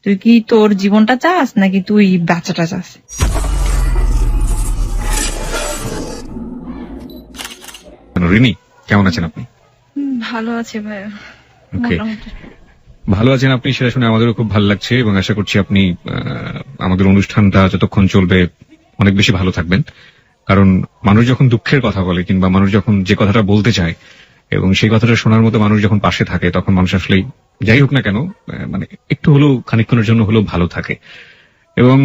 তুই কি তোর জীবনটা চাস নাকি তুই বাচ্চাটা চাস? রিনি, কেমন আছেন আপনি? ভালো আছে ভাইয়া, ওকে, মোটামুটি। ভালো আছেন আপনি, সেটা শুনে আমাদেরও খুব ভালো লাগছে এবং আশা করছি আপনি আমাদের অনুষ্ঠানটা যতক্ষণ চলবে অনেক বেশি ভালো থাকবেন। কারণ মানুষ যখন দুঃখের কথা বলে কিংবা মানুষ যখন যে কথাটা বলতে চায় এবং সেই কথাটা শোনার মতো মানুষ যখন পাশে থাকে, তখন মানুষ আসলে যাই হোক না কেন মানে একটু হলেও খানিকক্ষণের জন্য হলেও ভালো থাকে। এবং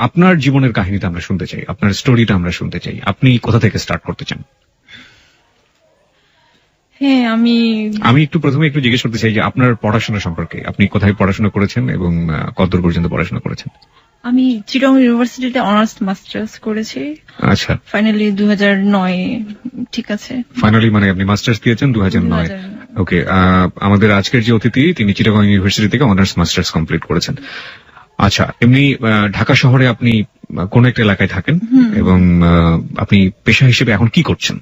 আপনার জীবনের কাহিনীটা আমরা শুনতে চাই, আপনার স্টোরিটা আমরা শুনতে চাই। আপনি কোথা থেকে স্টার্ট করতে চান? হ্যাঁ, আমি একটু প্রথমে একটু জিজ্ঞেস করতে চাই যে আপনার পড়াশোনা সম্পর্কে, আপনি কোথায় পড়াশোনা করেছেন এবং কতদূর পর্যন্ত পড়াশোনা করেছেন? আমি চিটং ইউনিভার্সিটিতে অনার্স মাস্টার্স করেছি। আচ্ছা, ফাইনালি 2009। ঠিক আছে, ফাইনালি মানে আপনি মাস্টার্স দিয়েছেন 2009। ওকে, আমাদের আজকের যে অতিথি তিনি চিটাগং ইউনিভার্সিটি থেকে অনার্স মাস্টার্স কমপ্লিট করেছেন। আচ্ছা, এমনি ঢাকা শহরে আপনি কোন একটা এলাকায় থাকেন এবং আপনি পেশা হিসেবে এখন কি করছেন?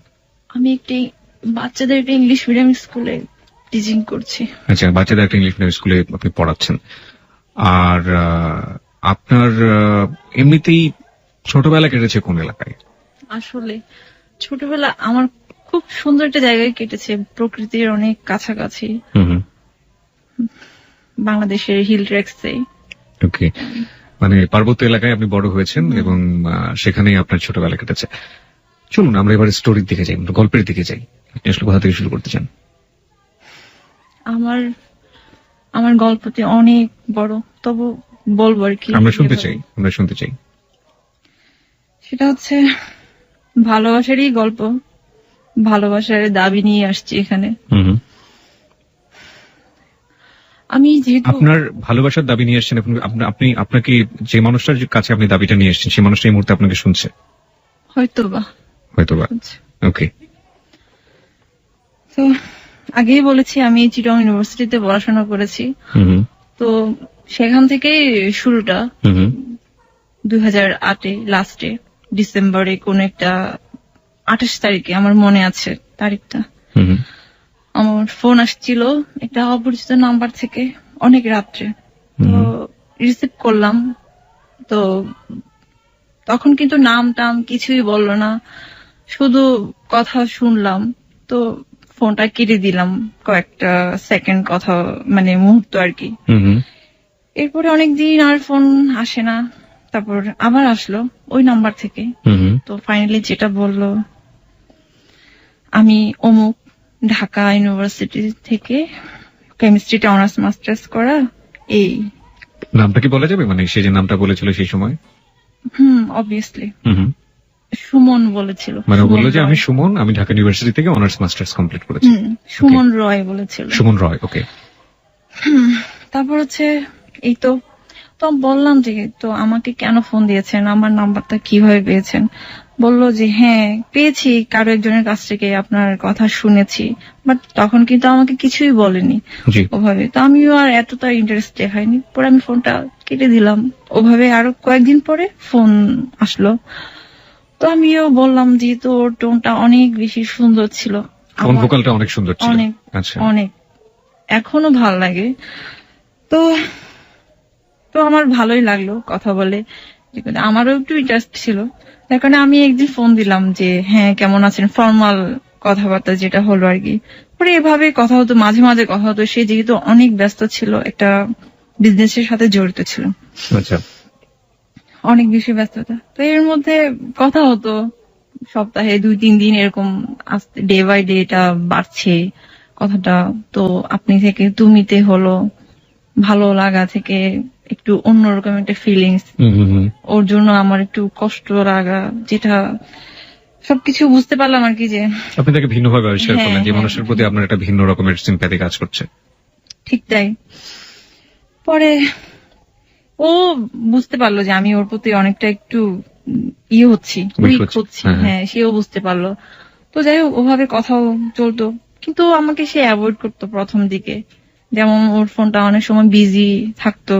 আমি একটি বাচ্চাদের একটা ইংলিশ মিডিয়াম স্কুলে টিচিং করছি। আচ্ছা, বাচ্চাদের একটা ইংলিশ মিডিয়াম স্কুলে আপনি পড়াচ্ছেন। আর আপনার এমনিতেই ছোটবেলা কেটেছে কোন এলাকায়? আসলে ছোটবেলা আমার খুব সুন্দর একটা জায়গায় কেটেছে, প্রকৃতির অনেক কাছাকাছি, বাংলাদেশের হিল ট্রেক্সে। ওকে, মানে পার্বত্য এলাকায় আপনি বড় হয়েছেন এবং সেখানেই আপনার ছোটবেলা কেটেছে। চলুন আমরা এবার স্টোরির দিকে যাই, গল্পের দিকে যাই। আপনি আসলে কোথা থেকে শুরু করতে চান? আমার গল্পটি অনেক বড়, তবু বলবো আর কি। আমরা শুনতে চাই। সেটা হচ্ছে ভালোবাসারই গল্প, ভালোবাসার দাবি নিয়ে আসছি এখানে। আমি যেহেতু আপনার ভালোবাসার দাবি নিয়ে এসেছেন, আপনি আপনাকে যে মানুষটার কাছে আপনি দাবিটা নিয়ে এসেছেন সেই মানুষটা এই মুহূর্তে আপনাকে শুনছে হয়তোবা। ওকে, তো আগেই বলেছি আমি চিটং ইউনিভার্সিটিতে পড়াশোনা করেছি। তো সেখান থেকে শুরুটা 2008 লাস্টে ডিসেম্বরে কোন একটা 28 তারিখে, আমার মনে আছে তারিখটা। আমার ফোন আসছিল একটা অপরিচিত নাম্বার থেকে অনেক রাত্রে। তো রিসিভ করলাম, তো তখন কিন্তু নাম টাম কিছুই বললো না, শুধু কথা শুনলাম। তো ফোনটা কেটে দিলাম, কয়েকটা সেকেন্ড কথা মানে মুহূর্ত আর কি। এরপরে অনেকদিন আর ফোন আসে না, তারপর আবার আসলো ওই নাম্বার থেকে। তো ফাইনালি যেটা বললো, আমি অমুক ঢাকা ইউনিভার্সিটি থেকে কেমিস্ট্রিতে অনার্স মাস্টার্স করা। এই নামটা কি বলা যাবে, মানে সে যে নামটা বলেছিল সেই সময়? অবভিয়াসলি সুমন বলেছিল। মানে বললো যে আমি সুমন, আমি ঢাকা ইউনিভার্সিটি থেকে অনার্স মাস্টার্স কমপ্লিট করেছি। সুমন রয় বলেছিল। সুমন রয়, ওকে। তারপর হচ্ছে এই তো আমি বললাম যে তো আমাকে কেন ফোন দিয়েছেন, আমার নাম্বারটা কিভাবে পেয়েছেন? বললো যে হ্যাঁ পেয়েছি, কারো একজনের কাছ থেকে আপনার কথা শুনেছি, বাট তখন কিন্তু আমাকে কিছুই বলেনি ওভাবে। তো আমিও আর এতটা ইন্টারেস্ট দেখাইনি, পরে আমি ফোনটা কেটে দিলাম। ওভাবে আরো কয়েকদিন পরে ফোন আসলো, তো আমিও বললাম যেহেতু ওর টোনটা অনেক বেশি সুন্দর ছিল, ভোকালটা অনেক সুন্দর ছিল, অনেক এখনো ভাল লাগে। তো আমার ভালোই লাগলো কথা বলে, আমারও একটু ইন্টারেস্ট ছিল। তার কারণে আমি একদিন ফোন দিলাম যে হ্যাঁ কেমন আছেন, ফর্মাল কথাবার্তা যেটা হলো আর কি। পরে এভাবে কথা হতো, মাঝে মাঝে কথা হতো। সে যেহেতু অনেক ব্যস্ত ছিল, একটা বিজনেসের সাথে জড়িত ছিল, অনেক বেশি ব্যস্ততা। তো এর মধ্যে কথা হতো সপ্তাহে 2-3 দিন এরকম, আস্তে ডে বাই ডে এটা বাড়ছে কথাটা। তো আপনি থেকে তুমিতে হলো, ভালো লাগা থেকে একটু অন্যরকম একটা ফিলিংস। ওর জন্য আমার একটু কষ্ট লাগা, যেটা সবকিছু বুঝতে পারলাম আর কি, যে আপনি তাকে ভিন্নভাবে আবিষ্কার করলেন, যে মানুষের প্রতি আপনার একটা ভিন্ন রকমের সিম্প্যাথি কাজ করছে। ঠিক তাই। পরে ও বুঝতে পারলো যে আমি ওর প্রতি অনেকটা একটু উইক হচ্ছি। হ্যাঁ, সেও বুঝতে পারলো। তো যাই হোক, ওভাবে কথাও চলতো, কিন্তু আমাকে সে অ্যাভয়েড করতো প্রথম দিকে। যেমন ওর ফোনটা অনেক সময় বিজি থাকতো,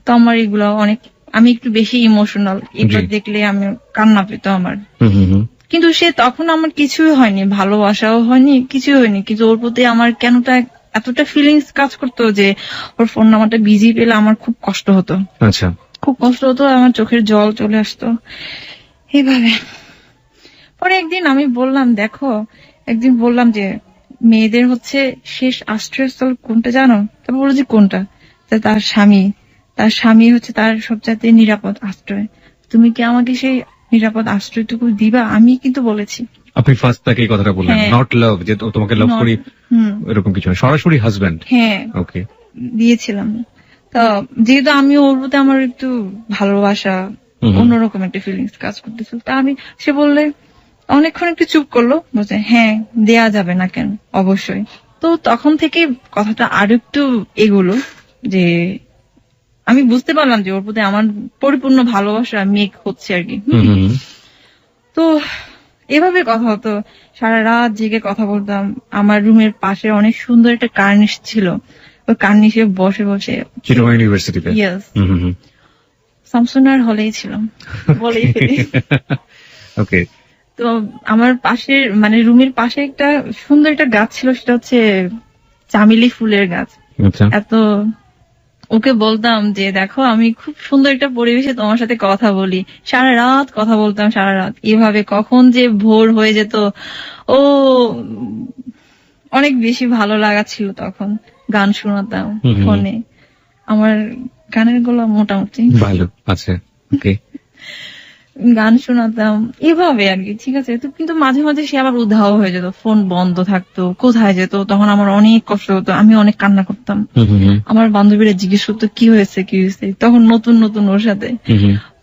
তো আমার এগুলো অনেক, আমি একটু বেশি ইমোশনাল, এগুলো দেখলে আমি কান্না পেতো আমার। কিন্তু সে তখন আমার কিছুই হয়নি, ভালোবাসাও হয়নি, কিছুই হয়নি, কিন্তু ওর প্রতি আমার কেনটা এতটা ফিলিংস কাজ করতো যে ওর ফোন নাম্বারটা বিজি পেলে আমার খুব কষ্ট হতো, আচ্ছা, খুব কষ্ট হতো, আমার চোখের জল চলে আসতো এইভাবে। পরে একদিন আমি বললাম, দেখো, একদিন বললাম যে মেয়েদের হচ্ছে শেষ আশ্রয়স্থল কোনটা জানো? তারপর বললো যে কোনটা? তার স্বামী হচ্ছে তার সবচাইতে নিরাপদ আশ্রয়। তুমি কি আমাকে সেই নিরাপদ আশ্রয়টুকু দিবা? আমি কিন্তু বলেছি। আপনি ফার্স্ট তাকে এই কথাটা বললেন, হ্যাঁ। নট লাভ, যে তোমাকে লাভ Not- করি হুম, এরকম কিছু না, সরাসরি হাজবেন্ড। হ্যাঁ, ওকে। দিয়েছিলাম। তো যেহেতু আমি ওর প্রতি আমার একটু ভালোবাসা, অন্যরকম একটা ফিলিংস কাজ করতেছিল, তা সে বললে, অনেকক্ষণ একটু চুপ করলো, বলছে হ্যাঁ দেয়া যাবে না কেন, অবশ্যই। তো তখন থেকে কথাটা আরো একটু এগোলো, যে আমি বুঝতে পারলাম যে ওর প্রতি আমার পরিপূর্ণ ভালোবাসা মেক হচ্ছে আর কি। তো এভাবে কথা হতো, সারা রাত জেগে কথা বলতাম। আমার রুমের পাশে অনেক সুন্দর একটা কার্নিশ ছিল, ওই কার্নিশে বসে বসে, চিটাগং ইউনিভার্সিটিতে। ইয়েস, সামসুনার হলেই ছিলাম বলেই ফেলি। ওকে। তো আমার পাশের মানে রুমের পাশে একটা সুন্দর একটা গাছ ছিল, সেটা হচ্ছে চামেলি ফুলের গাছ। আচ্ছা, এত ওকে বলতাম যে দেখো আমি খুব সুন্দর একটা পরিবেশে তোমার সাথে কথা বলি, সারা রাত কথা বলতাম, সারা রাত এভাবে। কখন যে ভোর হয়ে যেত, ও অনেক বেশি ভালো লাগা ছিল তখন। গান শোনাতাম ফোনে, আমার গানের গলা মোটামুটি ভালো আছে। ওকে। গান শোনাতাম এভাবে আর কি, ঠিক আছে। তো কিন্তু মাঝে মাঝে সে আবার উধাও হয়ে যেত, ফোন বন্ধ থাকতো, কোথায় যেত, তখন আমার অনেক কষ্ট হতো, আমি অনেক কান্না করতাম। আমার বান্ধবীরা জিজ্ঞেস করতো কি হয়েছে, তখন নতুন নতুন ওর সাথে।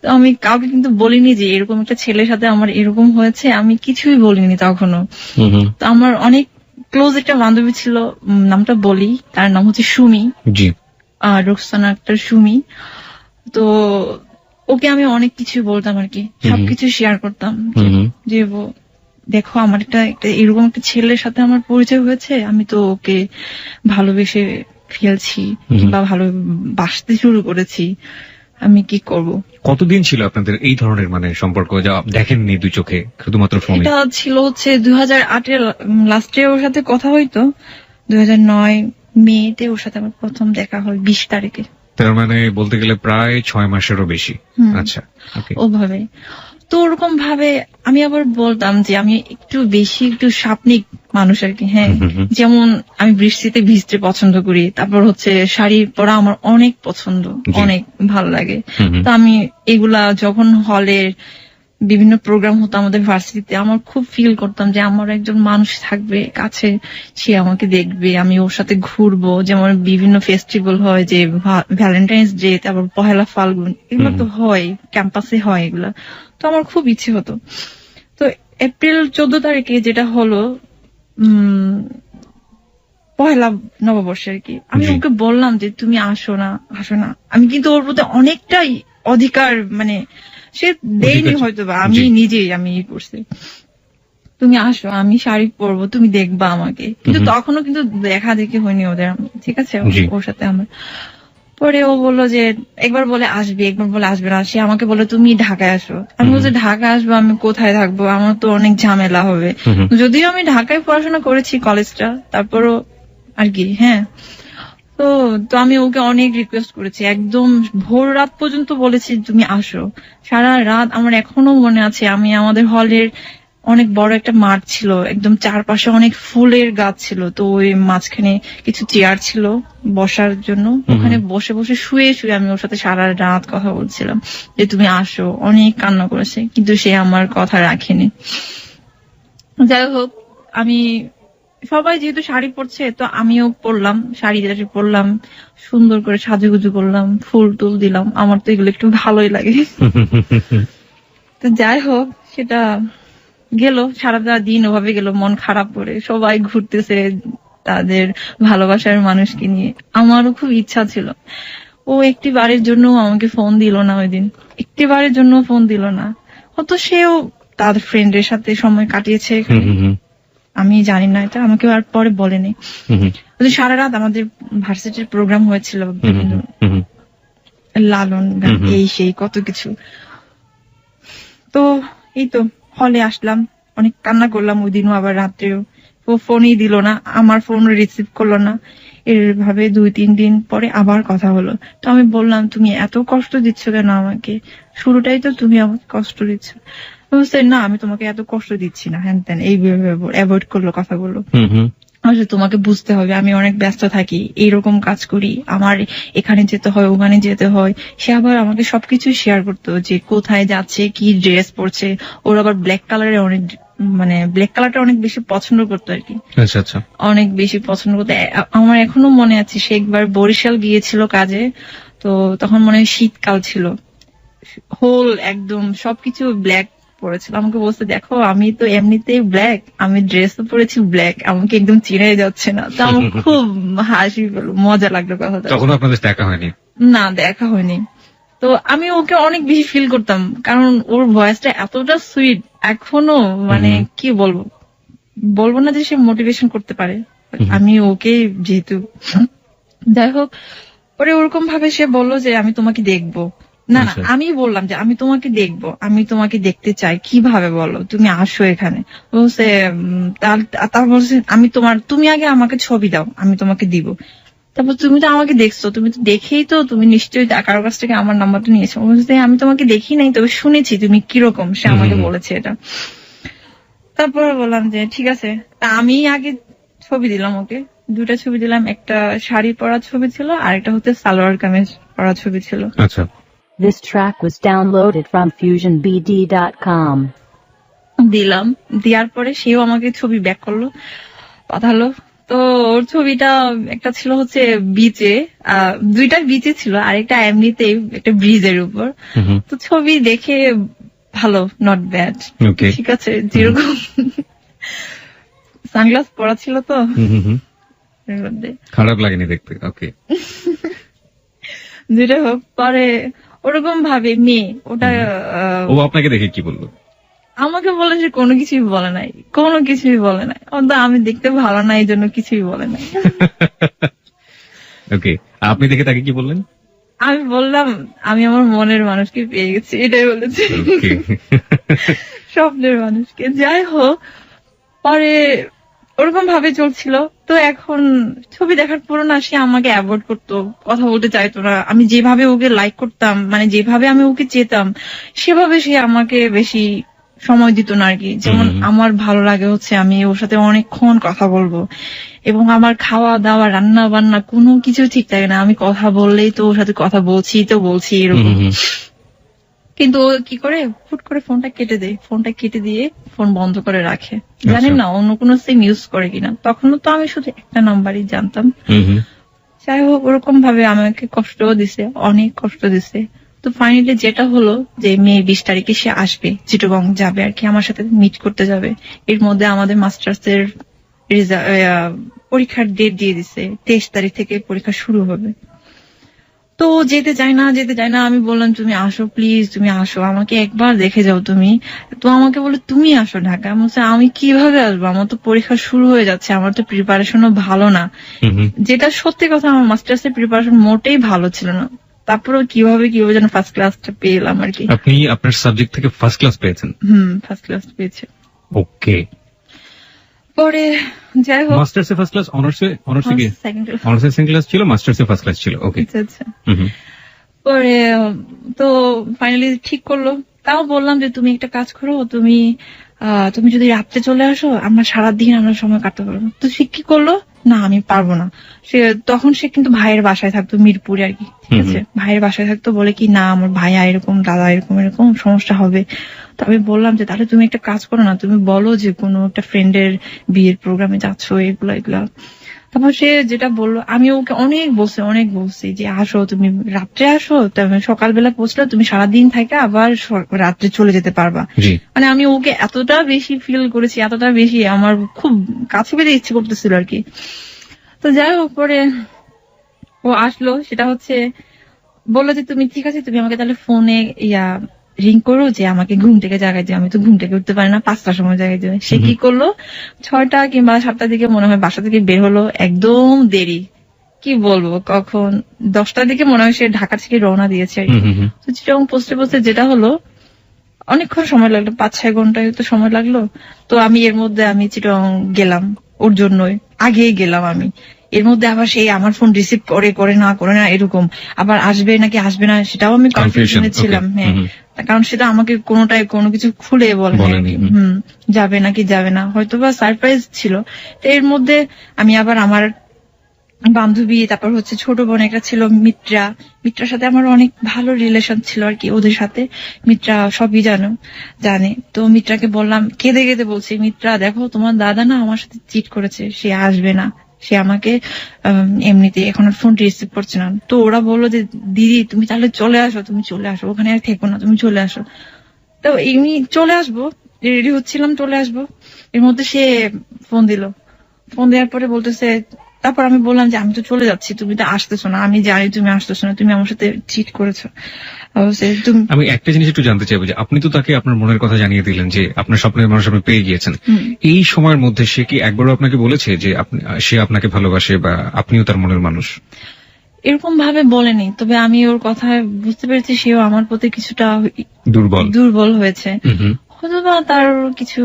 তো আমি কাউকে কিন্তু বলিনি যে এরকম একটা ছেলের সাথে আমার এরকম হয়েছে, আমি কিছুই বলিনি তখনও। তো আমার অনেক ক্লোজ একটা বান্ধবী ছিল, নামটা বলি, তার নাম হচ্ছে সুমি, রুকসানা আক্তার সুমি। তো ওকে আমি অনেক কিছু বলতাম আর কি, সবকিছু শেয়ার করতাম, যে দেখো আমার একটা এরকম একটা ছেলের সাথে আমার পরিচয় হয়েছে, আমি তো ওকে ভালোবেসে ফেলছি বা ভালোবাসতে শুরু করেছি, আমি কি করব। কতদিন ছিল আপনাদের এই ধরনের মানে সম্পর্ক, যা দেখেননি দুই চোখে, শুধুমাত্র ফোনে? এটা ছিল হচ্ছে 2008 লাস্টে ওর সাথে কথা হইতো, 2009 মেতে ওর সাথে আমার প্রথম দেখা হয় 20 তারিখে। তার মানে বলতে গেলে প্রায় 6 মাসেরও বেশি। আচ্ছা, ওভাবে। তো ওরকম ভাবে আমি আবার বলতাম যে আমি একটু স্বপ্নিক মানুষ আর কি। হ্যাঁ, যেমন আমি বৃষ্টিতে ভিজতে পছন্দ করি, তারপর হচ্ছে শাড়ি পরা আমার অনেক পছন্দ, অনেক ভালো লাগে। তো আমি এগুলা যখন হলের বিভিন্ন প্রোগ্রাম হতো আমাদের ভার্সিটিতে, আমার খুব ফিল করতাম যে আমার একজন মানুষ থাকবে কাছে, সে আমাকে দেখবে, আমি ওর সাথে ঘুরবো। যেমন বিভিন্ন ফেস্টিভ্যাল হয়, যে ভ্যালেন্টাইন্স ডে, তারপর পহেলা ফাল্গুন, এগুলো তো হয়, ক্যাম্পাসে হয় এগুলা। তো আমার খুব ইচ্ছে হতো। তো এপ্রিল 14 তারিখে যেটা হলো পহেলা নববর্ষে আর কি, আমি ওকে বললাম যে তুমি আসো না। আমি কিন্তু ওর প্রতি অনেকটাই অধিকার, মানে সে দেয়নি হয়তো, বা আমি নিজেই আমি করছি, তুমি আসো, আমি শাড়ি পরবো, তুমি দেখবা আমাকে। কিন্তু তখনও কিন্তু দেখা দেখি হয়নি ওদের, ঠিক আছে, ওর সাথে আমার। পরে ও বললো যে একবার বলে আসবে, একবার বলে আসবে না। সে আমাকে বলে তুমি ঢাকায় আসো। আমি বলছি ঢাকায় আসবো, আমি কোথায় থাকবো, আমার তো অনেক ঝামেলা হবে। যদিও আমি ঢাকায় পড়াশোনা করেছি কলেজটা, তারপরও আর কি। হ্যাঁ, তো আমি ওকে অনেক রিকোয়েস্ট করেছি, একদম ভোর রাত পর্যন্ত বলেছি তুমি আসো। সারা রাত আমার এখনো মনে আছে, আমি আমাদের হলের অনেক বড় একটা মাঠ ছিল, একদম চারপাশে অনেক ফুলের গাছ ছিল, তো ওই মাঝখানে কিছু চেয়ার ছিল বসার জন্য, ওখানে বসে বসে শুয়ে আমি ওর সাথে সারা রাত কথা বলছিলাম যে তুমি আসো। অনেক কান্না করেছে, কিন্তু সে আমার কথা রাখেনি। যাই হোক, আমি সবাই যেহেতু শাড়ি পরছে, তো আমিও পরলাম, শাড়ি পরলাম, সুন্দর করে সাজুগুজু করলাম, ফুল টুল দিলাম, আমার তো এগুলো একটু ভালোই লাগে। তো যাই হোক, সেটা গেল, সারাটা দিন ওভাবে গেল, মন খারাপ করে সবাই ঘুরতেছে তাদের ভালোবাসার মানুষকে নিয়ে। আমারও খুব ইচ্ছা ছিল। ও একটি বারের জন্য আমাকে ফোন দিল না ওই দিন, একটি বারের জন্য ফোন দিল না। হয়তো সেও তার ফ্রেন্ডের সাথে সময় কাটিয়েছে, আমি জানি না, এটা আমাকে আর পরে বলেনি। সারা রাত আমাদের ভার্সিটির প্রোগ্রাম হয়েছিল, লালন গান, এই সেই কত কিছু। তো এই তো হলে আসলাম, অনেক কান্না করলাম ওই দিনও, আবার রাত্রেও ও ফোনই দিল না, আমার ফোন রিসিভ করলো না। এভাবে 2-3 দিন পরে আবার কথা হলো। তো আমি বললাম, তুমি এত কষ্ট দিচ্ছ কেন আমাকে? শুরুটাই তো তুমি আমাকে কষ্ট দিচ্ছ। বলছে, না আমি তোমাকে এত কষ্ট দিচ্ছি না, হ্যান ত্যান, এইভাবে অ্যাভয়েড করলো কথাগুলো। আসলে তোমাকে বুঝতে হবে, আমি অনেক ব্যস্ত থাকি, এইরকম কাজ করি, আমার এখানে যেতে হয়, ওখানে যেতে হয়। সে আবার আমাকে সবকিছু শেয়ার করতো, যে কোথায় যাচ্ছে, কি ড্রেস পরছে। ওর আবার ব্ল্যাক কালারের অনেক, মানে ব্ল্যাক কালারটা অনেক বেশি পছন্দ করতো আর কি। আচ্ছা আচ্ছা। অনেক বেশি পছন্দ করতো। আমার এখনো মনে আছে, সে একবার বরিশাল গিয়েছিল কাজে, তো তখন মনে হয় শীতকাল ছিল, হোল একদম সবকিছু ব্ল্যাক পরেছিল। আমাকে বলছে, দেখো আমি তো এমনিতেই ব্ল্যাক, আমি ড্রেসও পরেছি ব্ল্যাক, আমাকে একদম চিনাই যাচ্ছে না। তো আমার খুব হাসি পেল, মজা লাগলো কথাটা। তখন আপনাদের দেখা হয়নি? না, দেখা হয়নি। তো আমি ওকে অনেক বেশি ফিল করতাম, কারণ ওর ভয়েসটা এতটা সুইট এখনো, মানে কি বলবো, বলবো না যে সে মোটিভেশন করতে পারে, আমি ওকে যেহেতু। যাই হোক, পরে ওরকম ভাবে সে বললো যে আমি তোমাকে দেখবো। না না, আমি বললাম যে আমি তোমাকে দেখবো, আমি তোমাকে দেখতে চাই, কিভাবে বলো, তুমি আসো এখানে। বলছে, তারপর বলছে, তুমি আগে আমাকে ছবি দাও, আমি তোমাকে দিব। তারপর তুমি তো আমাকে দেখছো, তুমি তো দেখেই তো, তুমি নিশ্চয়ই কারো কাছ থেকে আমার নাম্বারটা নিয়েছো। বলছে, আমি তোমাকে দেখি নাই, তবে শুনেছি তুমি কিরকম, সে আমাকে বলেছে এটা। তারপর বললাম যে ঠিক আছে। তা আমি আগে ছবি দিলাম ওকে, 2টা ছবি দিলাম, একটা শাড়ি পরা ছবি ছিল, আর একটা হচ্ছে সালোয়ার কামিজ পরা ছবি ছিল। আচ্ছা। This track was downloaded from fusionbd.com. দিলাম, দেওয়ার পরে সেও আমাকে ছবি ব্যাক করলো, পাঠালো। তো ওর ছবিটা একটা ছিল হচ্ছে বিচে, 2টা বিচে ছিল, আর একটা এমনিতেই একটা ব্রিজের উপর। তো ছবি দেখে ভালো, নট ব্যাড, ঠিক আছে, যেরকম সানগ্লাস পরা ছিল তো খারাপ লাগেনি দেখতে। ওকে। যেটা হোক, পরে ওরকম ভাবে মেয়ে ওটা, ও আপনাকে দেখে কি বললো? আমাকে বলে যে কোনো কিছুই বলে নাই, কোনো কিছুই বলে নাই, আমি দেখতে ভালো না এই জন্য কিছুই বলে নাই। ওকে, আপনি দেখে তাকে কি বললেন? আমি বললাম, আমি আমার মনের মানুষকে পেয়ে গেছি, এটাই বলেছি, স্বপ্নের মানুষকে। যাই হোক, পরে ওরকম ভাবে চলছিল। তো এখন ছবি দেখার পর না, সে আমাকে অ্যাভয়েড করতো, কথা বলতে চাইতো না। আমি যেভাবে ওকে লাইক করতাম, মানে যেভাবে আমি ওকে চেতাম, সেভাবে সে আমাকে বেশি সময় দিত না আর কি। যেমন আমার ভালো লাগে হচ্ছে আমি ওর সাথে অনেকক্ষণ কথা বলবো, এবং আমার খাওয়া দাওয়া, রান্না বান্না কোনো কিছু ঠিক থাকে না, আমি কথা বললেই তো ওর সাথে কথা বলছি এরকম। কিন্তু ও কি করে, হুট করে ফোনটা কেটে দিয়ে ফোন বন্ধ করে রাখে। জানেন না অন্য কোনো সিম ইউজ করে কিনা, তখনও তো আমি শুধু একটা নাম্বারই জানতাম। যাই হোক, ওরকম ভাবে আমাকে কষ্টও দিছে, অনেক কষ্ট দিছে। তো ফাইনালি যেটা হলো যে মে 20 তারিখে সে আসবে, চিটাগং যাবে আর কি, আমার সাথে মিট করতে যাবে। এর মধ্যে আমাদের মাস্টার্স এর পরীক্ষার ডেট দিয়ে দিছে, 23 তারিখ থেকে পরীক্ষা শুরু হবে। তো যেতে চাই না, আমি বললাম তুমি আসো প্লিজ, তুমি আসো, আমাকে একবার দেখে যাও তুমি। তো আমাকে বলে তুমি আসো ঢাকা। আমি কিভাবে আসবো, আমার তো পরীক্ষা শুরু হয়ে যাচ্ছে, আমার তো প্রিপারেশনও ভালো না। যেটা সত্যি কথা, আমার মাস্টার্স এর প্রিপারেশন মোটেই ভালো ছিল না। তারপরেও কিভাবে যেন ফার্স্ট ক্লাসটা পেলাম আর কি। আপনি আপনার সাবজেক্ট থেকে ফার্স্ট ক্লাস পেয়েছেন? ফার্স্ট ক্লাস পেয়েছে। ওকে। পরে যাই হোক, মাস্টার্স এ ফার্স্ট ক্লাস, অনার্সে কি? অনার্সে সেকেন্ড ক্লাস ছিল, মাস্টার্স এ ফার্স্ট ক্লাস ছিল। ওকে। আচ্ছা। পরে তো ফাইনালি ঠিক করলো। তাও বললাম যে তুমি একটা কাজ করো, তুমি যদি রাত্রে চলে আসো, আমরা সারাদিন আমরা সময় কাটাতে পারবো। তো সে কি করলো, না আমি পারবো না। তখন সে কিন্তু ভাইয়ের বাসায় থাকতো, মিরপুরে আর কি, ঠিক আছে, ভাইয়ের বাসায় থাকতো। বলে কি, না আমার ভাইয়া এরকম, দাদা এরকম সমস্যা হবে। তো আমি বললাম যে তাহলে তুমি একটা কাজ করো না, তুমি বলো যে কোনো একটা ফ্রেন্ডের বিয়ের প্রোগ্রামে যাচ্ছ, এগুলা। তারপর সে যেটা বললো, আমি ওকে অনেক বলছি যে আসো, তুমি রাত্রে আসো, সকালবেলা পৌঁছলে তুমি সারাদিন থাকে আবার রাত্রে চলে যেতে পারবা। মানে আমি ওকে এতটা বেশি ফিল করেছি, এতটা বেশি আমার খুব কাছে পেতে ইচ্ছে করতেছিল আর কি। তো যাই হোক, পরে ও আসলো, সেটা হচ্ছে বললো যে তুমি ঠিক আছে, তুমি আমাকে তাহলে ফোনে রিং করো যে আমাকে ঘুম থেকে জাগাই দিও। আমি তো ঘুম থেকে উঠতে পারি না, 5টার সময় জাগাই দিও। সে কি করলো, 6টা কিংবা 7টার দিকে মনে হয় বাসা থেকে বের হলো, একদম দেরি, কি বলবো, কখন 10টার দিকে মনে হয় সে ঢাকা থেকে রওনা দিয়েছে আর কি। তো চিটাগং পৌঁছতে যেটা হলো, অনেকক্ষণ সময় লাগলো, 5-6 ঘন্টায় তো সময় লাগলো। তো আমি এর মধ্যে চিটাগং গেলাম, ওর জন্যই আগেই গেলাম আমি। এর মধ্যে আবার সেই আমার ফোন রিসিভ করে না এরকম, আবার আসবে নাকি আসবে না সেটাও আমি কনফিউশনে ছিলাম। হ্যাঁ, কারণ সেটা আমাকে কোনোটাই কোনো কিছু খুলে বলেনি। যাবে নাকি যাবে না, হয়তো বা সারপ্রাইজ ছিল। এর মধ্যে আমি আবার আমার বান্ধবী, তারপর হচ্ছে ছোট বোন একটা ছিল মিত্রার সাথে আমার অনেক ভালো রিলেশন ছিল আর কি ওদের সাথে। মিত্রা সবই জানে। তো মিত্রাকে বললাম, কেঁদে কেঁদে বলছি, মিত্রা দেখো তোমার দাদা না আমার সাথে চিট করেছে, সে আসবে না, সে আমাকে এমনিতে এখন ফোন রিসিভ করছে না। তো ওরা বললো যে দিদি তুমি তাহলে চলে আসো, ওখানে আর থেকো না, তুমি চলে আসো। তো এমনি চলে আসবো, রেডি হচ্ছিলাম চলে আসবো, এর মধ্যে সে ফোন দেওয়ার পরে বলতেছে, তারপর আমি বললাম যে আমি তো চলে যাচ্ছি, তুমি তো আসতেছো না, আমি জানি তুমি আসতেছো না, তুমি আমার সাথে চিট করেছো। আমি একটা জিনিস একটু জানতে চাইবো যে আপনি তো তাকে আপনার মনের কথা জানিয়ে দিলেন যে আপনার স্বপ্নের মানুষ আপনি পেয়ে গিয়েছেন, এই সময়ের মধ্যে সে কি একবারও আপনাকে বলেছে যে সে আপনাকে ভালোবাসে বা আপনিও তার মনের মানুষ? এরকম ভাবে বলেনি, তবে আমি ওর কথায় বুঝতে পেরেছি সেও আমার প্রতি কিছুটা দুর্বল হয়েছে। হয়তো বা তার কিছু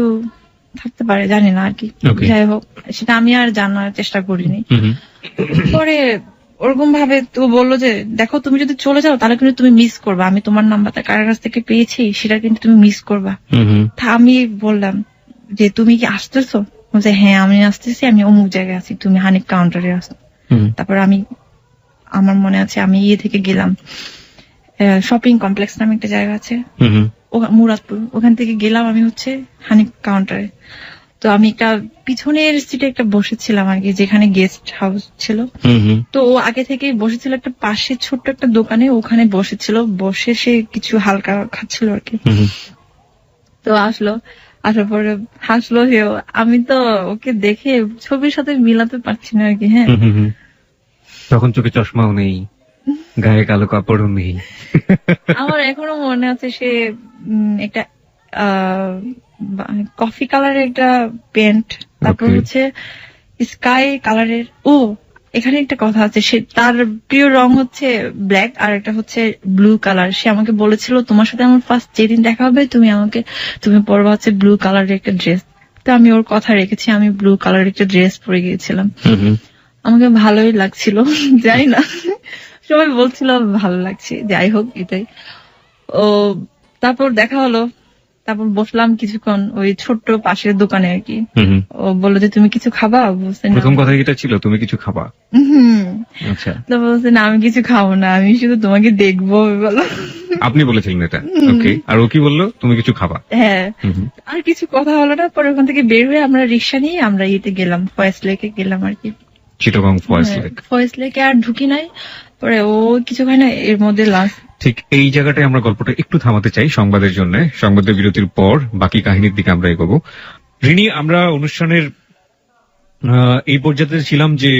থাকতে পারে, জানি না আর কি। যাই হোক, সেটা আমি আর জানার চেষ্টা করিনি। পরে ওরকম ভাবে তো বললো যে দেখো তুমি যদি চলে যাও তাহলে কিন্তু তুমি মিস করবা, আমি তোমার নাম্বারটা কার কাছ থেকে পেয়েছি সেটা কিন্তু তুমি মিস করবা। তা আমি বললাম যে তুমি কি আসতেছো? বলছে হ্যাঁ আমি আসতেছি, আমি অমুক জায়গায় আছি, তুমি হানিফ কাউন্টারে আসো। তারপর আমার মনে আছে আমি থেকে গেলাম, শপিং কমপ্লেক্স নামে একটা জায়গা আছে মুরাদপুর, ওখান থেকে গেলাম আমি হচ্ছে হানিফ কাউন্টারে। তো আমি একটা পিছনের সিটে একটা বসেছিলাম আর কি, যেখানে গেস্ট হাউস ছিল। তো ও আগে থেকে বসেছিল একটা পাশে ছোট্ট একটা দোকানে, ওখানে বসে সে কিছু হালকা খাচ্ছিল আর কি। তো আসার পরে হাসলো সেও, আমি তো ওকে দেখে ছবির সাথে মিলাতে পারছি না আর কি। হ্যাঁ, তখন চোখে চশমাও নেই, গায়ে কালো কাপড়ও নেই। আমার এখনো মনে আছে সে একটা কফি কালারের একটা প্যান্ট, তারপর হচ্ছে স্কাই কালারের। এখানে একটা কথা আছে, সে তার প্রিয় রং হচ্ছে ব্ল্যাক আর একটা হচ্ছে ব্লু কালার। সে আমাকে বলেছিল তোমার সাথে আমার ফার্স্ট যেদিন দেখা হবে তুমি পরবা হচ্ছে ব্লু কালারের একটা ড্রেস। তো আমি ওর কথা রেখেছি, আমি ব্লু কালারের একটা ড্রেস পরে গিয়েছিলাম। আমাকে ভালোই লাগছিল, জানি না সবাই বলছিল ভালো লাগছে, যাই হোক এটাই। তারপর দেখা হলো, তারপর বসলাম কিছুক্ষণ ওই ছোট্ট পাশের দোকানে আর কি। ও বললো যে তুমি কিছু খাবা? প্রথম কথা এটা ছিল তুমি কিছু খাবা? আচ্ছা, তো বলছে না আমি কিছু খাবো না, আমি শুধু তোমাকে দেখবো। বলো আপনি বলেছিলেন এটা? ওকে, আর ও কি বললো? তুমি কিছু খাবা? হ্যাঁ, আর কিছু কথা হলো না। পরে ওখান থেকে বের হয়ে আমরা রিক্সা নিয়ে আমরা গেলাম, ফয়েজ লেকে গেলাম আর কি। চিটাগং ফয়েজ লেকে আর ঢুকি নাই। পরে ও কিছু খায় না, এর মধ্যে লাঞ্চ। ঠিক এই জায়গাটায় আমরা গল্পটা একটু থামাতে চাই সংবাদের জন্য। সংবাদের বিরতির পর বাকি কাহিনীর দিকে আমরা এগোবো। রিনি, আমরা অনুষ্ঠানের এই পর্যায়ে ছিলাম যে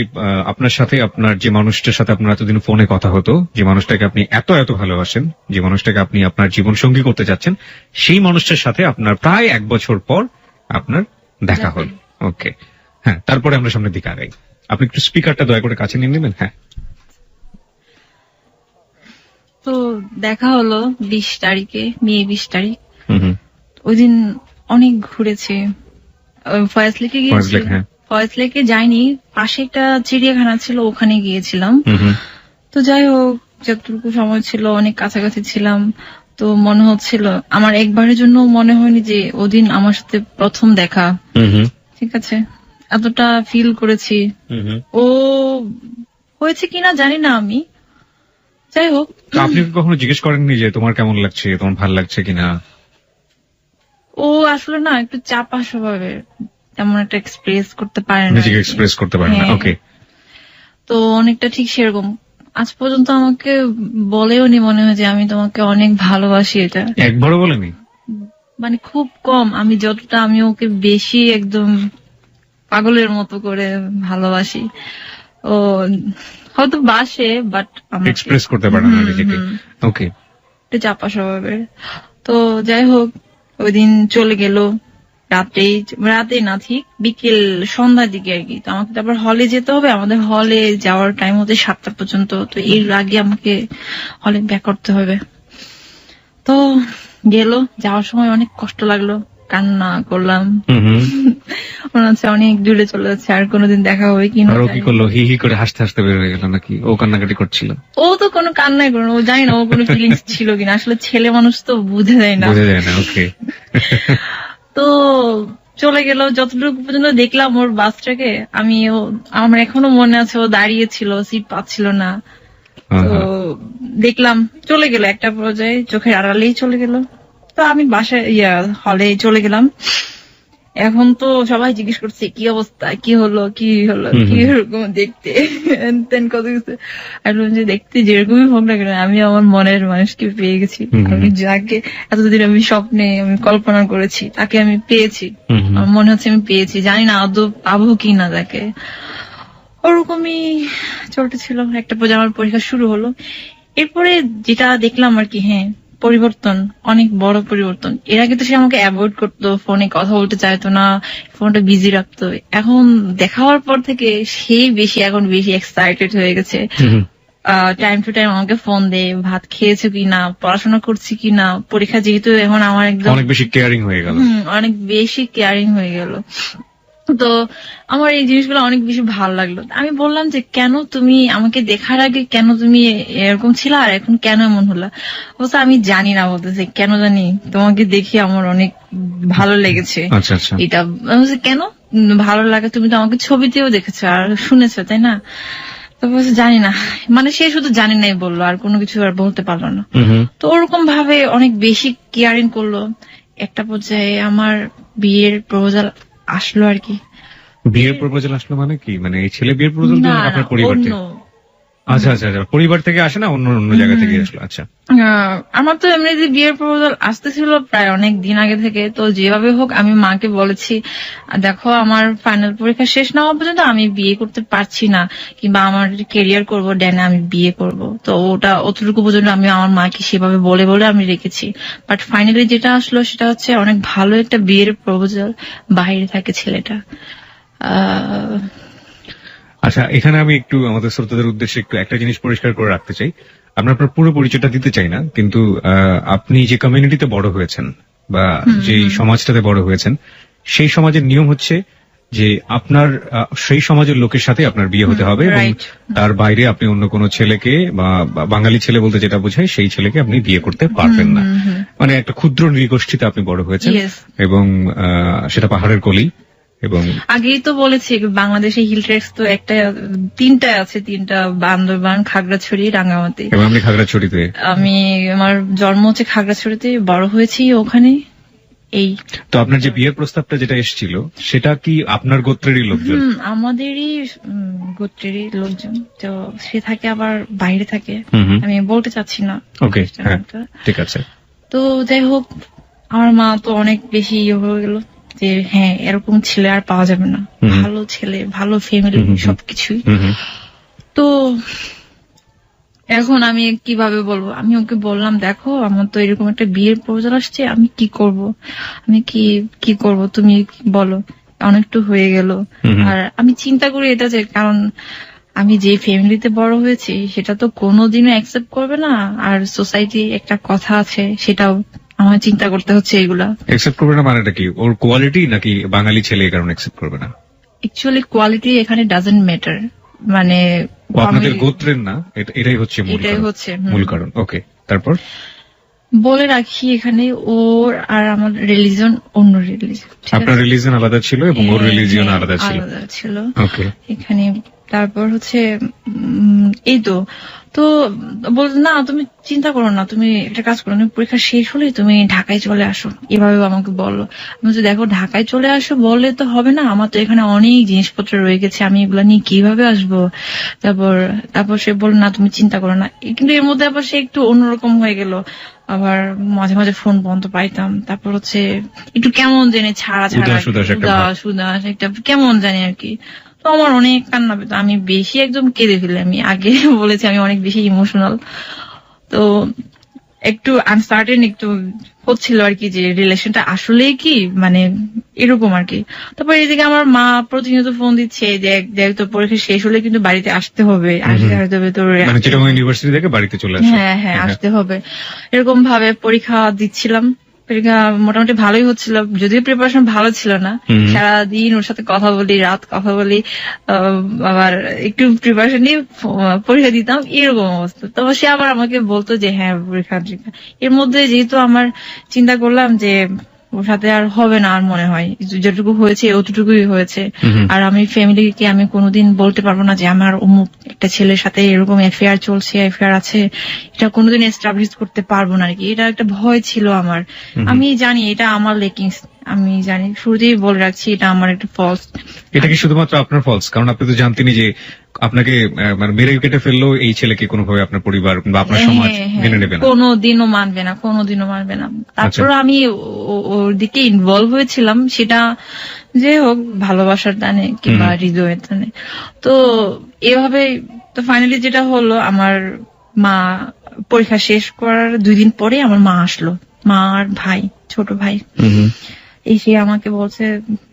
আপনার সাথে, আপনার যে মানুষটার সাথে আপনার এতদিন ফোনে কথা হতো, যে মানুষটাকে আপনি এত ভালোবাসেন, যে মানুষটাকে আপনি আপনার জীবন সঙ্গী করতে যাচ্ছেন, সেই মানুষটার সাথে আপনার প্রায় 1 বছর পর আপনার দেখা হল। ওকে, হ্যাঁ, তারপরে আমরা সামনের দিকে আগাই। আপনি একটু স্পিকারটা দয়া করে কাছে নিয়ে নেবেন। হ্যাঁ, তো দেখা হলো 20 তারিখে, মে 20 তারিখ। ওই দিন অনেক ঘুরেছে, ফয়েজ লেকে গিয়েছি। ফয়েজ লেকে যাইনি, পাশে একটা চিড়িয়াখানা ছিল, ওখানে গিয়েছিলাম। তো যাই হোক, যতটুকু সময় ছিল অনেক কাছাকাছি ছিলাম। তো মনে হচ্ছিল, আমার একবারের জন্য মনে হয়নি যে ওদিন আমার সাথে প্রথম দেখা। ঠিক আছে, এতটা ফিল করেছি। ও হয়েছে কিনা জানি না আমি, যাই হোক। আপনি কখনো জিজ্ঞেস করেননি যে তোমার কেমন লাগছে, তোমার ভালো লাগছে কিনা? ও আসলে না একটু চাপা স্বভাবের, তেমন একটা এক্সপ্রেস করতে পারে না, নিজেকে এক্সপ্রেস করতে পারে না। ওকে, তো অনেকটা ঠিক সেরকম। আজ পর্যন্ত আমাকে বলেও নি মনে হয় যে আমি তোমাকে অনেক ভালোবাসি, এটা একবারও বলেনি। মানে খুব কম, আমি যতটা আমি ওকে বেশি একদম পাগলের মতো করে ভালোবাসি। ও হয়তো বাসে, বাট এক্সপ্রেস করতে পারে না নিজেকে। ওকে, একটু চাপা স্বভাবের। তো যাই হোক, ওই দিন চলে গেল রাতে না, ঠিক বিকেল সন্ধ্যার দিকে আর কি। তো আমাকে তারপর হলে যেতে হবে, আমাদের হলে যাওয়ার টাইম হচ্ছে 7টা পর্যন্ত। তো এর আগে আমাকে হলে ব্যাক করতে হবে। তো যাওয়ার সময় অনেক কষ্ট লাগলো, কান্না করলাম। হুম। মনে হচ্ছে অনেক দূরে চলে যাচ্ছে, আর কোনোদিন দেখা হবে কিনা। আর ও কি করলো? হি হি করে হাসতে হাসতে বের হয়ে গেল নাকি ও কান্নাকাটি করছিল? ও তো কোনো কান্নাই করে না, ও জানি না ও কোনো ফিলিংস ছিল কিনা, আসলে ছেলে মানুষ তো বুঝে যায় না। বোঝা যায় না। ওকে। তো চলে গেল। যতটুকু পর্যন্ত দেখলাম ওর বাসটাকে, আমার এখনো মনে আছে ও দাঁড়িয়ে ছিল, সিট পাচ্ছিল না। তো দেখলাম চলে গেল, একটা পর্যায়ে চোখের আড়ালেই চলে গেল। তো আমি বাসায় হলে চলে গেলাম। এখন তো সবাই জিজ্ঞেস করছে কি অবস্থা, কি হলো কি এরকম দেখতে কত কিছু। আর যে দেখতে যেরকমই হোক না কেন, আমি আমার মনের মানুষকে পেয়ে গেছি। আমি যাকে এতদিন আমি স্বপ্নে আমি কল্পনা করেছি তাকে আমি পেয়েছি। আমার মনে হচ্ছে আমি পেয়েছি, জানি না আদৌ পাবো কি না তাকে। ওরকমই চলতেছিল। একটা পর্যায়ে আমার পরীক্ষা শুরু হলো। এরপরে যেটা দেখলাম আর কি, হ্যাঁ পরিবর্তন, অনেক বড় পরিবর্তন। এর আগে তো সে আমাকে অ্যাভয়েড করতো, ফোনে কথা বলতে চাইতো না, ফোনটা বিজি রাখতো। এখন দেখা হওয়ার পর থেকে এখন বেশি এক্সাইটেড হয়ে গেছে। টাইম টু টাইম আমাকে ফোন দেয়, ভাত খেয়েছে কিনা, পড়াশোনা করছি কিনা। পরীক্ষা যেহেতু এখন আমার একদম অনেক বেশি কেয়ারিং হয়ে গেল। অনেক বেশি কেয়ারিং হয়ে গেল। তো আমার এই জিনিসগুলো অনেক বেশি ভালো লাগলো। আমি বললাম যে কেন তুমি আমাকে দেখার আগে কেন তুমি এরকম ছিল আর এখন কেন এমন হলো? বলছে আমি জানি না, বলতেছে কেন জানি তোমাকে দেখি আমার অনেক ভালো লেগেছে। আচ্ছা আচ্ছা। এটা কেন ভালো লাগে? তুমি তো আমাকে ছবিতেও দেখেছো আর শুনেছো, তাই না? তো বলছে জানি না, মানে সে শুধু জানি নাই বললো, আর কোনো কিছু আর বলতে পারলো না। তো ওরকম ভাবে অনেক বেশি কেয়ারিং করলো। একটা পর্যায়ে আমার বিয়ের প্রপোজাল আসলো আর কি। বিয়ের প্রপোজাল আসলো মানে কি? মানে এই ছেলে বিয়ের প্রপোজাল না, আপনার পরিবার থেকে? আচ্ছা আচ্ছা আচ্ছা, পরিবার থেকে আসে না, অন্য জায়গা থেকে আসলো। আচ্ছা। আমার তো এমনিতে বিয়ের প্রপোজাল আসতেছিল প্রায় অনেক দিন আগে থেকে। তো যেভাবে হোক আমি মাকে বলেছি, দেখো আমার ফাইনাল পরীক্ষা শেষ না হওয়া পর্যন্ত আমি বিয়ে করতে পারছি না, কিংবা আমার কেরিয়ার করবো ড্যানে আমি বিয়ে করব। তো ওটা অতটুকু পর্যন্ত আমি আমার মাকে সেভাবে বলে বলে আমি রেখেছি। বাট ফাইনালি যেটা আসলো সেটা হচ্ছে অনেক ভালো একটা বিয়ের প্রপোজাল, বাইরে থাকে ছেলেটা। আচ্ছা, এখানে আমি একটু আমাদের শ্রোতাদের উদ্দেশ্যে একটু একটা জিনিস পরিষ্কার করে রাখতে চাই। আমরা আপনার পুরো পরিচয়টা দিতে চাই না, কিন্তু আপনি যে কমিউনিটিতে বড় হয়েছেন বা যেই সমাজটাতে বড় হয়েছেন, সেই সমাজের নিয়ম হচ্ছে যে আপনার সেই সমাজের লোকের সাথে আপনার বিয়ে হতে হবে, এবং তার বাইরে আপনি অন্য কোনো ছেলেকে বা বাঙালি ছেলে বলতে যেটা বোঝায় সেই ছেলেকে আপনি বিয়ে করতে পারবেন না। মানে একটা ক্ষুদ্র নৃগোষ্ঠীতে আপনি বড় হয়েছেন, এবং সেটা পাহাড়ের কলি। এবং আগেই তো বলেছি বাংলাদেশে হিল ট্রেক্স তো তিনটা আছে, বান্দরবান, খাগড়াছড়ি, রাঙ্গামাটি। এবং আপনি খাগড়াছড়িতে? আমি আমার জন্ম হচ্ছে খাগড়াছড়িতে, বড় হয়েছি ওখানে। এই তো আপনার যে বিয়ের প্রস্তাবটা যেটা এসেছিল সেটা কি আপনার গোত্রেরই লোকজন? আমাদেরই গোত্রেরই লোকজন। তো সে থাকে আবার বাইরে থাকে, আমি বলতে চাচ্ছি না। ওকে, ঠিক আছে। তো যাই হোক, আমার মা তো অনেক বেশি হয়ে গেল যে হ্যাঁ এরকম ছেলে আর পাওয়া যাবে না, ভালো ছেলে, ভালো ফ্যামিলি, সবকিছুই। তো এখন আমি কিভাবে বলবো? আমি ওকে বললাম দেখো আমার তো এরকম একটা বিয়ের প্রপোজাল আসছে, আমি কি করব, আমি কি করব, তুমি বলো। অনেকটু হয়ে গেল। আর আমি চিন্তা করি এটা যে, কারণ আমি যে ফ্যামিলিতে বড় হয়েছি সেটা তো কোনোদিনও অ্যাকসেপ্ট করবে না, আর সোসাইটি একটা কথা আছে সেটাও আমার চিন্তা করতে হচ্ছে। এগুলা অ্যাকসেপ্ট করবে না মানেটা কি? ওর কোয়ালিটি নাকি বাঙালি ছেলে এই কারণে অ্যাকসেপ্ট করবে না? অ্যাকচুয়ালি কোয়ালিটি এখানে ডাজন্ট ম্যাটার, মানে আপনাদের গোত্রের না, এটাই হচ্ছে মূল কারণ। ওকে, তারপর বলে রাখি এখানে ওর আর আমার রিলিজন অন্য রিলিজন। আপনার রিলিজন আলাদা ছিল এবং ওর রিলিজন আলাদা ছিল। ওকে, এখানে তারপর হচ্ছে এই তো বলতো না তুমি চিন্তা করো না, তুমি একটা কাজ করো, তুমি পরীক্ষা শেষ হলেই তুমি ঢাকায় চলে আসো, এভাবে আমাকে বললো। আমি বলছি দেখো ঢাকায় চলে আসো বললে তো হবে না, আমার তো এখানে অনেক জিনিসপত্র রয়ে গেছে, আমি এগুলা নিয়ে কিভাবে আসবো। তারপর সে বলল না তুমি চিন্তা করো না। কিন্তু এর মধ্যে আবার সে একটু অন্যরকম হয়ে গেল, আবার মাঝে মাঝে ফোন বন্ধ পাইতাম। তারপর হচ্ছে একটু কেমন জানি ছাড়া সুদাস একটা কেমন জানি আর কি। তো আমার অনেক কান্না পেত, আমি বেশি একদম কেঁদে ফেলি। আমি আগে বলেছি আমি অনেক বেশি ইমোশনাল। তো একটু আনসার্টেন একটু হচ্ছিল আর কি, যে রিলেশনটা আসলেই কি মানে এরকম আর কি। তারপর এদিকে আমার মা প্রতিনিয়ত ফোন দিচ্ছে যে দেখ তোর পরীক্ষা শেষ হলে কিন্তু বাড়িতে আসতে হবে, তোর ইউনিভার্সিটি থেকে বাড়িতে চলে আসতে। হ্যাঁ, আসতে হবে। এরকম ভাবে পরীক্ষা দিচ্ছিলাম। পরীক্ষা মোটামুটি ভালোই হচ্ছিল, যদিও প্রিপারেশন ভালো ছিল না। সারাদিন ওর সাথে কথা বলি, রাত কথা বলি, আবার একটু প্রিপারেশন নিয়ে পরীক্ষা দিতাম, এরকম অবস্থা। তো সে আবার আমাকে বলতো যে হ্যাঁ পরীক্ষা। এর মধ্যে যেহেতু আমার চিন্তা করলাম যে ওর সাথে আর হবে না, আর মনে হয় যেটুকু হয়েছে অতটুকুই হয়েছে। আর আমি ফ্যামিলিকে আমি কোনোদিন বলতে পারবো না যে আমার অমুক একটা ছেলের সাথে এরকম অ্যাফেয়ার চলছে, অ্যাফেয়ার আছে, এটা কোনোদিন এস্টাবলিশ করতে পারবো না আর কি। এটা একটা ভয় ছিল আমার। আমি জানি এটা আমার লেকিংস, আমি জানি, শুরুতেই বলে রাখছি এটা আমার একটা ফলস। এটা কি শুধুমাত্র আপনার ফলস? কারণ আপনি তো জানতেনই যে আপনাকে মানে মেরে কেটে ফেললেও এই ছেলেকে কোনোভাবে আপনার পরিবার বা আপনার সমাজ মেনে নেবে না, কোনোদিনও মানবে না, কোনোদিনও মানবে না। তারপর আমি ওর দিকে ইনভলভ হয়েছিলাম, সেটা যে হোক ভালোবাসার টানে কিংবা হৃদয়ের টানে। তো এভাবে তো ফাইনালি যেটা হলো, আমার মা পরীক্ষা শেষ করার 2 দিন পরে আমার মা আসলো, মা আর ভাই, ছোট ভাই এসে আমাকে বলছে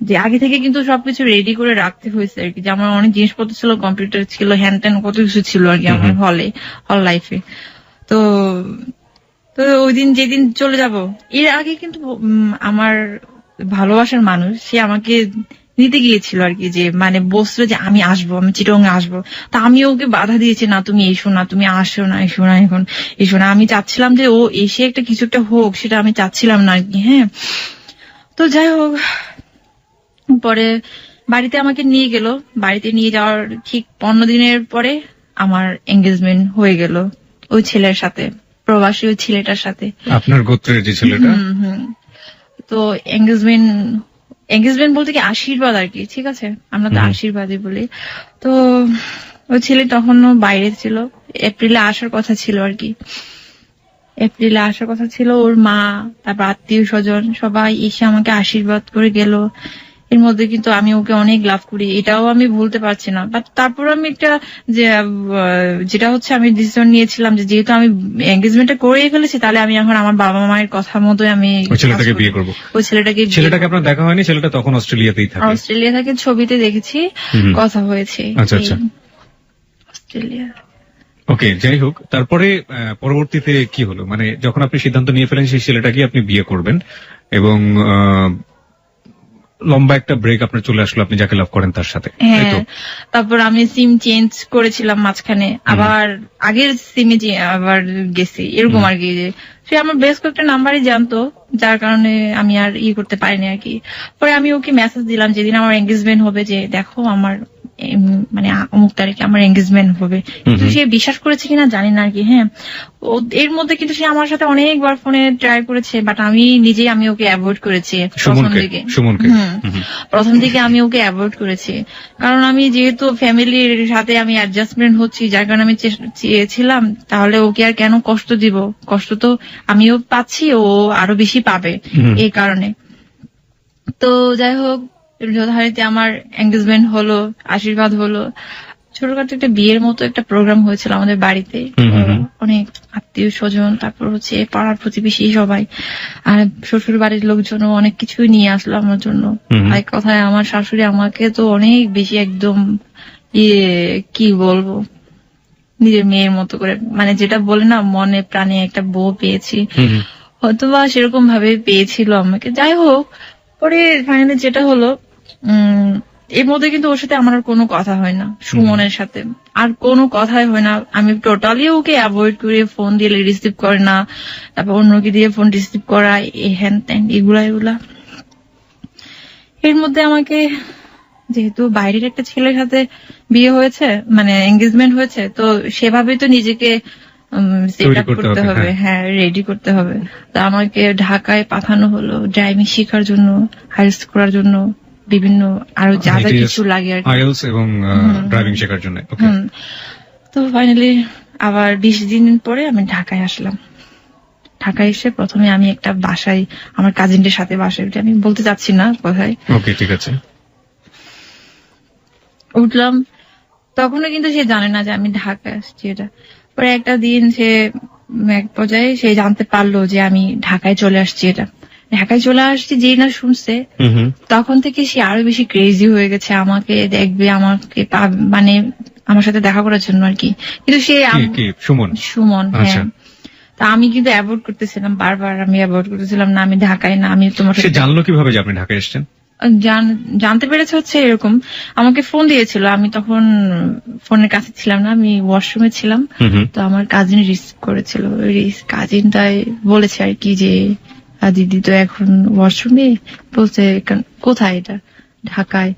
যে আগে থেকে কিন্তু সবকিছু রেডি করে রাখতে হয়েছে আর কি, যে আমার অনেক জিনিসপত্র ছিল, কম্পিউটার ছিল, হ্যান্ড ট্যান কত কিছু ছিল আর কি আমার হল লাইফে। তো ওই দিন যেদিন চলে যাব, এর আগে কিন্তু আমার ভালোবাসার মানুষ সে আমাকে নিতে গিয়েছিল আর কি, যে মানে বলছিল যে আমি আসবো, আমি চিটং আসবো। তা আমি ওকে বাধা দিয়েছি, না তুমি এসো না, তুমি আসো না, এসো না, এখন এসো না। আমি চাচ্ছিলাম যে ও এসে একটা কিছু একটা হোক, সেটা আমি চাচ্ছিলাম না আর কি। হ্যাঁ, তো যাই হোক, পরে বাড়িতে আমাকে নিয়ে গেল। বাড়িতে নিয়ে যাওয়ার ঠিক 15 দিনের পরে আমার এঙ্গেজমেন্ট হয়ে গেল ওই ছেলের সাথে, প্রবাসী ওই ছেলেটার সাথে, আপনার গোত্রের যে ছেলেটা। তো এঙ্গেজমেন্ট বলতে কি আশীর্বাদ আর কি, ঠিক আছে, আমরা তো আশীর্বাদই বলি। তো ওই ছেলে তখনও বাইরে ছিল, এপ্রিলে আসার কথা ছিল আর কি, এপ্রিলে আসার কথা ছিল। ওর মা, তারপর আত্মীয় স্বজন সবাই এসে আমাকে আশীর্বাদ করে গেল। এর মধ্যে কিন্তু আমি ওকে অনেক লাভ করি, এটাও আমি ভুলতে পারছি না। বাট তারপর আমি একটা যেটা হচ্ছে আমি ডিসিশন নিয়েছিলাম যে যেহেতু আমি এঙ্গেজমেন্টটা করেই ফেলেছি, তাহলে আমি এখন আমার বাবা মায়ের কথা মতোই আমি ওই ছেলেটাকে বিয়ে করবো। ওই ছেলেটাকে আপনার দেখা হয়নি? ছেলেটা তখন অস্ট্রেলিয়াতেই থাকে। অস্ট্রেলিয়া থাকে, ছবিতে দেখেছি, কথা হয়েছে। আচ্ছা আচ্ছা, অস্ট্রেলিয়া। ওকে, যাই হোক, তারপরে পরবর্তীতে কি হলো? মানে যখন আপনি সিদ্ধান্ত নিয়ে ফেলেন সেই ছেলেটাকে আপনি বিয়ে করবেন, এবং লম্বা একটা ব্রেক আপনার চলে আসলো, আপনি যাকে লাভ করেন তার সাথে। হ্যাঁ, তারপর আমি সিম চেঞ্জ করেছিলাম মাঝখানে, আবার আগের সিমে আবার গেছি, এরকম আর কি। সে আমার বেশ কয়েকটা নাম্বারই জানতো, যার কারণে আমি আর করতে পারিনি আর কি। পরে আমি ওকে মেসেজ দিলাম যেদিন আমার এঙ্গেজমেন্ট হবে, যে দেখো আমার মানে অমুক তারিখে আমার এঙ্গেজমেন্ট হবে। কিন্তু সে বিশ্বাস করেছে কিনা জানি না আর কি। হ্যাঁ, এর মধ্যে কিন্তু সে আমার সাথে অনেকবার ফোনে ট্রাই করেছে, বাট আমি নিজেই আমি ওকে অ্যাভয়েড করেছি প্রথম দিকে আমি ওকে অ্যাভয়েড করেছি, কারণ আমি যেহেতু ফ্যামিলির সাথে আমি অ্যাডজাস্টমেন্ট হচ্ছি, যার কারণে আমি চেয়েছিলাম তাহলে ওকে আর কেন কষ্ট দিব, কষ্ট তো আমিও পাচ্ছি, ও আরো বেশি পাবে এই কারণে। তো যাই হোক, যথারীতি আমার এঙ্গেজমেন্ট হলো, আশীর্বাদ হলো, ছোটখাটো একটা বিয়ের মতো একটা প্রোগ্রাম হয়েছিল আমাদের বাড়িতে, অনেক আত্মীয় স্বজন, তারপর হচ্ছে পাড়ার প্রতিবেশী সবাই, আর শ্বশুর বাড়ির লোকজনও অনেক কিছুই নিয়ে আসলো আমার জন্য। এক কথায় আমার শাশুড়ি আমাকে তো অনেক বেশি একদম কি বলবো, নিজের মেয়ের মতো করে, মানে যেটা বলে না মনে প্রাণে একটা বউ পেয়েছি, হয়তোবা সেরকম ভাবে পেয়েছিল আমাকে। যাই হোক, পরে ফাইনালি যেটা হলো, এর মধ্যে কিন্তু ওর সাথে আমার আর কোনো কথা হয় না, সুমনের সাথে আর কোনো কথাই হয় না। আমি টোটালি ওকে অ্যাভয়েড করি, ফোন দিলে রিসিভ করে না, তারপর অন্যকে দিয়ে ফোন রিসিভ করা, হ্যান ত্যান এগুলা। এর মধ্যে আমাকে যেহেতু বাইরের একটা ছেলের সাথে বিয়ে হয়েছে, মানে এঙ্গেজমেন্ট হয়েছে, তো সেভাবেই তো নিজেকে সেট আপ করতে হবে, হ্যাঁ রেডি করতে হবে। তা আমাকে ঢাকায় পাঠানো হলো ড্রাইভিং শেখার জন্য, হায়ার করার জন্য, বিভিন্ন আরো যা যা কিছু লাগে আর আইএলটিএস এবং ড্রাইভিং শেখার জন্য। তো ফাইনালি আবার 20 দিন পরে আমি ঢাকায় আসলাম। ঢাকায় এসে প্রথমে আমি একটা বাসায়, আমার কাজিনদের সাথে বাসায় উঠে, আমি বলতে চাচ্ছি না কোথায়, ওকে ঠিক আছে, উঠলাম। তখনও কিন্তু সে জানে না যে আমি ঢাকায় আসছি এটা। পরে একটা দিন সে এক পর্যায়ে সে জানতে পারলো যে আমি ঢাকায় চলে আসছি, এটা ঢাকায় চলে আসছি যেই না শুনছে, তখন থেকে সে আরো বেশি ক্রেজি হয়ে গেছে, আমাকে দেখবে, আমাকে মানে আমার সাথে দেখা করার জন্য আর কি। কিন্তু সে সুমন, হ্যাঁ, তা আমি কিন্তু অ্যাভয়েড করতেছিলাম, বারবার আমি অ্যাভয়েড করতেছিলাম, না আমি ঢাকায়, না আমি তোমার সে সাথে। জানলো কিভাবে যে আপনি ঢাকায় এসেছেন? জানতে পেরেছে হচ্ছে এরকম, আমাকে ফোন দিয়েছিল, আমি তখন ফোনের কাছে ছিলাম না, আমি ওয়াশরুমে ছিলাম। তো আমার কাজিন রিসিভ করেছিল, কাজিনটাই বলেছে আর কি যে দিদি তো এখন ওয়াশরুমে, বলছে কোথায় এটা, ঢাকায়।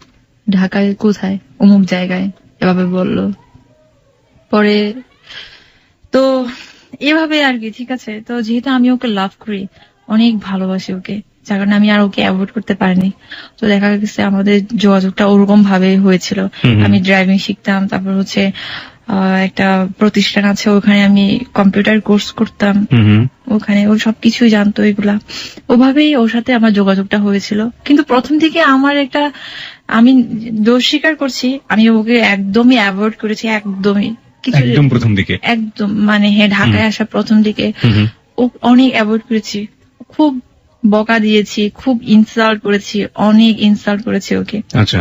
ঢাকায় কোথায়, অমুক জায়গায়, এভাবে বললো। পরে তো এভাবে আর কি, ঠিক আছে। তো যেহেতু আমি ওকে লাভ করি, অনেক ভালোবাসি ওকে, যার কারণে আমি আর ওকে অ্যাভয়েড করতে পারিনি। তো দেখা গেছে আমাদের যোগাযোগটা ওরকম ভাবে হয়েছিল। আমি ড্রাইভিং শিখতাম, তারপর হচ্ছে একটা প্রতিষ্ঠান আছে, ওখানে আমি কম্পিউটার কোর্স করতাম, ওখানে ও সবকিছুই জানতো, এগুলা ওভাবেই ওর সাথে আমার যোগাযোগটা হয়েছিল। কিন্তু প্রথম দিকে আমার একটা, আমি দোষ স্বীকার করছি, আমি ওকে একদমই অ্যাভয়েড করেছি, একদমই একদম প্রথম দিকে, একদম মানে হ্যাঁ, ঢাকায় আসা প্রথম দিকে ও অনেক অ্যাভয়েড করেছি, খুব বকা দিয়েছি, খুব ইনসাল্ট করেছি, অনেক ইনসাল্ট করেছি ওকে। আচ্ছা,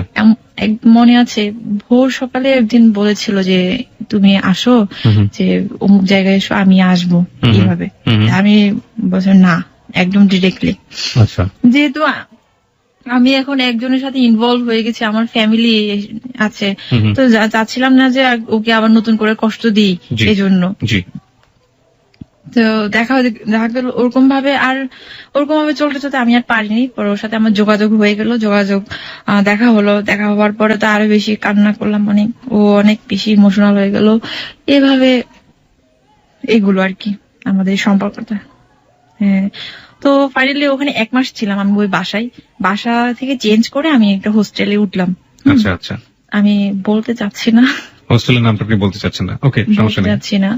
মনে আছে ভোর সকালে একদিন বলেছিল যে তুমি আসো, যে অমুক জায়গায় এসো, আমি আসবো, এইভাবে। আমি বলছি না, একদম ডিরেক্টলি। আচ্ছা, যেহেতু আমি এখন একজনের সাথে ইনভলভ হয়ে গেছি, আমার ফ্যামিলি আছে, তো চাচ্ছিলাম না যে ওকে আবার নতুন করে কষ্ট দিই, এই জন্য। তো দেখা গেল ওরকম ভাবে চলতে চলতে আমি আর পারিনি। পরে ওর সাথে আমার যোগাযোগ হয়ে গেল, দেখা হলো, দেখা হওয়ার পরে তো আরো বেশি কান্না করলাম, অনেক, ও অনেক বেশি ইমোশনাল হয়ে গেল, এভাবে এগুলো আর কি আমাদের সম্পর্কটা। হ্যাঁ, তো ফাইনালি ওখানে 1 মাস ছিলাম আমি ওই বাসা থেকে চেঞ্জ করে আমি একটা হোস্টেলে উঠলাম। আচ্ছা আচ্ছা, আমি বলতে চাচ্ছি না হোস্টেলের নামটা, আপনি বলতে চাচ্ছেন না, ওকে, সমস্যা নেই। চাচ্ছি না।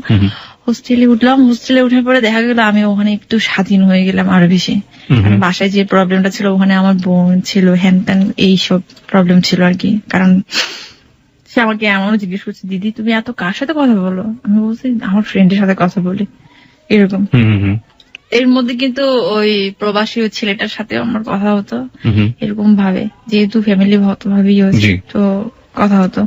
হোস্টেলে উঠলাম, হোস্টেলে উঠার পরে দেখা গেল আমি ওখানে একটু স্বাধীন হয়ে গেলাম আরো বেশি। বাসায় যে প্রবলেমটা ছিল, ওখানে আমার বোন ছিল, হ্যান ত্যান এইসব প্রবলেম ছিল আর কি। কারণ সে আমাকে এমনও জিজ্ঞেস করছে, দিদি তুমি এত কার সাথে কথা বলো? আমি বলছি আমার ফ্রেন্ডের সাথে কথা বলি, এরকম। এর মধ্যে কিন্তু ওই প্রবাসী ছেলেটার সাথে আমার কথা হতো, এরকম ভাবে, যেহেতু ফ্যামিলি ভাবেই হয়েছে, তো কথা হতো,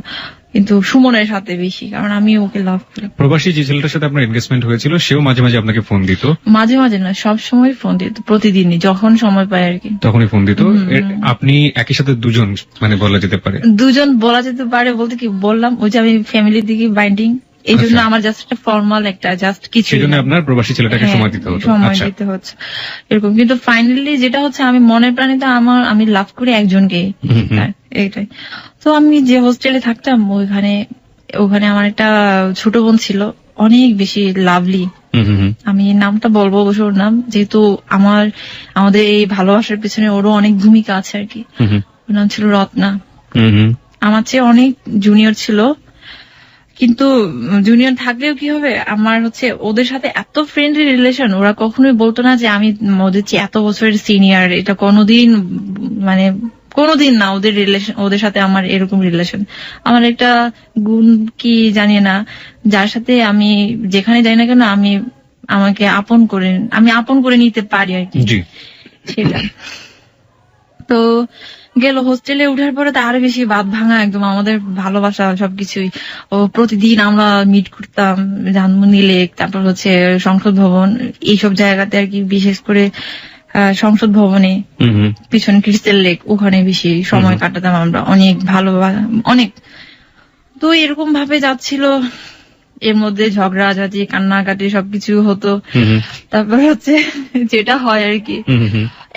কিন্তু সুমনের সাথে বেশি, কারণ আমি ওকে লাভ করি। প্রবাসী যে ছেলেটার সাথে আপনার এনগেজমেন্ট হয়েছিল, সেও মাঝে মাঝে আপনাকে ফোন দিত? মাঝে মাঝে না, সব সময় ফোন দিত, প্রতিদিনই, যখন সময় পায় আর কি, তখনই ফোন দিত। আপনি একই সাথে দুজন, মানে বলা যেতে পারে দুজন বলা যেতে পারে, বলতে কি বললাম, ওই যে আমি ফ্যামিলির দিকে বাইন্ডিং, এই জন্য আমার জাস্ট একটা ফর্মাল একটা জাস্ট কিছু, সেই জন্য আপনার প্রবাসী ছেলেটাকে সময় দিতে হতো, সময় দিতে হচ্ছে এরকম। কিন্তু ফাইনালি যেটা হচ্ছে, আমি মনের প্রাণে তো আমি লাভ করি একজনকে, এইটাই। তো আমি যে হোস্টেলে থাকতাম, ওখানে আমার একটা ছোট বোন ছিল, অনেক বেশি লাভলি, আমি নামটা বলবো অবশ্য ওর নাম, যেহেতু আমাদের এই ভালোবাসার পিছনে ওরও অনেক ভূমিকা আছে আর কি। ওর নাম ছিল রত্না, আমার চেয়ে অনেক জুনিয়র ছিল, কিন্তু জুনিয়র থাকলেও কি হবে, আমার হচ্ছে ওদের সাথে এত ফ্রেন্ডলি রিলেশন, ওরা কখনোই বলতো না যে আমি ওদের চেয়ে এত বছরের সিনিয়র, এটা কোনোদিন না, ওদের রিলেশন, ওদের সাথে আমার এরকম রিলেশন। আমার একটা গুণ কি জানি না, যার সাথে আমি যেখানে যাই না কেন, আমাকে আপন করে নিতে পারি আর কি, সেটা। তো গেল হোস্টেলে উঠার পরে তো আরো বেশি বাদ ভাঙা, একদম আমাদের ভালোবাসা সবকিছুই। ও প্রতিদিন আমরা মিট করতাম, ধানমন্ডি লেক, তারপর হচ্ছে সংসদ ভবন, এইসব জায়গাতে আর কি, বিশেষ করে সংসদ ভবনে পিছনে ক্রিস্টাল লেক, ওখানে বেশি সময় কাটাতাম আমরা, অনেক ভালো, অনেক। তো এরকম ভাবে যাচ্ছিল, এর মধ্যে ঝগড়াঝাটি, কান্নাকাটি সবকিছু হতো। তারপর হচ্ছে যেটা হয় আর কি,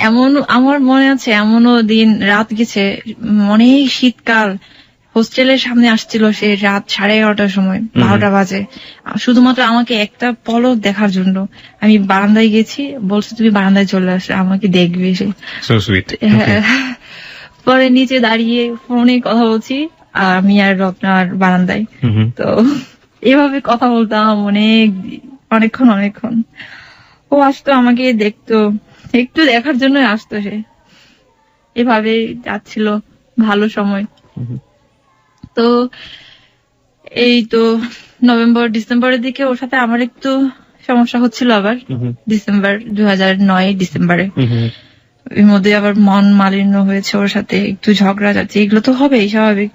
এমন আমার মনে আছে, এমনও দিন রাত গেছে, অনেক শীতকাল, হোস্টেলের সামনে আসছিল সে রাত 11:30টার সময়, 12টা বাজে, শুধুমাত্র আমাকে একটা পলক দেখার জন্য। আমি বারান্দায় গেছি, বলছে তুমি বারান্দায় চলে আসো, আমাকে দেখবে সে। পরে নিচে দাঁড়িয়ে ফোনে কথা বলছি, আমি আর রত্নার বারান্দায়। তো এভাবে কথা বলতাম অনেকক্ষণ। ও আসতো, আমাকে দেখতো, একটু দেখার জন্য আসতো সে। এভাবে যাচ্ছিল ভালো সময়। তো এই তো নভেম্বর ডিসেম্বরের দিকে ওর সাথে আমার একটু সমস্যা হচ্ছিল, আবার 2009 ডিসেম্বরে। এর মধ্যে আবার মন মালিন্য হয়েছে, ওর সাথে একটু ঝগড়া যাচ্ছে, এগুলো তো হবেই, স্বাভাবিক।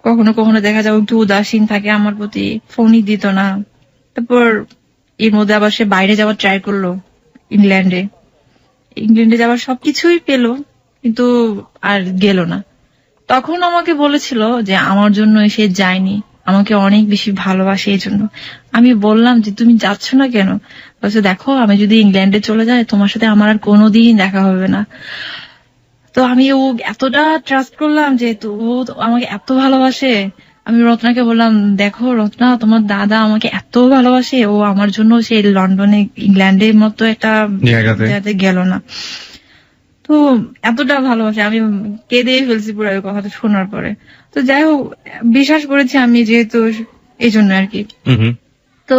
কখনো কখনো দেখা যায় একটু উদাসীন থাকে আমার প্রতি, ফোনই দিত না। তারপর এর মধ্যে আবার সে বাইরে যাওয়ার ট্রাই করলো, ইংল্যান্ডে যাওয়ার সবকিছুই পেলো, কিন্তু আর গেল না। তখন আমাকে বলেছিল যে আমার জন্য সে যায়নি, আমাকে অনেক বেশি ভালোবাসে এই জন্য। আমি বললাম যে তুমি যাচ্ছ না কেন? বলছে দেখো আমি যদি ইংল্যান্ডে চলে যাই তোমার সাথে আমার আর কোনোদিন দেখা হবে না। তো আমি ও এতটা ট্রাস্ট করলাম যে ও আমাকে এত ভালোবাসে। আমি রত্নাকে বললাম দেখো রত্না, তোমার দাদা আমাকে এত ভালোবাসে, ও আমার জন্য সেই লন্ডনে ইংল্যান্ডের মতো একটা জায়গাতে গেল না। তো এতটা ভালোবাসে, আমি কেঁদে ফেলছি পুরো কথাটা শোনার পরে। তো যাই হোক, বিশ্বাস করেছি আমি যেহেতু, এই জন্য আর কি। তো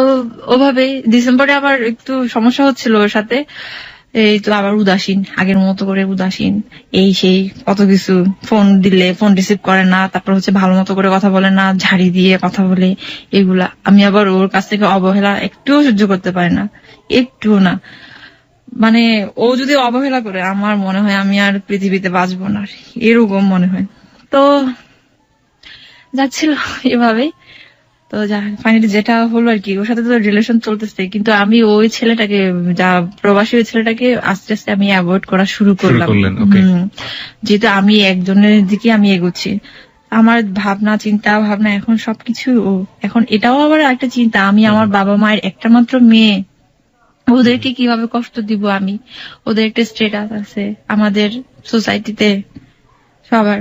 ওভাবে ডিসেম্বরে আবার একটু সমস্যা হচ্ছিল ওর সাথে, এই তো আবার উদাসীন, আগের মতো করে উদাসীন, এই সেই কত কিছু, ফোন দিলে ফোন রিসিভ করে না, তারপর হচ্ছে ভালো মতো করে কথা বলে না, ঝাড়ি দিয়ে কথা বলে, এগুলা। আমি আবার ওর কাছ থেকে অবহেলা একটুও সহ্য করতে পারি না, একটুও না। মানে ও যদি অবহেলা করে আমার মনে হয় আমি আর পৃথিবীতে বাঁচবো না, এরকম মনে হয়। তো যাচ্ছিল এভাবেই। তো ফাইনালি যেটা হলো আর কি, ওর সাথে তো রিলেশন চলতেছে, কিন্তু আমি ওই ছেলেটাকে, যা প্রবাসী ওই ছেলেটাকে আস্তে আস্তে আমি অ্যাভয়েড করা শুরু করলাম। যেহেতু আমি একজনের দিকে আমি এগোচ্ছি, আমার চিন্তা ভাবনা এখন সবকিছু ও। এখন এটাও আবার একটা চিন্তা, আমি আমার বাবা মায়ের একটা মাত্র মেয়ে, ওদেরকে কিভাবে কষ্ট দিব আমি। ওদের একটা স্ট্যাটাস আছে আমাদের সোসাইটিতে, সবার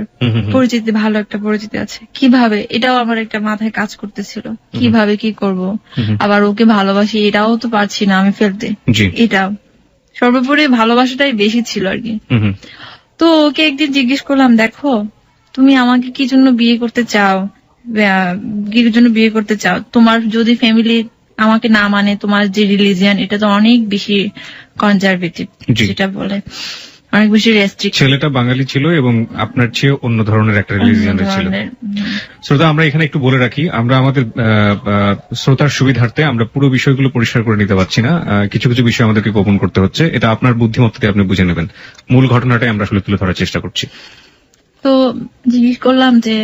পরিচিতি, ভালো একটা পরিচিতি আছে, কিভাবে, এটাও আমার একটা মাথায় কাজ করতেছিল, কিভাবে কি করব। আবার ওকে ভালোবাসি এটাও তো পারছি না আমি ফেলতে, এটাও সর্বোপরি ভালোবাসাটাই বেশি ছিল আর কি। তো ওকে একদিন জিজ্ঞেস করলাম, দেখো তুমি আমাকে কি জন্য বিয়ে করতে চাও, তোমার যদি ফ্যামিলি আমাকে না মানে, তোমার যে রিলিজিয়ান এটা তো অনেক বেশি কনজারভেটিভ, যেটা বলে অনেক বেশি রেস্ট্রিক্ট। ছেলেটা বাঙালি ছিল এবং আপনার চেয়ে অন্য ধরনের একটা রিলিজিয়নের ছিল। শ্রোতা, আমরা এখানে একটু বলে রাখি, আমরা আমাদের শ্রোতার সুবিধার্থে আমরা পুরো বিষয়গুলো পরিষ্কার করে নিতে পারছি না, কিছু কিছু বিষয় আমাদেরকে গোপন করতে হচ্ছে, এটা আপনার বুদ্ধিমত্তাতে আপনি বুঝে নেবেন। মূল ঘটনাটাই আমরা আসলে তুলে ধরার চেষ্টা করছি। তো জিজ্ঞেস করলাম যে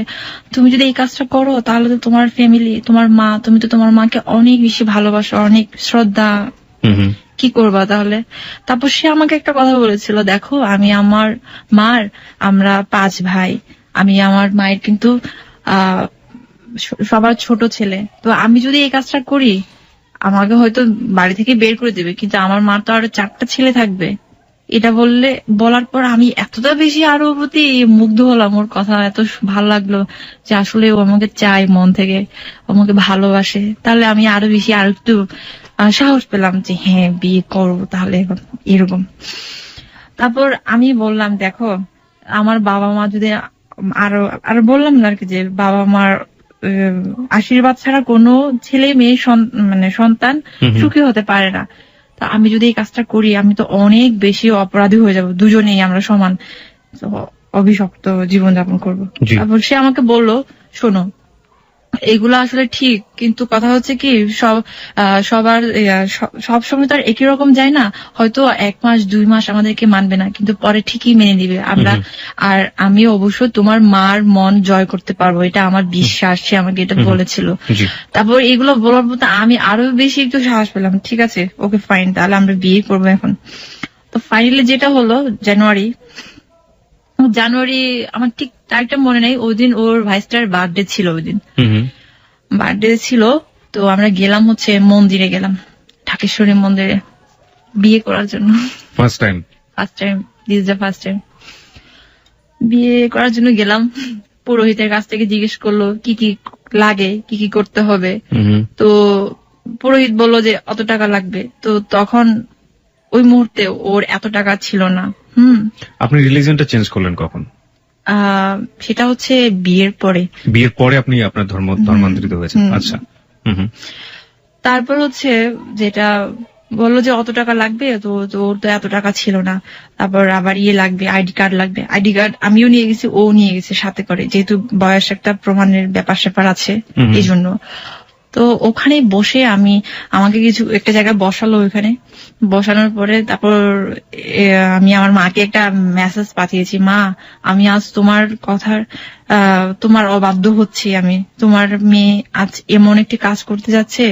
তুমি যদি এই কাজটা করো তাহলে তো তোমার ফ্যামিলি, তোমার মা, তুমি তো তোমার মাকে অনেক বেশি ভালোবাসো, অনেক শ্রদ্ধা, কি করবা তাহলে? তারপর সে আমাকে একটা কথা বলেছিল, দেখো আমি আমার মার, আমরা 5 ভাই, আমি আমার মায়ের কিন্তু সবার ছোট ছেলে, তো আমি যদি এই কাজটা করি আমাকে হয়তো বাড়ি থেকে বের করে দেবে, কিন্তু আমার মার তো আরো 4টা ছেলে থাকবে। এটা বলার পর আমি এতটা বেশি আরো প্রতি মুগ্ধ হলাম, ওর কথা এত ভালো লাগলো যে আসলে ও আমাকে চায় মন থেকে, আমাকে ভালোবাসে। তাহলে আমি আরো বেশি আরো একটু সাহস পেলাম যে হ্যাঁ বিয়ে করবো তাহলে এরকম। তারপর আমি বললাম, দেখো আমার বাবা মা যদি আরো বললাম না আর কি, যে বাবা মার আশীর্বাদ ছাড়া কোনো ছেলে মেয়ে মানে সন্তান সুখী হতে পারে না। তা আমি যদি এই কাজটা করি আমি তো অনেক বেশি অপরাধী হয়ে যাব, দুজনেই আমরা সমান অভিশপ্ত জীবনযাপন করবো। তারপর সে আমাকে বললো, শোনো এগুলো আসলে ঠিক, কিন্তু কথা হচ্ছে কি সবার সব সময় তো আর একই রকম যায় না, হয়তো 1 মাস 2 মাস আমাদেরকে মানবে না, কিন্তু পরে ঠিকই মেনে নিবে আমরা। আর আমি অবশ্যই তোমার মার মন জয় করতে পারবো, এটা আমার বিশ্বাস। সে আমাকে এটা বলেছিল। তারপর এগুলো বলার পর আমি আরো বেশি একটু সাহস পেলাম, ঠিক আছে ওকে ফাইন, তাহলে আমরা বিয়ে করবো এখন। তো ফাইনালি যেটা হলো জানুয়ারি, আমার ঠিক তারিখটা মনে নেই, ওই দিন ওর ভাইস্টার বার্থডে ছিল, ওই দিন বার্থডে ছিল। তো আমরা গেলাম হচ্ছে মন্দিরে, গেলাম ঢাকেশ্বরী মন্দিরে বিয়ে করার জন্য। ফার্স্ট টাইম বিয়ে করার জন্য গেলাম। পুরোহিতের কাছ থেকে জিজ্ঞেস করলো কি কি লাগে, কি কি করতে হবে। তো পুরোহিত বললো যে অত টাকা লাগবে। তো তখন ওই মুহূর্তে ওর এত টাকা ছিল না। আপনি রিলিজিয়নটা চেঞ্জ করলেন কখন? সেটা হচ্ছে বিয়ের পরে আপনি আপনার ধর্মান্তরিত হয়েছেন। আচ্ছা। তারপর হচ্ছে যেটা বললো যে অত টাকা লাগবে, তো ওর তো এত টাকা ছিল না। তারপর আবার লাগবে, আইডি কার্ড লাগবে। আইডি কার্ড আমিও নিয়ে গেছি, ও নিয়ে গেছে সাথে করে, যেহেতু বয়স একটা প্রমাণের ব্যাপার স্যাপার আছে এই জন্য। তো ওখানে বসে আমাকে কিছু একটা জায়গায় বসালো, ওখানে বসানোর পরে তারপর আমি আমার মাকে একটা মেসেজ পাঠিয়েছি, মা আমি আজ তোমার তোমার অবাধ্য হচ্ছি, আমি তোমার মেয়ে আজ এমন একটি কাজ করতে যাচ্ছে,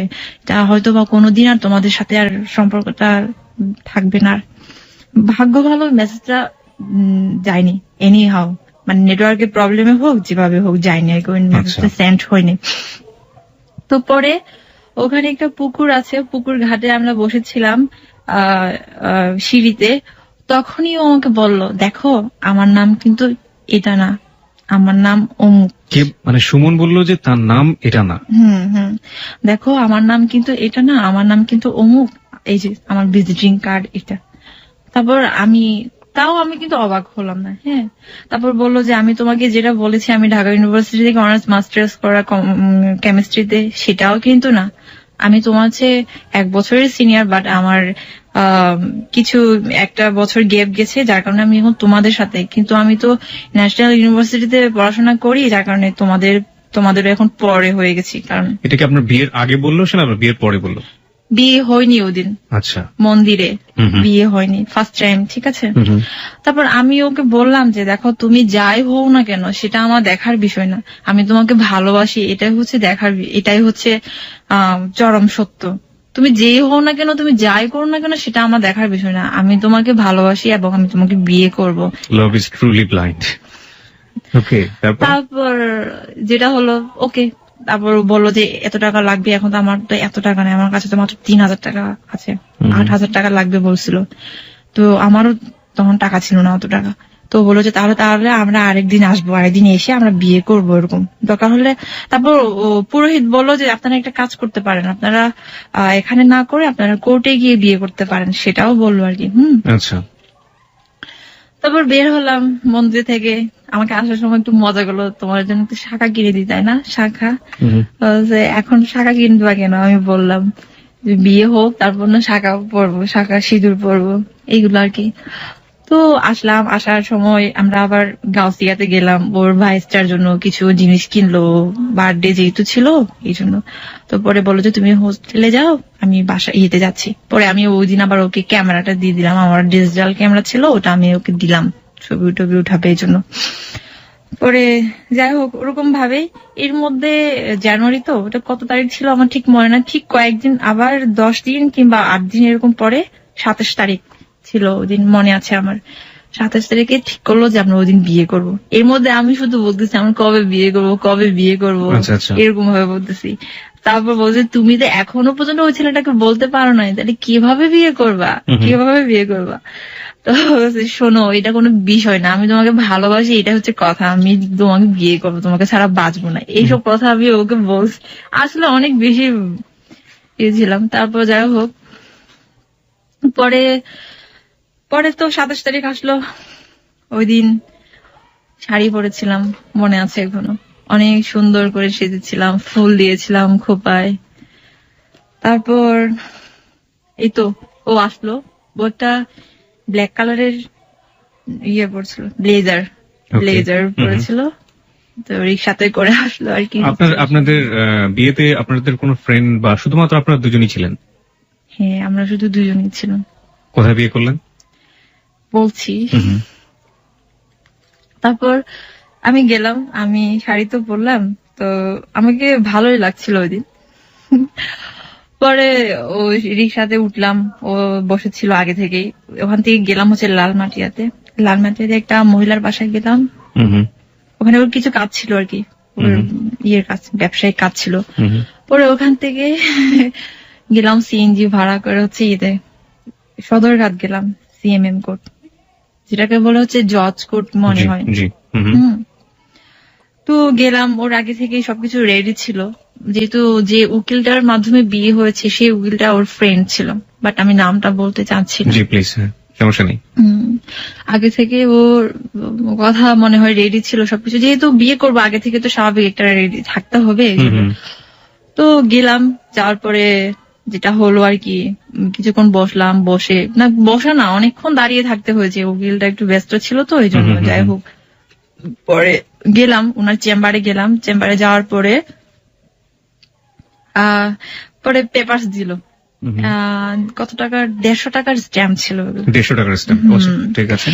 তা হয়তো বা কোনোদিন আর তোমাদের সাথে আর সম্পর্কটা থাকবে না। ভাগ্য ভালো মেসেজটা যায়নি, এনি হাউ, মানে নেটওয়ার্কের প্রবলেমে হোক যেভাবে হোক যায়নি, মেসেজটা সেন্ড হয়নি। তো পরে ওখানে একটা পুকুর আছে, পুকুর ঘাটে আমরা বসেছিলাম সিঁড়িতে, তখনই ও আমাকে বলল, দেখো আমার নাম কিন্তু এটা না, আমার নাম অমুক। মানে সুমন বললো যে তার নাম এটা না? দেখো আমার নাম কিন্তু এটা না, আমার নাম কিন্তু অমুক, এই যে আমার ভিজিটিং কার্ড এটা। তারপর আমি কিন্তু অবাক হলাম না। হ্যাঁ, তারপর বললো যে আমি তোমাকে যেটা বলেছি আমি ঢাকা ইউনিভার্সিটি থেকে অনার্স মাস্টার্স করা কেমিস্ট্রিতে, সেটাও কিন্তু না। আমি তোমার চেয়ে 1 বছরের সিনিয়র, বাট আমার কিছু একটা বছর গ্যাপ গেছে, যার কারণে আমি এখন তোমাদের সাথে, কিন্তু আমি তো ন্যাশনাল ইউনিভার্সিটিতে পড়াশোনা করি, যার কারণে তোমাদের এখন পরে হয়ে গেছি। কারণ এটা কি আপনার বিয়ের আগে বললো না বিয়ের পরে বললো? বিয়ে হয়নি ওদিন। আচ্ছা, মন্দিরে বিয়ে হয়নি, ফার্স্ট টাইম। ঠিক আছে, তারপর আমি ওকে বললাম যে দেখো তুমি যাই হও না কেন সেটা আমার দেখার বিষয় না, আমি তোমাকে ভালোবাসি, এটাই হচ্ছে চরম সত্য। তুমি যেই হও না কেন, তুমি যাই করো না কেন, সেটা আমার দেখার বিষয় না, আমি তোমাকে ভালোবাসি এবং আমি তোমাকে বিয়ে করব। Love is truly blind. Okay, তারপর যেটা হলো, ওকে, তারপর বললো যে এত টাকা লাগবে, এখন তো আমার তো এত টাকা নেই, আমার কাছে তো মাত্র 3,000 টাকা আছে, 8,000 টাকা লাগবে বলছিল। তো আমারও তখন টাকা ছিল না অত টাকা। তো বললো যে তাহলে আমরা আরেকদিন আসবো, আরেকদিন এসে আমরা বিয়ে করবো, এরকম দরকার হলে। তারপর পুরোহিত বললো যে আপনারা একটা কাজ করতে পারেন, আপনারা এখানে না করে আপনারা কোর্টে গিয়ে বিয়ে করতে পারেন, সেটাও বললো আর কি। আচ্ছা। তারপর বের হলাম মন্দির থেকে, আমাকে আসার সময় একটু মজা করলো, তোমার জন্য একটু শাখা কিনে দিই, তাই না? শাখা, এখন শাখা কিনবা কেন? আমি বললাম বিয়ে হোক তারপর না শাখা পরবো, শাখা সিঁদুর পরবো, এইগুলো আর কি। তো আসলাম, আসার সময় আমরা আবার গাউসিয়াতে গেলাম, ওর ভাইস্টার জন্য কিছু জিনিস কিনলো, বার্থডে যেহেতু ছিল এই জন্য। তো পরে বললো যে তুমি হোস্টেলে যাও, আমি বাসা ইয়েতে যাচ্ছি। পরে আমি ওই দিন আবার ওকে ক্যামেরাটা দিয়ে দিলাম, আমার ডিজিটাল ক্যামেরা ছিল, ওটা আমি ওকে দিলাম ছবি টবি উঠাবে এই জন্য। পরে যাই হোক ওরকম ভাবে এর মধ্যে জানুয়ারি, তো ওটা কত তারিখ ছিল আমার ঠিক মনে না, ঠিক কয়েকদিন আবার 10 দিন কিংবা 8 দিন এরকম পরে 27 তারিখ ছিল ওদিন, মনে আছে আমার। 27 তারিখে ঠিক করলো যে আমরা ওদিন বিয়ে করব। এর মধ্যে আমি শুধু বলতেছি আমরা কবে বিয়ে করবো এরকম ভাবে বলতেছি। তারপর বলছে তুমি তো এখনো পর্যন্ত ওই ছেলেটাকে বলতে পারো না, তাহলে কিভাবে বিয়ে করবা? তো শোনো, এটা কোনো বিষয় না, আমি তোমাকে ভালোবাসি, এটা হচ্ছে কথা, আমি তোমাকে বিয়ে করবো, তোমাকে ছাড়া বাঁচবো না, এইসব কথা আমি ওকে বলছি। আসলে অনেক বেশি ছিলাম। তারপর যাই হোক পরে তো 27 তারিখ আসলো, ওই দিন শাড়ি পরেছিলাম, মনে আছে এখনো, অনেক সুন্দর করে সেজেছিলাম, ফুল দিয়েছিলাম খোপায়। তারপর এই তো ও আসলো, ও একটা ব্ল্যাক কালারের পড়ছিল, ব্লেজার পড়েছিল, তো রিক্সাতে করে আসলো আর কি। আপনাদের বিয়েতে আপনাদের কোনো ফ্রেন্ড বা শুধুমাত্র আপনারা দুজনই ছিলেন? হ্যাঁ, আমরা শুধু দুজনই ছিলাম। কোথায় বিয়ে করলেন? বলছি। তারপর আমি গেলাম, আমি শাড়ি তো পরলাম, তো আমাকে ভালোই লাগছিল ওই দিন। পরে ও রিক্সাতে উঠলাম, ও বসেছিল আগে থেকেই, ওখান থেকে গেলাম হচ্ছে লালমাটিয়াতে একটা মহিলার বাসায় গেলাম। ওখানে ওর কিছু কাজ ছিল আর কি, ওর কাজ, ব্যবসায়িক কাজ ছিল। পরে ওখান থেকে গেলাম সিএনজি ভাড়া করে হচ্ছে সদরঘাট গেলাম, সিএমএম কোর্ট, যেটাকে বলে হচ্ছে জজ কোর্ট মনে হয়। তো গেলাম, ওর আগে থেকে সবকিছু রেডি ছিল, যেহেতু যে উকিলটার মাধ্যমে বিয়ে হয়েছে সেই উকিলটা ওর ফ্রেন্ড ছিল, বাট আমি নামটা বলতে চাচ্ছি না। সমস্যা নেই। আগে থেকে ওর কথা মনে হয় রেডি ছিল সবকিছু, যেহেতু বিয়ে করবো আগে থেকে তো স্বাভাবিক একটা রেডি থাকতে হবে। তো গেলাম, যাওয়ার পরে যেটা হলো আর কি, কিছুক্ষণ বসলাম, বসা না অনেকক্ষণ দাঁড়িয়ে থাকতে হয়েছে, উকিলটা একটু ব্যস্ত ছিল তো এই জন্য। যাই হোক পরে গেলাম ওনার চেম্বারে যাওয়ার পরে পরে পেপারস দিল, কত টাকার, 150 টাকার স্ট্যাম্প ছিল, 150 টাকার স্ট্যাম্প, ঠিক আছে।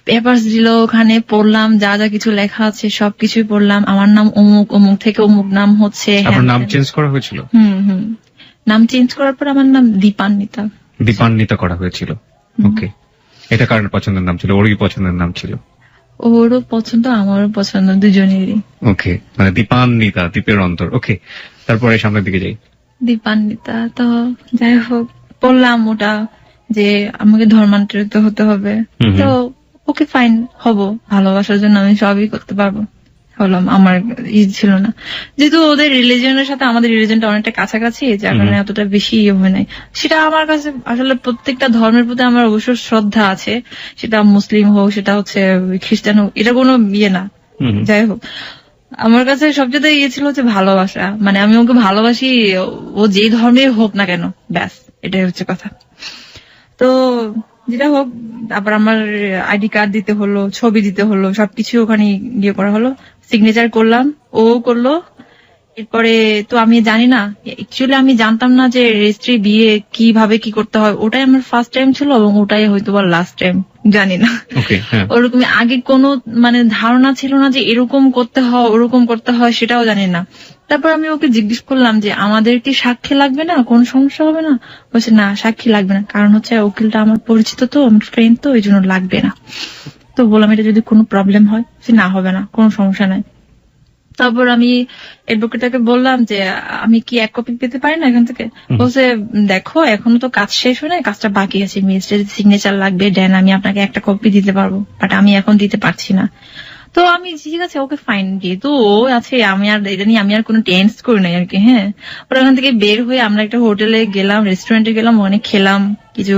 পেপারস দিল, ওখানে পড়লাম যা যা কিছু লেখা আছে সবকিছুই পড়লাম। আমার নাম অমুক, অমুক থেকে অমুক নাম হচ্ছে। আপনার নাম চেঞ্জ করা হয়েছিল? নাম চেঞ্জ করার পর আমার নাম দীপান্বিতা। দীপান্বিতা করা হয়েছিল, ওকে। এটা কার পছন্দের নাম ছিল? ওরই পছন্দের নাম ছিল? ওরও পছন্দ, আমারও পছন্দ, দুজনেরই। ওকে, মানে দীপান্বিতা, দ্বীপের অন্তর। ওকে, তারপরে সামনের দিকে যাই। দীপান্বিতা, তো যাই হোক বললাম ওটা যে আমাকে ধর্মান্তরিত হতে হবে। তো ওকে ফাইন, হব, ভালোবাসার জন্য আমি সবই করতে পারবো। হলাম, আমার ছিল না, যেহেতু ওদের রিলিজনের সাথে আমাদের রিলিজনটা অনেকটা কাছাকাছি, যার কারণে এতটা বেশি হয় নাই। সেটা আমার কাছে আসলে প্রত্যেকটা ধর্মের প্রতি আমার অবশ্য শ্রদ্ধা আছে, সেটা মুসলিম হোক, সেটা হচ্ছে খ্রিস্টান হোক, এটা কোনো ইয়ে না। যাই হোক, আমার কাছে সবচেয়ে ইয়ে ছিল হচ্ছে ভালোবাসা, মানে আমি ওকে ভালোবাসি, ও যেই ধর্মের হোক না কেন, ব্যাস এটাই হচ্ছে কথা। তো যেটা হোক, তারপর আমার আইডি কার্ড দিতে হলো, ছবি দিতে হলো, সবকিছু ওখানে ইয়ে করা হলো, সিগনেচার করলাম, ও করলো। এরপরে তো আমি জানি না, অ্যাকচুয়ালি আমি জানতাম না যে রেজিস্ট্রি বিয়ে কিভাবে কি করতে হয়। ওটাই আমার ফার্স্ট টাইম ছিল এবং ওটাই হয়তো বা লাস্ট টাইম, জানি না। ওরকম আগে কোনো মানে ধারণা ছিল না যে এরকম করতে হয়, ওরকম করতে হয়, সেটাও জানি না। তারপর আমি ওকে জিজ্ঞেস করলাম যে আমাদের কি সাক্ষী লাগবে না, কোন সমস্যা হবে না? বলছে না, সাক্ষী লাগবে না, কারণ হচ্ছে উকিলটা আমার পরিচিত, তো আমার ফ্রেন্ড, তো এই জন্য লাগবে না। তো বললাম এটা যদি কোনো প্রবলেম হয়, না হবে না, কোনো সমস্যা নাই। তারপর আমি অ্যাডভোকেটকে বললাম যে আমি কি এক কপি পেতে পারি না এখান থেকে? বলছে দেখো এখনো তো কাজ শেষ হয় নাই, কাজটা বাকি আছে, ম্যাজিস্ট্রেটের সিগনেচার লাগবে, দেন আমি আপনাকে একটা কপি দিতে পারবো, বাট আমি এখন দিতে পারছি না। তো আমি ঠিক আছে, ওকে ফাইন, যেহেতু ও আছে, আমি আর এটা নিয়ে আমি আর কোনো টেন্স করি নাই আর কি। হ্যাঁ, ওরা ওখান থেকে বের হয়ে আমরা একটা হোটেলে গেলাম, রেস্টুরেন্টে গেলাম, ওখানে খেলাম, কিছু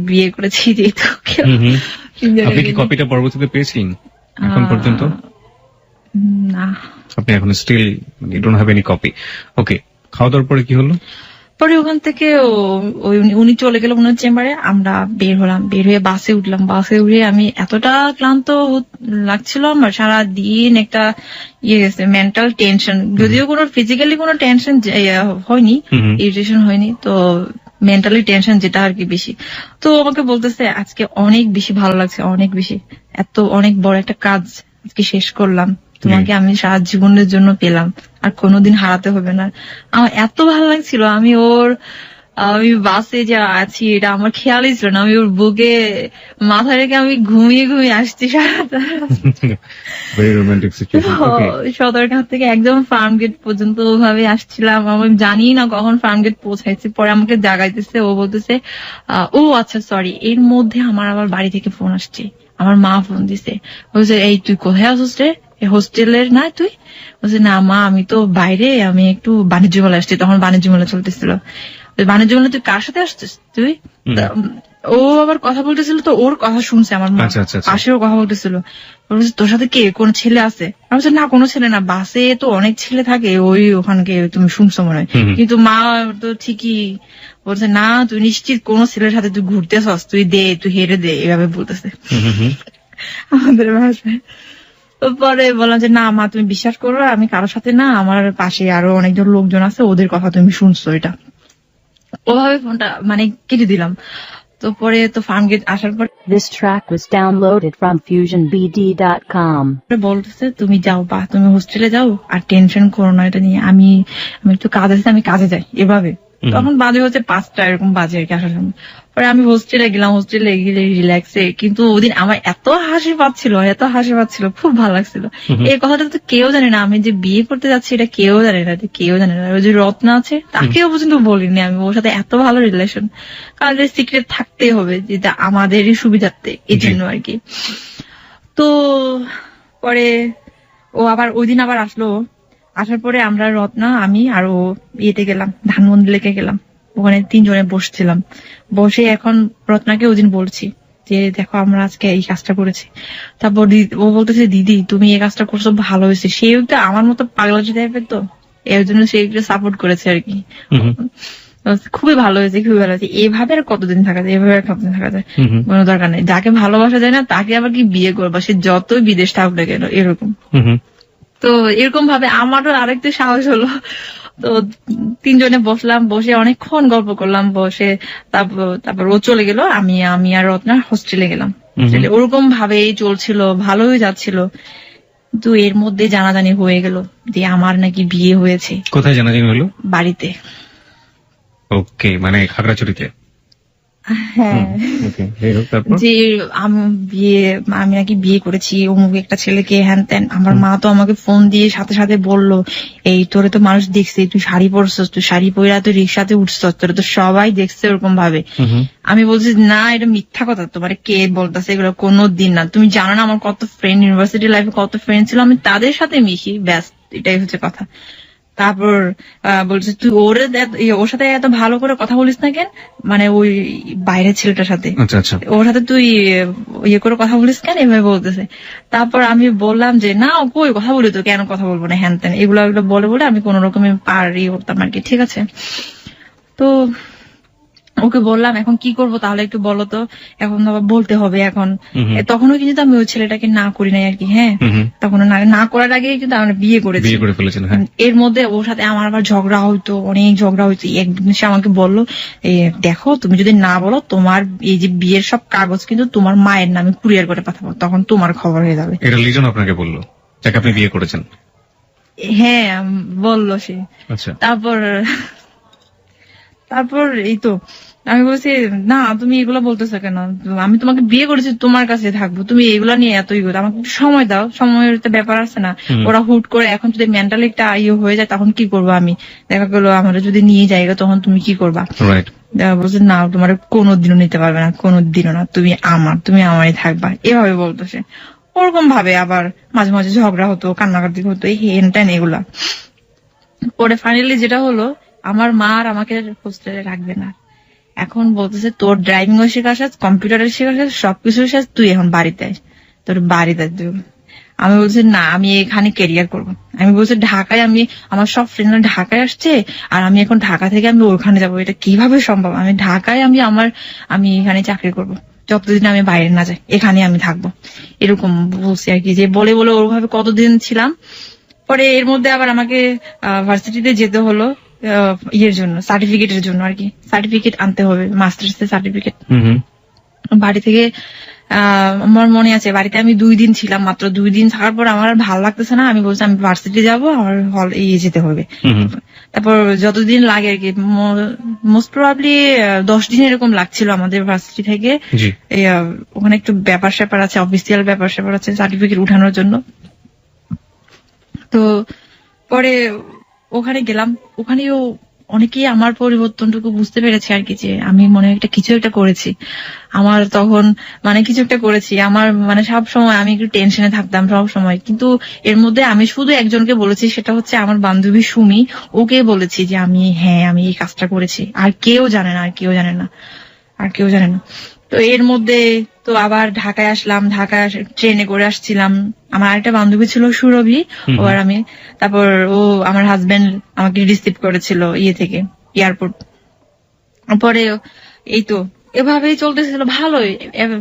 বিয়ে করেছি যেহেতু। আপনি কি কপিটা পরবর্তীতে পেয়েছেন এখন পর্যন্ত? না, আপনি এখন still you don't have any copy. Okay, খাওয়া দাওয়ার পরে কি হলো? পরে ওখান থেকে উনি চলে গেল ওনার চেম্বারে, আমরা বের হলাম, বের হয়ে বাসে উঠলাম। বাসে উঠে আমি এতটা ক্লান্ত লাগছিল, আমার সারা দিন একটা ইয়ে গেছে, মেন্টাল টেনশন, যদিও কোনো ফিজিক্যালি কোনো টেনশন হয়নি, ইরিটেশন হয়নি, তো মেন্টালি টেনশন যেটা আর কি বেশি। তো আমাকে বলতেছে আজকে অনেক বেশি ভালো লাগছে, অনেক বেশি, এত অনেক বড় একটা কাজ আজকে শেষ করলাম, তোমাকে আমি সারা জীবনের জন্য পেলাম, আর কোনোদিন হারাতে হবে না। আমার এত ভালো লাগছিল, আমি বাসে যে আছি এটা আমার খেয়ালই ছিল না, আমি ওর বুকে মাথা রেখে আমি ঘুমিয়ে ঘুমিয়ে আসছি সদরঘাট থেকে একদম ফার্ম গেট পর্যন্ত ওভাবে আসছিলাম। আমি জানি না কখন ফার্ম গেট পৌঁছাইছি, পরে আমাকে জাগাইতেছে, ও বলতেছে ও আচ্ছা সরি, এর মধ্যে আমার আবার বাড়ি থেকে ফোন আসছে, আমার মা ফোন দিছে, বলছে এই তুই কোথায় আসছিস রে, হোস্টেলের না তুই? বলছে না মা, আমি তো বাইরে, আমি একটু বাণিজ্য মেলা আসছি, তখন বাণিজ্য মেলা চলতেছিল। বাণিজ্য মেলা তুই কার সাথে আসছিস তুই? ও আবার কথা বলতেছিল, তো ওর কথা শুনছে আমার মা, পাশেও কথা বলতেছিল, তোর সাথে কে, কোন ছেলে আছে? আমি বলছি না কোনো ছেলে না, বাসে তো অনেক ছেলে থাকে, ওই ওখানকে তুমি শুনছো মনে হয়। কিন্তু মা তো ঠিকই বলছে না, তুই নিশ্চিত কোন ছেলের সাথে তুই ঘুরতেছস, তুই দে, তুই হেরে দে, এভাবে বলতেছে আমাদের ভাষায়। পরে বললাম যে না মা, তুমি বিশ্বাস করো, আমি কারোর সাথে না, আমার পাশে আরো অনেকজন লোকজন আছে, ওদের কথা তুমি শুনছো, এটা ওভাবে ফোনটা মানে কেটে দিলাম। তো পরে তো ফার্ম গেট আসার পর This track was downloaded from FusionBD.com. বলতেছে তুমি যাও, বা তুমি হোস্টেলে যাও, আর টেনশন করো না এটা নিয়ে, আমি একটু কাজ আছে, আমি কাজে যাই, এভাবে। তখন বাজে হচ্ছে 5টা এরকম বাজে আর কি আসার সময়। পরে আমি হোস্টেলে গেলাম, হোস্টেলে গেলে রিল্যাক্সে, কিন্তু ওদিন আমার এত হাসি পাচ্ছিল, খুব ভালো লাগছিল। এই কথাটা তো কেউ জানে না, আমি যে বিয়ে করতে যাচ্ছি এটা কেউ জানে না, ওই যে রত্না আছে তাকেও পর্যন্ত বলিনি আমি, ওর সাথে এত ভালো রিলেশন, কারণ সিক্রেট থাকতেই হবে, যেটা আমাদেরই সুবিধার্থে, এই জন্য আর কি। তো পরে ও আবার ওই দিন আবার আসলো, আসার পরে আমরা রত্না, আমি আর ও ইয়েতে গেলাম, ধানমন্ডি লেকে গেলাম, ওখানে 3 জনে বসছিলাম। বসে এখন রত্নাকে ওই দিন বলছি যে দেখো আমরা আজকে এই কাজটা করেছি। তারপর ও বলতেছে দিদি তুমি এই কাজটা করছো, ভালো হয়েছে। সে একটা আমার মতো পাগলাজি টাইপের, তো এর জন্য সে একটু সাপোর্ট করেছে আর কি। খুবই ভালো হয়েছে, এভাবে আর কতদিন থাকা যায়, কোনো দরকার নেই। যাকে ভালোবাসা যায় না তাকে আবার কি বিয়ে করবা, সে যতই বিদেশ থাকুক না কেন, এরকম। তো এরকম ভাবে আমারও আরেকটু সাহস হলো, তো তিনজনে বসলাম, বসে অনেকক্ষণ গল্প করলাম, বসে তারপর ও চলে গেল, আমি আর রত্না হোস্টেলে গেলাম। ওরকম ভাবেই চলছিল, ভালোই যাচ্ছিল। কিন্তু এর মধ্যে জানাজানি হয়ে গেল যে আমার নাকি বিয়ে হয়েছে। কোথায় জানাজানি হলো? বাড়িতে। ওকে, মানে খাগড়াছড়িতে? হ্যাঁ, যে আমি নাকি বিয়ে করেছি অমুক একটা ছেলেকে, হ্যান ত্যান। আমার মা তো আমাকে ফোন দিয়ে সাথে সাথে বললো, এই তোরে তো মানুষ দেখছে, তুই শাড়ি পরছস, তুই শাড়ি পরা তুই রিক্সাতে উঠছস, তোরে তো সবাই দেখছে ওরকম ভাবে। আমি বলছি না, এটা মিথ্যা কথা, তোমার কে বলতেছে এগুলো? কোনো দিন না। তুমি জানো না আমার কত ফ্রেন্ড, ইউনিভার্সিটি লাইফে কত ফ্রেন্ড ছিল, আমি তাদের সাথে মিশি, ব্যাস এটাই হচ্ছে কথা। তারপর বলছে তুই ওর সাথে এত ভালো করে কথা বলিস না কেন, মানে ওই বাইরের ছেলেটার সাথে, ওর সাথে তুই ইয়ে করে কথা বলিস কেন, এভাবে বলতেছে। তারপর আমি বললাম যে না কই কথা বলি তো, কেন কথা বলবো না, হ্যান ত্যান এগুলো বলে আমি কোন রকমে পারি করতাম আর কি। ঠিক আছে, তো ওকে বললাম এখন কি করবো তাহলে একটু বলো তো, এখন আবার বলতে হবে এখন। তখনও কিন্তু আমি ওই ছেলেটাকে না করি নাই আর কি। হ্যাঁ, তখন না করার আগে কিন্তু আমরা বিয়ে করে ফেলেছেন। এর মধ্যে ওর সাথে আমার আবার ঝগড়া হইতো, অনেক ঝগড়া হইতো। একদিন সে আমাকে বললো, দেখো তুমি যদি না বলো, তোমার এই যে বিয়ের সব কাগজ কিন্তু তোমার মায়ের নামে কুরিয়ার করে পাঠাবো, তখন তোমার খবর হয়ে যাবে। এটা লিজন আপনাকে বললো যাকে আপনি বিয়ে করেছেন? হ্যাঁ, বললো সে। তারপর এই তো আমি বলছি না তুমি এগুলো বলতেছো কেন, আমি তোমাকে বিয়ে করেছি, তোমার কাছে থাকবো, তুমি এগুলা নিয়ে এতই করো, আমাকে সময় দাও, সময়ের তো ব্যাপার আছে না। ওরা হুট করে এখন যদি মেন্টালি একটা ইয়ে হয়ে যায় তখন কি করবো আমি, দেখা গেলো আমার যদি নিয়ে যাই তখন তুমি কি করবা? বলছে না তোমার কোনোদিনও নিতে পারবে না, কোনোদিনও না, তুমি আমারই থাকবা, এভাবে বলতো সে। ওরকম ভাবে আবার মাঝে মাঝে ঝগড়া হতো, কান্নাকাটি হতো, এই হেন টেন এগুলা। পরে ফাইনালি যেটা হলো, আমার মা আর আমাকে হোস্টেলে রাখবে না, এখন বলতেছে তোর ড্রাইভিং ও শেখা শেষ, কম্পিউটারের শেখা শেষ, সবকিছু শেষ, তুই এখন বাড়িতে আস, তোর বাড়িতে। আমি বলছি না আমি এখানে ক্যারিয়ার করবো। আমি বলছি ঢাকায়, আমার সব ফ্রেন্ডরা ঢাকায় আসছে, আর আমি এখন ঢাকা থেকে আমি ওখানে যাবো, এটা কিভাবে সম্ভব? আমি ঢাকায় আমি এখানে চাকরি করবো, যতদিন আমি বাইরে না যাই এখানে আমি থাকবো, এরকম বলছি আর কি। যে বলে ওরভাবে কতদিন ছিলাম। পরে এর মধ্যে আবার আমাকে ভার্সিটিতে যেতে হলো ইয়ের জন্য, সার্টিফিকেটের জন্য আর কি। সার্টিফিকেট আনতে হবে, মাস্টার্স এর সার্টিফিকেট। বাড়ি থেকে আমার মনে আছে বাড়িতে আমি 2 দিন ছিলাম, মাত্র 2 দিন থাকার পর আমার ভালো লাগতেছে না, আমি বলছি আমি ভার্সিটি যাবো, আমার হল যেতে হবে। তারপর যতদিন লাগে আর কি, মোস্ট প্রবাবলি 10 দিন এরকম লাগছিল আমাদের ভার্সিটি থেকে। ওখানে একটু ব্যাপার স্যাপার আছে, অফিসিয়াল ব্যাপার স্যাপার আছে সার্টিফিকেট উঠানোর জন্য। তো পরে ওখানে গেলাম, ওখানেও অনেকেই আমার পরিবর্তনটুকু বুঝতে পেরেছে আর কি, যে আমি মনে হয় কিছু একটা করেছি। আমার তখন কিছু একটা করেছি, আমার সব সময় আমি একটু টেনশনে থাকতাম সব সময়। কিন্তু এর মধ্যে আমি শুধু একজনকে বলেছি, সেটা হচ্ছে আমার বান্ধবী সুমি। ওকে বলেছি যে আমি এই কাজটা করেছি, আর কেউ জানে না। তো এর মধ্যে তো আবার ঢাকায় আসলাম, ঢাকায় ট্রেনে করে আসছিলাম। আমার আরেকটা বান্ধবী ছিল সুরভি, তারপর আমার হাজবেন্ড আমাকে রিসিভ করেছিল থেকে এয়ারপোর্ট। পরে এই তো এভাবেই চলতেছিল, ভালোই।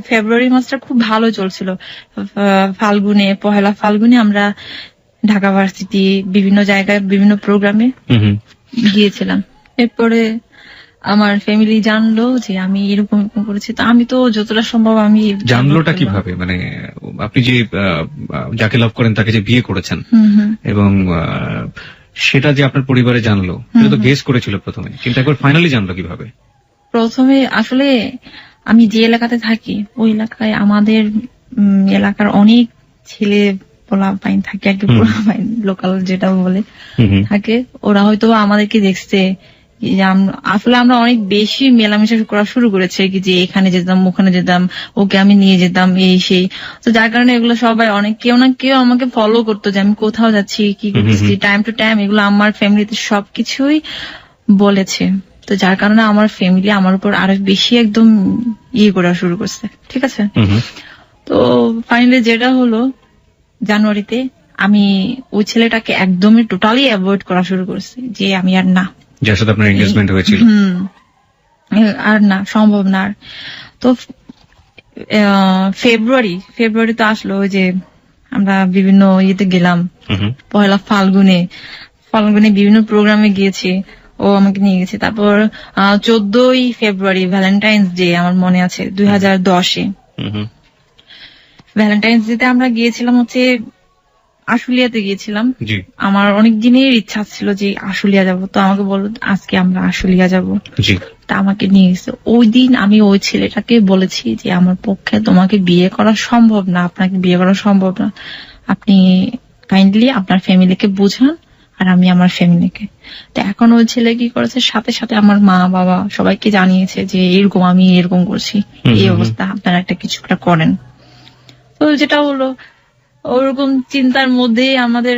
ফেব্রুয়ারি মাসটা খুব ভালো চলছিল। পহেলা ফাল্গুনে আমরা ঢাকা ভার্সিটি বিভিন্ন জায়গায় বিভিন্ন প্রোগ্রামে গিয়েছিলাম। এরপরে আমার ফ্যামিলি জানলো যে আমি এরকম করেছি। তো আমি তো যতটা সম্ভব আমি জানলোটা কিভাবে, আপনি যে যাকে লাভ করেন তাকে যে বিয়ে করেছেন এবং সেটা যে আপনার পরিবারে জানলো, সেটা তো গেস করেছিল প্রথমে, কিন্তু একবার ফাইনালি জানলো কিভাবে? প্রথমে আসলে আমি যে এলাকাতে থাকি ওই এলাকায় আমাদের এলাকার অনেক ছেলে পোলাপাইন থাকে আর কি, পোলাপাইন লোকাল যেটা বলে থাকে। ওরা হয়তো আমাদেরকে দেখছে, আসলে আমরা অনেক বেশি মেলামেশা করা শুরু করেছে কি, যে এখানে যেতাম ওখানে যেতাম, ওকে আমি নিয়ে যেতাম এই সেই। তো যার কারণে এগুলো সবাই কেউ না কেউ আমাকে ফলো করতো যে আমি কোথাও যাচ্ছি, কি করতেছি, টাইম টু টাইম এগুলো আমার ফ্যামিলিতে সবকিছুই বলেছে। তো যার কারণে আমার ফ্যামিলি আমার উপর আরো বেশি একদম করা শুরু করছে। ঠিক আছে, তো ফাইনালি যেটা হলো জানুয়ারিতে আমি ওই ছেলেটাকে একদমই টোটালি অ্যাভয়েড করা শুরু করছি, যে আমি আর না, যার সাথে আপনার এনগেজমেন্ট হয়েছিল, আর না, সম্ভব না। তো ফেব্রুয়ারি তো আসলো, ওই যে আমরা বিভিন্ন ইয়েতে গেলাম, পহেলা ফাল্গুনে ফাল্গুনে বিভিন্ন প্রোগ্রামে গিয়েছি, ও আমাকে নিয়ে গেছে। তারপর 14ই ফেব্রুয়ারি ভ্যালেন্টাইন্স ডে আমার মনে আছে 2010-এ। ভ্যালেন্টাইন্স ডে তে আমরা গিয়েছিলাম হচ্ছে আশুলিয়াতে গিয়েছিলাম। আমার অনেক দিনের ইচ্ছা ছিল যে আশুলিয়া যাব, তো আমাকে বললো আজকে আমরা আশুলিয়া যাব, তা আমাকে নিয়ে গেছে। ওই দিন আমি ওই ছেলেটাকে বলেছি যে আমার পক্ষে তোমাকে বিয়ে করা সম্ভব না, আপনাকে বিয়ে করা সম্ভব না, আপনি কাইন্ডলি আপনার ফ্যামিলিকে বুঝান আর আমি আমার ফ্যামিলিকে। তো এখন ওই ছেলে কি করেছে, সাথে সাথে আমার মা বাবা সবাইকে জানিয়েছে যে এরকম আমি এরকম করছি, এই অবস্থা, আপনারা কিছু একটা করেন। তো যেটা হলো ওরকম চিন্তার মধ্যে আমাদের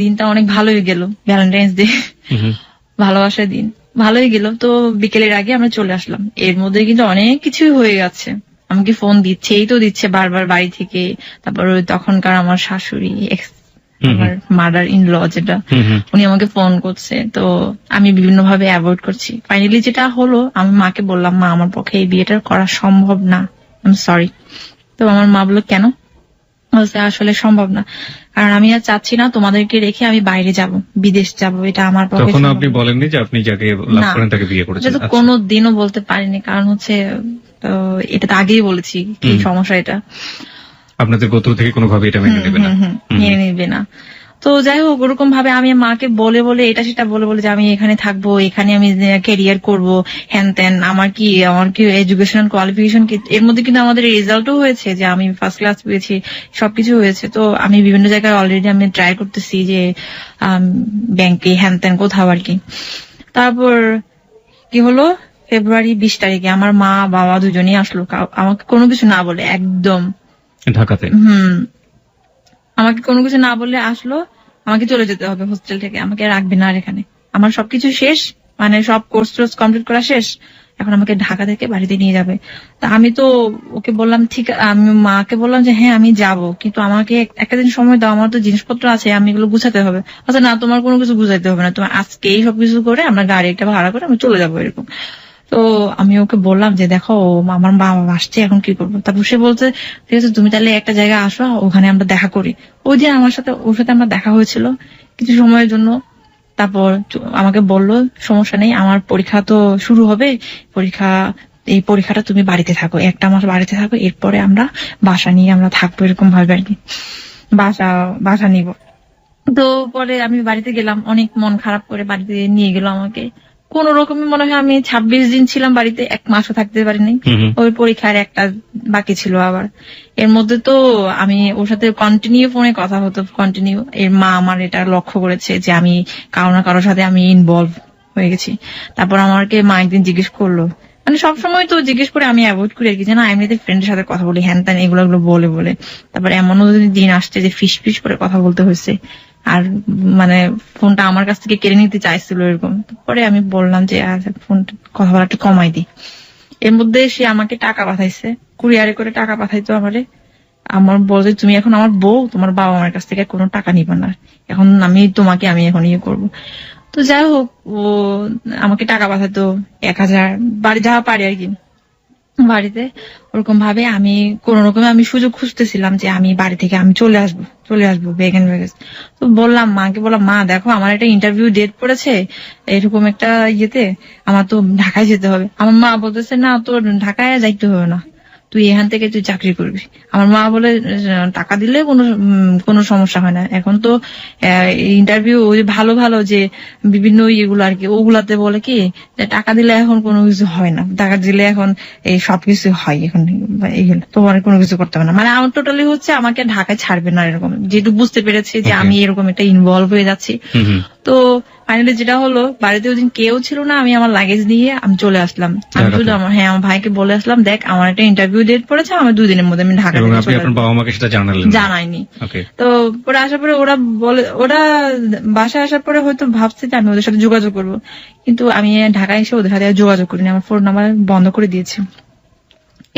দিনটা অনেক ভালোই গেল। ভ্যালেন্টাইন্স ডে ভালোবাসার দিন ভালোই গেল। তো বিকেলের আগে আমরা চলে আসলাম। এর মধ্যে কিন্তু অনেক কিছুই হয়ে গেছে। আমাকে ফোন দিচ্ছে, এই তো দিচ্ছে বারবার বাড়ি থেকে। তারপর তখনকার আমার শাশুড়ি, আমার মাদার ইন ল যেটা, উনি আমাকে ফোন করছে। তো আমি বিভিন্ন ভাবে অ্যাভয়েড করছি। ফাইনালি যেটা হলো, আমি মাকে বললাম, মা আমার পক্ষে এই বিয়েটা করা সম্ভব না, আই এম সরি। তো আমার মা বললো কেন? আসলে সম্ভব না, কারণ আমি আর চাচ্ছি না তোমাদেরকে রেখে আমি বাইরে যাব, বিদেশ যাব, এটা আমার পক্ষে। তখন আপনি বলেননি যে আপনি যাকে লাভ করেন তাকে বিয়ে করেছেন? এটা তো কোনোদিনও বলতে পারিনি, কারণ হচ্ছে এটা তো আগেই বলেছি কি সমস্যা, এটা আপনাদের গোত্র থেকে কোনোভাবে এটা মেনে নেবে না। তো যাই হোক, ওরকম ভাবে আমি মাকে বলে বলে এটা সেটা বলে বলে যে আমি এখানে থাকবো, এখানে আমি ক্যারিয়ার করবো, হ্যান ত্যান, আমার কি এডুকেশনাল কোয়ালিফিকেশন কি, এর মধ্যে কিন্তু আমাদের রেজাল্টও হয়েছে যে আমি ফার্স্ট ক্লাস পেয়েছি, সবকিছু হয়েছে। তো আমি বিভিন্ন জায়গায় অলরেডি আমি ট্রাই করতেছি যে ব্যাংকে হ্যান ত্যান কোথাও আর কি। তারপর কি হলো, ফেব্রুয়ারি 20 তারিখে আমার মা বাবা দুজনেই আসলো, আমাকে কোনো কিছু না বলে, একদম ঢাকাতে। আমাকে কোনো কিছু না বলে আসলো। আমাকে চলে যেতে হবে হোস্টেল থেকে, আমাকে রাখবে না আর এখানে। আমার সবকিছু শেষ, মানে সব কোর্স টোর্স কমপ্লিট করা শেষ, এখন আমাকে ঢাকা থেকে বাড়িতে নিয়ে যাবে। তা আমি তো ওকে বললাম ঠিক, আমি মাকে বললাম যে হ্যাঁ আমি যাব, কিন্তু আমাকে একটা দিন সময় দাও, আমার তো জিনিসপত্র আছে, আমি এগুলো গুছাতে হবে। আচ্ছা না, তোমার কোনো কিছু গুছাইতে হবে না, তোমার আজকেই সবকিছু করে আমরা গাড়ি একটা ভাড়া করে আমি চলে যাবো, এরকম। তো আমি ওকে বললাম যে দেখো আমার বাবা আসছে, এখন কি করবো? তারপর সে বলছে ঠিক আছে তুমি তাহলে একটা জায়গায় আসো, ওখানে আমরা দেখা করি। ওই দিন আমার সাথে ওর সাথে আমার দেখা হয়েছিল কিছু সময়ের জন্য। তারপর আমাকে বলল সমস্যা নেই, আমার পরীক্ষা তো শুরু হবে, এই পরীক্ষাটা তুমি বাড়িতে থাকো, একটা মাস বাড়িতে থাকো, এরপরে আমরা বাসা নিয়ে আমরা থাকবো, এরকম ভাবে আর কি, বাসা নিব। তো পরে আমি বাড়িতে গেলাম, অনেক মন খারাপ করে বাড়িতে নিয়ে গেল আমাকে। কোন রকমে মনে হয় আমি 26 দিন ছিলাম বাড়িতে, 1 মাসও থাকতে পারিনি। ওই পরীক্ষার একটা বাকি ছিল আবার। এর মধ্যে তো আমি ওর সাথে কন্টিনিউ ফোনে কথা হতো, কন্টিনিউ। এর মা আমার এটা লক্ষ্য করেছে যে আমি কারো না কারোর সাথে আমি ইনভলভ হয়ে গেছি। তারপর আমাকে মা একদিন জিজ্ঞেস করলো, মানে সবসময় তো জিজ্ঞেস করে আমি অ্যাভয়েড করি আর কি, যে না এমনিতে ফ্রেন্ডের সাথে কথা বলি, হ্যান ত্যান এগুলো বলে বলে। তারপর এমনও দিন আসছে যে ফিস ফিস করে কথা বলতে হয়েছে, আর মানে ফোনটা আমার কাছ থেকে কেড়ে নিতে চাইছিল এরকম। পরে আমি বললাম যে ফোন কথা বলা একটু কমাই দিই। এর মধ্যে সে আমাকে টাকা পাঠাইছে, কুরিয়ারে করে টাকা পাঠাইতো আমারে। আমার বলছে তুমি এখন আমার বউ, তোমার বাবা আমার কাছ থেকে কোনো টাকা নিবে না, এখন আমি এখন ইয়ে করবো। তো যাই হোক, ও আমাকে টাকা পাঠাতো 1000, বাড়ি যাওয়া পারে আর কি বাড়িতে। ওরকম ভাবে আমি কোন রকমে আমি সুযোগ খুঁজতেছিলাম যে আমি বাড়ি থেকে আমি চলে আসবো ব্যাগ এন্ড ব্যাগেজ। তো বললাম মাকে, বললাম মা দেখো আমার একটা ইন্টারভিউ ডেট পড়েছে এরকম একটা ইয়েতে, আমার তো ঢাকায় যেতে হবে। আমার মা বলতেছে না তোর ঢাকায় যাইতে হবে না, তুই এখান থেকে তুই চাকরি করবি। আমার মা বলে টাকা দিলে কোনো সমস্যা হয় না, এখন তো ইন্টারভিউ ভালো ভালো যে বিভিন্ন ইয়েগুলো আর কি, ওগুলাতে বলে কি টাকা দিলে এখন কোনো কিছু হয় না, টাকা দিলে এখন এই সবকিছু হয়, এখন এইগুলো তোমার কোনো কিছু করতে হবে না। মানে আমার টোটালি হচ্ছে আমাকে ঢাকায় ছাড়বে না এরকম, যেহেতু বুঝতে পেরেছি যে আমি এরকম একটা ইনভলভ হয়ে যাচ্ছি। তো ফাইনালি যেটা হলো, বাড়িতে ওই দিন কেউ ছিল না, আমি আমার লাগেজ নিয়ে আমি চলে আসলাম। আমি শুধু আমার ভাইকে বলে আসলাম দেখ আমার একটা ইন্টারভিউ ডেট পড়েছে, আমার 2 দিনের মধ্যে আমি ঢাকা জানাইনি। তো পরে আসার পরে ওরা বাসায় আসার পরে হয়তো ভাবছে যে আমি ওদের সাথে যোগাযোগ করবো, কিন্তু আমি ঢাকায় এসে ওদের সাথে যোগাযোগ করিনি, আমার ফোন নাম্বার বন্ধ করে দিয়েছি।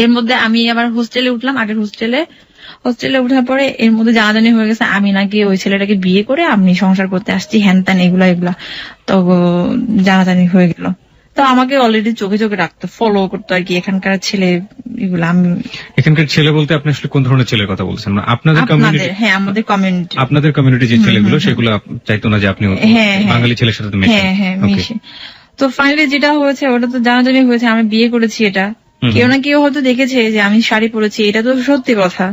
এর মধ্যে আমি আবার হোস্টেলে উঠলাম, আগের হোস্টেলে উঠার পরে এর মধ্যে জানাজানি হয়ে গেছে আমি নাকি ওই ছেলেটাকে বিয়ে করে আমি সংসার করতে আসছি, হ্যান ত্যান এগুলা। তো জানাজানি হয়ে গেল। তো আমাকে অলরেডি চোখে চোখে রাখতো, ফলো করতো আর কি, এখানকার ছেলে এগুলো আমি এখানকার ছেলে বলতে আপনি আসলে কোন ধরনের ছেলের কথা বলছেন? মানে আপনাদের কমিউনিটি, হ্যাঁ আমাদের কমিউনিটি, আপনাদের কমিউনিটি যে ছেলেগুলো সেগুলো চাইতো না যে আপনি বাঙালি ছেলের সাথে মেশেন? হ্যাঁ মিশে। তো ফাইনালি যেটা হয়েছে ওটা তো জানাজানি হয়েছে, আমি বিয়ে করেছি। এটা কেউ না কেউ হয়তো দেখেছে যে আমি শাড়ি পরেছি, এটা তো সত্যি কথা,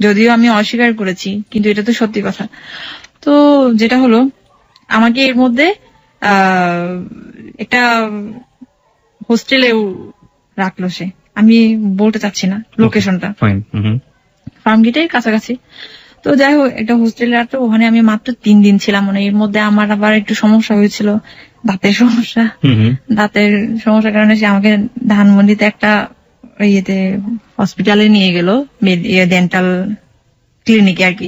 যদিও আমি অস্বীকার করেছি, কিন্তু এটা তো সত্যি কথা। তো যেটা হলো, আমাকে এর মধ্যে একটা হোস্টেলেও রাখলো সে, আমি বলতে চাচ্ছি না লোকেশনটা, ফার্মগেটের কাছাকাছি। তো যাই হোক, একটা হোস্টেলে রাখতো, ওখানে আমি মাত্র 3 দিন ছিলাম। মানে এর মধ্যে আমার আবার একটু সমস্যা হয়েছিল, দাঁতের সমস্যার কারণে সে আমাকে ধানমন্ডিতে একটা ইয়েতে হসপিটালে নিয়ে গেল, ডেন্টাল ক্লিনিকে আর কি।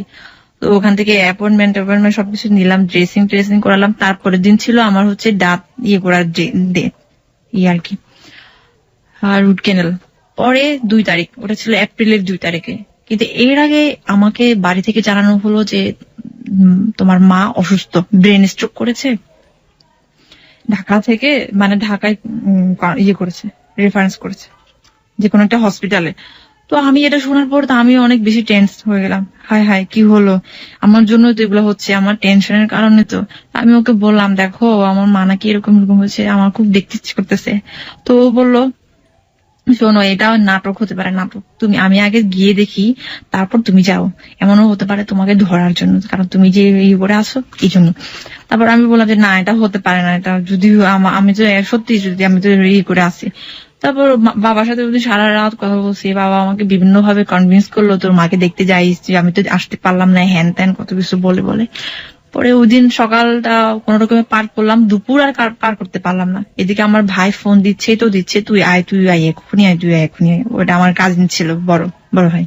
তো ওখান থেকে অ্যাপয়েন্টমেন্ট সবকিছু নিলাম, ড্রেসিং করালাম। তারপরের দিন ছিল আমার হচ্ছে দাঁত করার আর কি, রুট ক্যানেল। পরে 2 তারিখ, ওটা ছিল এপ্রিলের 2 তারিখে। কিন্তু এর আগে আমাকে বাড়ি থেকে জানানো হলো যে তোমার মা অসুস্থ, ব্রেন স্ট্রোক করেছে, ঢাকা থেকে, মানে ঢাকায় করেছে, রেফারেন্স করেছে যে কোনো একটা হসপিটালে। তো আমি এটা শোনার পর তো আমি অনেক বেশি টেন্স হয়ে গেলাম, হায় কি হলো, আমার জন্য তো এগুলো হচ্ছে, আমার টেনশনের কারণে। তো আমি ওকে বললাম, দেখো আমার মা নাকি এরকম হয়েছে, আমার খুব দেখতে ইচ্ছে করতেছে। তো ও বললো, শোনো, এটা নাটক হতে পারে, নাটক, আমি আগে গিয়ে দেখি, তারপর তুমি যাও, এমনও হতে পারে তোমাকে ধরার জন্য, কারণ তুমি যে করে আসো এই জন্য। তারপর আমি বললাম যে না, এটা হতে পারে না, এটা যদি আমি তো সত্যি, যদি আমি তো করে আসি। তারপর বাবার সাথে সারা রাত কথা বলছি, বাবা আমাকে বিভিন্ন ভাবে কনভিন্স করলো, তোর মাকে দেখতে যাইস, আমি তো আসতে পারলাম না, হ্যান ত্যান কত কিছু বলে। পরে ওই দিন সকালটা কোন রকমে পার করলাম, দুপুর আর পার করতে পারলাম না। এদিকে আমার ভাই ফোন দিচ্ছে, তুই আয় এক্ষুনি আয়। ওটা আমার কাজিন ছিল, বড় ভাই।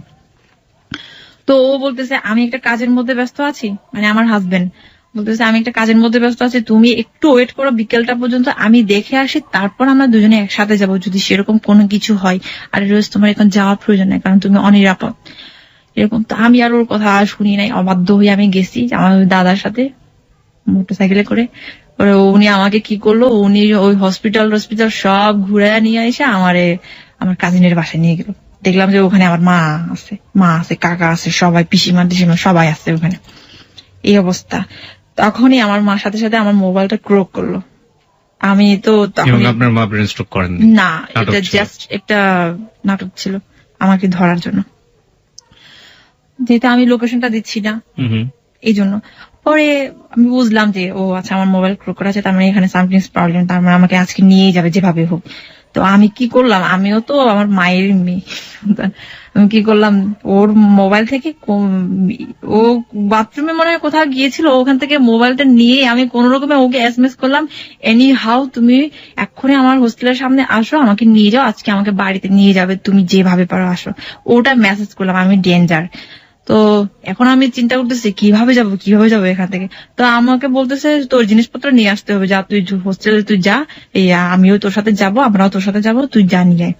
তো ও বলতেছে আমি একটা কাজের মধ্যে ব্যস্ত আছি, মানে আমার হাজবেন্ড বলতেছে আমি একটা কাজের মধ্যে ব্যস্ত আছি, তুমি একটু ওয়েট করো বিকেলটা পর্যন্ত, আমি দেখে আসি, তারপর আমরা দুজনে একসাথে যাবো যদি সেরকম কোনো কিছু হয়। আর রোজ তোমার এখন যাওয়ার প্রয়োজন নেই, কারণ তুমি অনিরাপদ, এরকম। তো আমি আর ওর কথা শুনি নাই, অবাধ্য হয়ে আমি গেছি আমার দাদার সাথে মোটরসাইকেলে করে। উনি আমাকে কি করলো, উনি ওই হসপিটাল সব ঘুরে নিয়ে এসে আমার কাজিনের বাসায় নিয়ে গেল। দেখলাম যে ওখানে আমার মা আছে, কাকা আছে, সবাই, পিসিমা টিসিমা সবাই আছে ওখানে। এই অবস্থা। তখনই আমার মার সাথে সাথে আমার মোবাইলটা ক্রোক করলো। আমি তো তখন, আপনার মা ব্রেন স্ট্রোক করেন না, এটা জাস্ট একটা নাটক ছিল আমাকে ধরার জন্য, যেহেতু আমি লোকেশনটা দিচ্ছি না এই জন্য। পরে আমি বুঝলাম যে ও আচ্ছা, আমার মোবাইল ক্রোক করা আছে, তার মানে এখানে সামথিং প্রবলেম, তার মানে আমাকে আজকে নিয়ে যাবে যেভাবে হোক। তো আমি কি করলাম, আমিও তো আমার মায়ের মেয়ে, আমি কি করলাম, ওর মোবাইল থেকে, ও বাথরুমে মনে হয় কোথাও গিয়েছিল, ওখান থেকে মোবাইলটা নিয়ে আমি কোন রকমে ওকে এসএমএস করলাম, এনি হাউ তুমি এক্ষুনি আমার হোস্টেলের সামনে আসো, আমাকে নিয়ে যাও, আজকে আমাকে বাড়িতে নিয়ে যাবে, তুমি যেভাবে পারো আসো। ওটা মেসেজ করলাম, আমি ডেঞ্জার। তো এখন আমি চিন্তা করতেছি কিভাবে যাবো এখান থেকে। তো আমাকে বলতেছে তোর জিনিসপত্র নিয়ে আসতে হবে, যা তুই হোস্টেলে তুই যা, আমিও তোর সাথে যাবো, আমরাও তোর সাথে যাবো, তুই জানি যায়।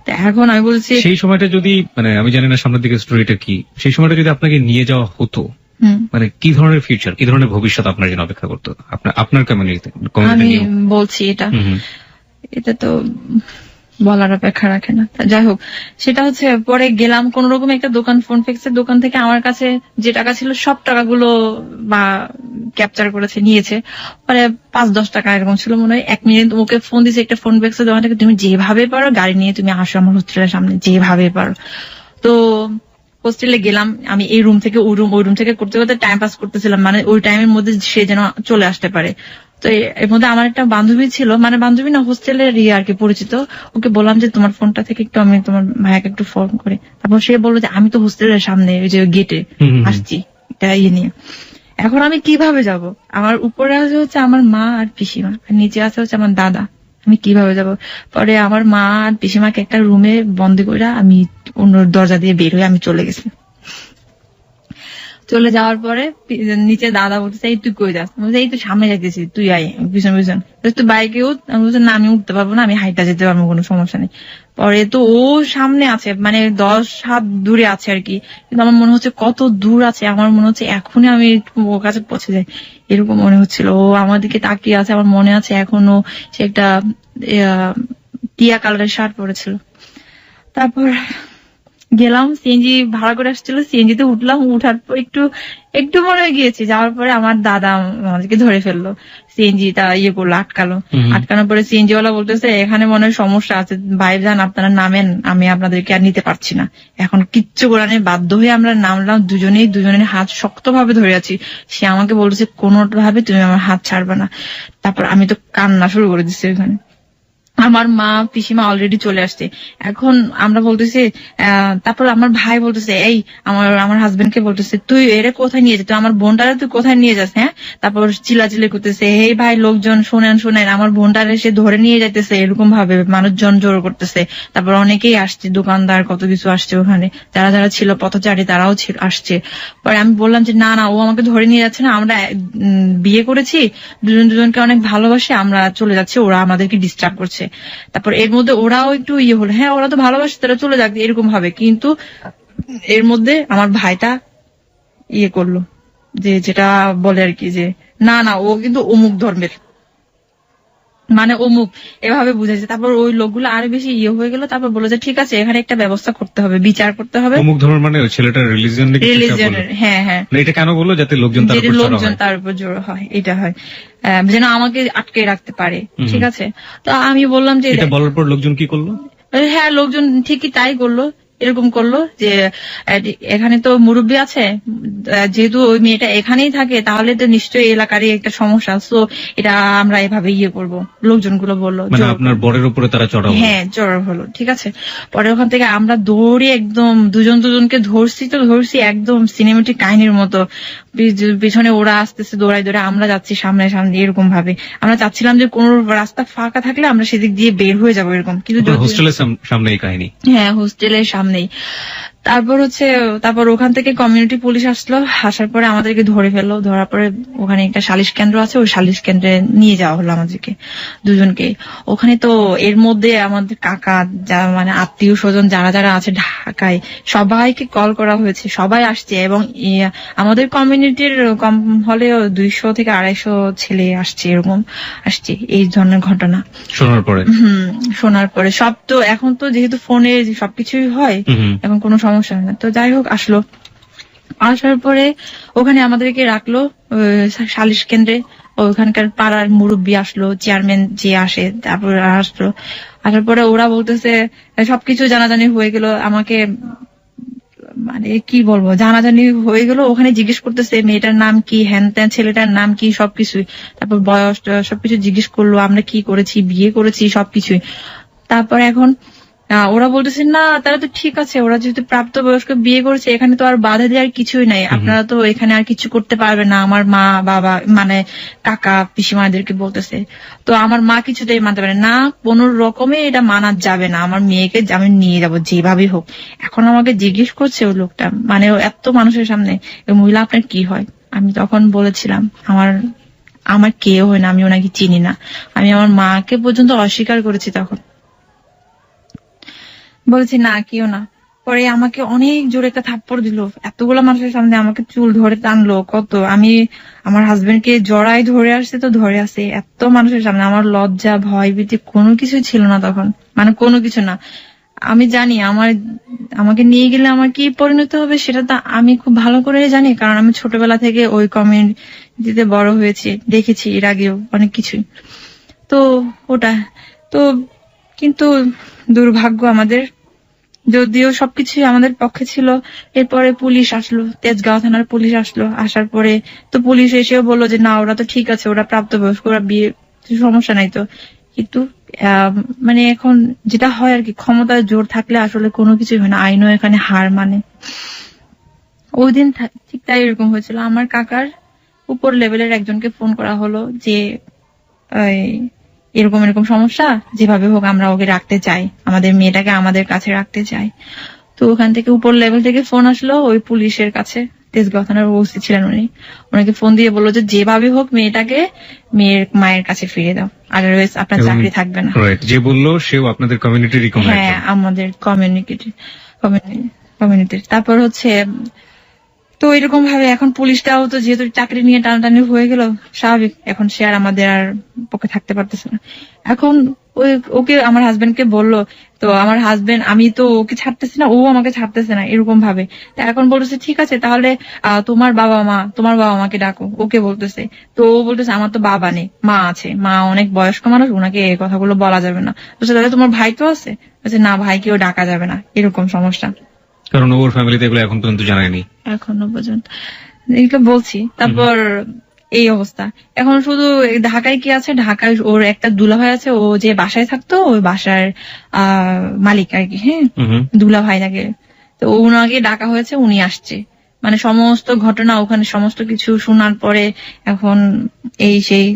তো এখন আমি বলছি, সেই সময়টা যদি, মানে আমি জানি না সামনের দিকে স্টোরিটা কি, সেই সময়টা যদি আপনাকে নিয়ে যাওয়া হতো, মানে কি ধরনের ফিউচার, কি ধরনের ভবিষ্যৎ আপনার জন্য অপেক্ষা করতো আপনার কমিউনিটিতে? আমি বলছি এটা তো বলার অপেক্ষা রাখে না। যাই হোক, সেটা হচ্ছে পরে গেলাম কোন রকম একটা দোকান, ফোন ফিক্সের দোকান থেকে আমার কাছে যে টাকা ছিল সব টাকাগুলো বা ক্যাপচার করেছে, নিয়েছে। পরে 5-10 টাকা এরকম ছিল মনে হয়। 1 মিনিট ওকে ফোন দিয়েছে, একটা ফোন ফিক্সের দোকান থেকে, তুমি যেভাবে পারো গাড়ি নিয়ে তুমি আসো আমার হোস্টেলের সামনে, যেভাবে পারো। তো হোস্টেলে গেলাম, আমি এই রুম থেকে ওই রুম থেকে করতে করতে টাইম পাস করতেছিলাম, মানে ওই টাইমের মধ্যে সে যেন চলে আসতে পারে। তো এর মধ্যে আমার একটা বান্ধবী ছিল, মানে বান্ধবী না, হোস্টেলের আর কি পরিচিত। ওকে বললাম যে তোমার ফোনটা থেকে একটু আমি তোমার ভাইয়াকে একটু ফোন করি। তারপর সে বললো যে আমি তো হোস্টেলের সামনে ওই যে গেটে আসছি, এটা নিয়ে। এখন আমি কিভাবে যাব? আমার উপরে আছে হচ্ছে আমার মা আর পিসিমা, আর নিচে আছে হচ্ছে আমার দাদা, আমি কিভাবে যাব? পরে আমার মা আর পিসিমাকে একটা রুমে বন্দি করে আমি অন্য দরজা দিয়ে বের হয়ে আমি চলে গেছি। চলে যাওয়ার পরে নিচে দাদা বলতেছে এই তুই কই যাস? এই তো সামনে যাইতেছি, তুই আয় পিছন তুই বাইকে উঠ। আমি বলছি না, আমি উঠতে পারবো না, আমি হাইটা যেতে পারবো, কোনো সমস্যা নেই। পরে তো ও সামনে আছে, মানে 10 হাত দূরে আছে আর কি, কিন্তু আমার মনে হচ্ছে কত দূর আছে, আমার মনে হচ্ছে এখনই আমি ওর কাছে পৌঁছে যাই, এরকম মনে হচ্ছিল। ও আমার দিকে তাকিয়ে আছে, আমার মনে আছে এখনো সে একটা টিয়া কালারের শার্ট পরেছিল। তারপর গেলাম, সিএনজি ভাড়া করে আসছিল, সিএনজিতে উঠলাম, উঠার পর একটু মনে হয়ে গিয়েছে, যাওয়ার পরে আমার দাদা আমাদেরকে ধরে ফেললো, সিএনজিটা করলো, আটকালো। আটকানোর পরে সিএনজি ওয়ালা বলতেছে এখানে মনে হয় সমস্যা আছে, ভাইজান আপনারা নামেন, আমি আপনাদেরকে আর নিতে পারছি না। এখন কিচ্ছু করার নেই, বাধ্য হয়ে আমরা নামলাম, দুজনের হাত শক্ত ভাবে ধরে আছি। সে আমাকে বলতেছে কোনোভাবে তুমি আমার হাত ছাড়বে না। তারপর আমি তো কান্না শুরু করে দিচ্ছি ওখানে। আমার মা পিসিমা অলরেডি চলে আসছে। এখন আমরা বলতেছি, তারপর আমার ভাই বলতেছে, এই আমার হাজবেন্ড কে বলতেছে, তুই এরে কোথায় নিয়ে যাস, তুই আমার বোনটারে তুই কোথায় নিয়ে যাস? হ্যাঁ, তারপর চিল্লাচিল্লি করতেছে, এই ভাই লোকজন শোনেন, আমার বোনটারে সে ধরে নিয়ে যাইতেছে, এরকম ভাবে মানুষজন জোর করতেছে। তারপর অনেকেই আসছে, দোকানদার কত কিছু আসছে ওখানে, যারা ছিল পথচারী তারাও আসছে। পরে আমি বললাম যে না ও আমাকে ধরে নিয়ে যাচ্ছে না, আমরা বিয়ে করেছি, দুজনকে অনেক ভালোবাসি, আমরা চলে যাচ্ছি, ওরা আমাদেরকে ডিস্টার্ব করছে। তারপর এর মধ্যে ওরাও একটু হলো, হ্যাঁ ওরা তো ভালোবাসে, তারা চলে যাক এরকম ভাবে। কিন্তু এর মধ্যে আমার ভাইটা করলো, যেটা বলে আর কি, যে না ও কিন্তু অমুক ধর্মের, মানে অমুক, এভাবে বুঝাইছে। তারপর ওই লোকগুলো আরো বেশি হয়ে গেল। তারপর বলে যে ঠিক আছে, এখানে একটা ব্যবস্থা করতে হবে, বিচার করতে হবে। অমুক ধর্মের মানে ছেলেটার রিলিজিয়নের, হ্যাঁ। এটা কেন বললো? যাতে লোকজন তার উপর জোর হয়, এটা হয় যেন আমাকে আটকে রাখতে পারে। ঠিক আছে, তো আমি বললাম যে এটা বলার পর লোকজন কি করলো? হ্যাঁ, লোকজন ঠিকই তাই করলো, এরকম করলো যে এখানে তো মুরব্বী আছে, যেহেতু ওই মেয়েটা এখানেই থাকে, তাহলে তো নিশ্চয়ই এলাকারই একটা সমস্যা, তো এটা আমরা এভাবে করবো, লোকজনগুলো বললো। মানে আপনার বরের উপরে তারা চড়াও? হ্যাঁ, চড়াও হলো। ঠিক আছে, পরে ওখান থেকে আমরা দৌড়ে একদম দুজনকে ধরছি একদম সিনেমেটিক কাহিনীর মতো। পিছনে ওরা আসতেছে দৌড়াই, আমরা যাচ্ছি সামনে, এরকম ভাবে আমরা চাচ্ছিলাম যে কোন রাস্তা ফাঁকা থাকলে আমরা সেদিক দিয়ে বের হয়ে যাবো, এরকম। কিন্তু হোস্টেলের সামনে এই কাহিনী? হ্যাঁ, হোস্টেলের সামনেই। তারপর ওখান থেকে কমিউনিটি পুলিশ আসলো, আসার পরে আমাদেরকে ধরে ফেললো। ধরার পরে ওখানে একটা সালিশ কেন্দ্র আছে, ওই সালিশ কেন্দ্রে নিয়ে যাওয়া হলো আমাদেরকে দুজনকে। ওখানে তো এর মধ্যে আমাদের কাকা, মানে আত্মীয় স্বজন যারা আছে ঢাকায়, সবাইকে কল করা হয়েছে, সবাই আসছে। এবং আমাদের কমিউনিটির কম হলেও 200 থেকে 250 ছেলে আসছে, এরকম আসছে। এই ধরনের ঘটনা শোনার পরে সব তো এখন তো যেহেতু ফোনে সবকিছুই হয়, এখন কোনো সমস্যা হয় না। তো যাই হোক, আসার পরে ওখানে আমাদেরকে রাখলো সালিশ কেন্দ্রে। ওখানকার পাড়ার মুরব্বী আসলো, চেয়ারম্যান যে আসে, তারপর আসার পরে ওরা বলতেছে সবকিছু জানাজানি হয়ে গেল। আমাকে মানে কি বলবো, জানাজানি হয়ে গেল। ওখানে জিজ্ঞেস করতেছে মেয়েটার নাম কি, হ্যান ত্যান, ছেলেটার নাম কি, সবকিছুই। তারপর বয়স সবকিছু জিজ্ঞেস করলো, আমরা কি করেছি, বিয়ে করেছি, সবকিছুই। তারপর এখন ওরা বলতেছে না, তারা তো ঠিক আছে, ওরা যেহেতু প্রাপ্তবয়স্ক বিয়ে করেছে, এখানে তো আর বাধা দেওয়ার কিছুই নাই, আপনারা তো এখানে আর কিছু করতে পারবে না। আমার মা বাবা, মানে কাকা পিসিমাদেরকে বলতেছে। তো আমার মা কিছুতেই মানতে পারে না, কোনো রকমে এটা মানা যাবে না, আমার মেয়েকে আমি নিয়ে যাবো যেভাবেই হোক। এখন আমাকে জিজ্ঞেস করছে ওই লোকটা, মানে এত মানুষের সামনে, ওই মহিলা আপনার কি হয়? আমি তখন বলেছিলাম আমার কেউ হয় না, আমি ওনাকে চিনি না। আমি আমার মাকে পর্যন্ত অস্বীকার করেছি, তখন বলেছি না, কেউ না। পরে আমাকে অনেক জোরে একটা থাপ্পড় দিল, এতগুলো মানুষের সামনে আমাকে চুল ধরে টানলো, কত আমি আমার হাজবেন্ডকে জড়াই ধরে আসছে, তো ধরে আসে এত মানুষের সামনে। আমার লজ্জা ভয় ভীতি কোনো কিছু ছিল না তখন, মানে কোনো কিছু না। আমি জানি আমাকে নিয়ে গেলে আমার কি পরিণত হবে সেটা তো আমি খুব ভালো করে জানি, কারণ আমি ছোটবেলা থেকে ওই কমিউনিটিতে বড় হয়েছি, দেখেছি এর আগেও অনেক কিছুই। তো ওটা তো, কিন্তু দুর্ভাগ্য আমাদের, যদিও সবকিছুই আমাদের পক্ষে ছিল। এরপরে পুলিশ আসলো, তেজগাঁও থানার পুলিশ আসলো। আসার পরে তো পুলিশ এসেও বললো যে না, ওরা তো ঠিক আছে, ওরা প্রাপ্তবয়স্ক, ওরা বিয়ে, সমস্যা নাই তো। কিন্তু মানে এখন যেটা হয় আর কি, ক্ষমতার জোর থাকলে আসলে কোনো কিছুই হয় না, আইনও এখানে হার মানে। ওই দিন ঠিক তাই এরকম হয়েছিল। আমার কাকার উপর লেভেলের একজনকে ফোন করা হলো যে এরকম সমস্যা, যেভাবে হোক আমরা ওকে রাখতে চাই, আমাদের মেয়েটাকে আমাদের কাছে রাখতে চাই। তো ওখান থেকে উপর লেভেল থেকে ফোন আসলো ওই পুলিশের কাছে, তেজগাঁও থানার ওসি ছিলেন উনি। ওনাকে ফোন দিয়ে বললো যে যেভাবে হোক মেয়েটাকে মেয়ের মায়ের কাছে ফিরিয়ে দাও, আদারওয়াইজ আপনার চাকরি থাকবে না। যে বললো সেও আপনাদের কমিউনিটির? হ্যাঁ, আমাদের কমিউনিটির। তারপর তো এরকম ভাবে এখন পুলিশটাও তো যেহেতু চাকরি নিয়ে টানাটানি হয়ে গেল, স্বাভাবিক এখন সে আর আমাদের আর পক্ষে থাকতে পারতেছে না। এখন ওকে আমার হাজবেন্ডকে বললো, তো আমার হাজবেন্ড, আমি তো ওকে ছাড়তেছি না, ও আমাকে ছাড়তেছে না, এরকম ভাবে। তা এখন বলতেছে ঠিক আছে তাহলে তোমার বাবা মাকে ডাকো, ওকে বলতেছে। তো ও বলতেছে আমার তো বাবা নেই, মা আছে, মা অনেক বয়স্ক মানুষ, ওনাকে এই কথাগুলো বলা যাবে না। বলছে তাহলে তোমার ভাই তো আছে? বলছে না, ভাইকেও ডাকা যাবে না, এরকম সমস্যা। কারণ ওর ফ্যামিলিতে এগুলো এখন পর্যন্ত জানায়নি। এখনো পর্যন্ত এগুলো বলছি। তারপর এই অবস্থা। এখন শুধু ঢাকায় কি আছে, ঢাকায় ওর একটা দুলাভাই আছে, ও যে বাসায় থাকতো ওই বাসার মালিক আর কি, হ্যাঁ, দুলাভাই থাকে। তো ওনাকে ডাকা হয়েছে, উনি আসছে, মানে সমস্ত ঘটনা ওখানে সমস্ত কিছু শোনার পরে এখন এই সেই।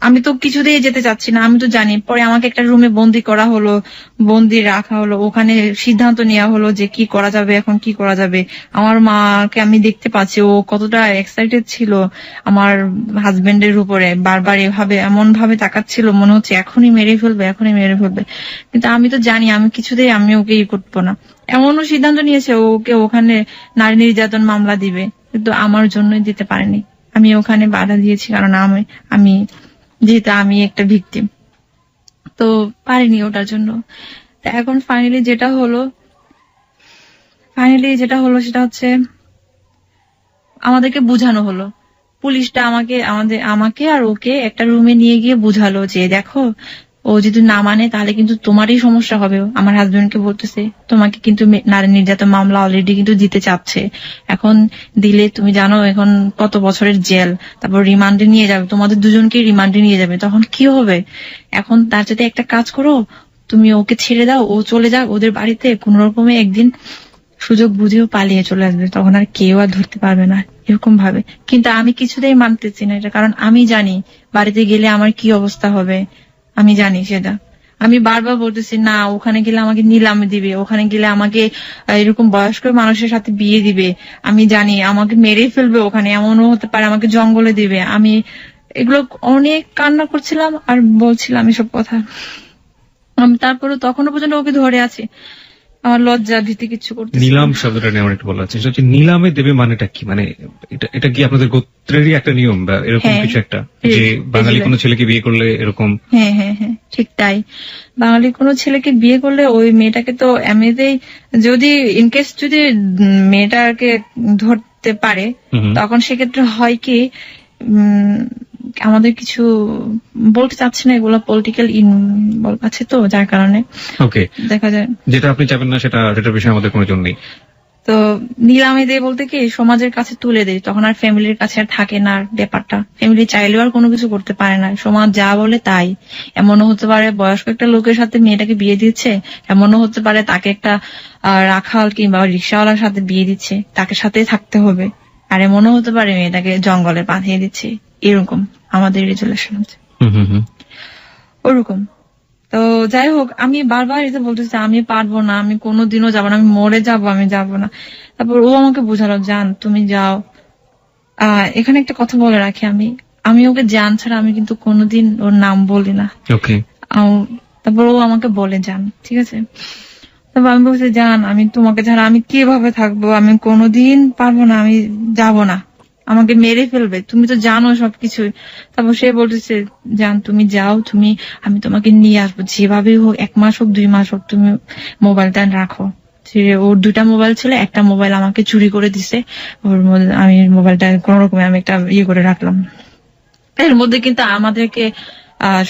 আমি তো কিছুতেই যেতে চাচ্ছি না, আমি তো জানি। পরে আমাকে একটা রুমে বন্দি করা হলো, বন্দি রাখা হলো, ওখানে সিদ্ধান্ত নেওয়া হলো যে কি করা যাবে, এখন কি করা যাবে। আমার মাকে আমি দেখতে পাচ্ছি ও কতটা এক্সাইটেড ছিল আমার হাজবেন্ডের উপরে, বারবার এমন ভাবে তাকাচ্ছিল, মনে হচ্ছে এখনই মেরে ফেলবে, এখনই মেরে ফেলবে। কিন্তু আমি তো জানি আমি কিছুতেই আমি ওকে করবো না। এমনও সিদ্ধান্ত নিয়েছে ওকে ওখানে নারী নির্যাতন মামলা দিবে, কিন্তু আমার জন্যই দিতে পারেনি। আমি ওখানে বাধা দিয়েছি, কারণ আমি যেহেতু আমি একটা ভিকটিম, তো পারিনি ওটার জন্য। তো এখন ফাইনালি যেটা হলো সেটা হচ্ছে আমাদেরকে বুঝানো হলো, পুলিশটা আমাকে আর ওকে একটা রুমে নিয়ে গিয়ে বুঝালো যে দেখো, ও যদি না মানে তাহলে কিন্তু তোমারই সমস্যা হবে। আমার হাজবেন্ডকে বলতেছে তোমাকে কিন্তু নারী নির্যাতন মামলা অলরেডি কিন্তু দিতে চাচ্ছে, এখন দিলে তুমি জানো এখন কত বছরের জেল, তারপর রিমান্ডে নিয়ে যাবে, তোমাদের দুজনকে রিমান্ডে নিয়ে যাবে, তখন কি হবে। এখন তার সাথে একটা কাজ করো, তুমি ওকে ছেড়ে দাও, ও চলে যাক ওদের বাড়িতে, কোন রকমে একদিন সুযোগ বুঝেও পালিয়ে চলে আসবে, তখন আর কেউ আর ধরতে পারবে না, এরকম ভাবে। কিন্তু আমি কিছুতেই মানতেছি না এটা, কারণ আমি জানি বাড়িতে গেলে আমার কি অবস্থা হবে, আমি জানি সেটা। আমি বারবার বলতেছি না, ওখানে গেলে আমাকে নিলামে দিবে, ওখানে গেলে আমাকে এরকম বয়স্ক মানুষের সাথে বিয়ে দিবে, আমি জানি আমাকে মেরে ফেলবে, ওখানে এমনও হতে পারে আমাকে জঙ্গলে দিবে। আমি এগুলো অনেক কান্না করছিলাম আর বলছিলাম এসব কথা। আমি তারপরে তখনও পর্যন্ত ওকে ধরে আছি, আমার লজ্জা ভীতি কিছু করতে। নিলাম শব্দটা নিয়ে আমার একটু বলা আছে, সেটা হচ্ছে নিলামে দেবে মানেটা কি, মানে এটা কি আপনাদের গোত্রেরই একটা নিয়ম বা এরকম কিছু একটা, যে বাঙালি কোনো ছেলেকে বিয়ে করলে এরকম? হ্যাঁ হ্যাঁ হ্যাঁ, ঠিক তাই। বাঙালি কোনো ছেলেকে বিয়ে করলে ওই মেয়েটাকে তো এমনিতেই, যদি ইনকেস যদি মেয়েটাকে ধরতে পারে, তখন সেক্ষেত্রে হয় কি, আমাদের কিছু বলতে চাচ্ছি না, এগুলো পলিটিক্যাল আছে তো, যার কারণে ওকে দেখা যায় যেটা আপনি চাবেন না সেটার বিষয়ে আমাদের কোনো জন্য নেই। তো নিলামে দেয় বলতে কি, সমাজের কাছে তুলে দেয়, তখন আর ফ্যামিলির কাছে আর থাকে না ব্যাপারটা। ফ্যামিলি চাইলেও আর কোনো কিছু করতে পারে না, সমাজ যা বলে তাই। এমনও হতে পারে বয়স্ক একটা লোকের সাথে মেয়েটাকে বিয়ে দিচ্ছে, এমনও হতে পারে তাকে একটা রাখাল কিংবা রিক্সাওয়ালার সাথে বিয়ে দিচ্ছে, তাকে সাথেই থাকতে হবে। আর এমনও হতে পারে মেয়েটাকে জঙ্গলে পাঠিয়ে দিচ্ছে, এরকম আমাদের রিলেশন আছে ওরকম। তো যাই হোক, আমি বারবার এটা বলতেছি আমি পারবো না, আমি কোনোদিনও যাবো না, আমি মরে যাবো, আমি যাবো না। তারপর ও আমাকে বোঝালো জান তুমি যাও। এখানে একটা কথা বলে রাখি, আমি ওকে জান ছাড়া আমি কিন্তু কোনোদিন ওর নাম বলি না। তারপর ও আমাকে বলে যান, ঠিক আছে। তারপর আমি বলছি জান আমি তোমাকে ছাড়া আমি কিভাবে থাকবো, আমি কোনোদিন পারবো না, আমি যাবো না, আমাকে মেরে ফেলবে, তুমি তো জানো সবকিছু। তারপর সে বলতেছে জান তুমি যাও, আমি তোমাকে নিয়ে আসবো, যেভাবেই হোক, 1 মাস হোক 2 মাস হোক, তুমি মোবাইলটা রাখো। ওর 2টা মোবাইল ছিল, একটা মোবাইল আমাকে চুরি করে দিছে, আমি মোবাইলটা কোন রকমে আমি একটা করে রাখলাম। এর মধ্যে কিন্তু আমাদেরকে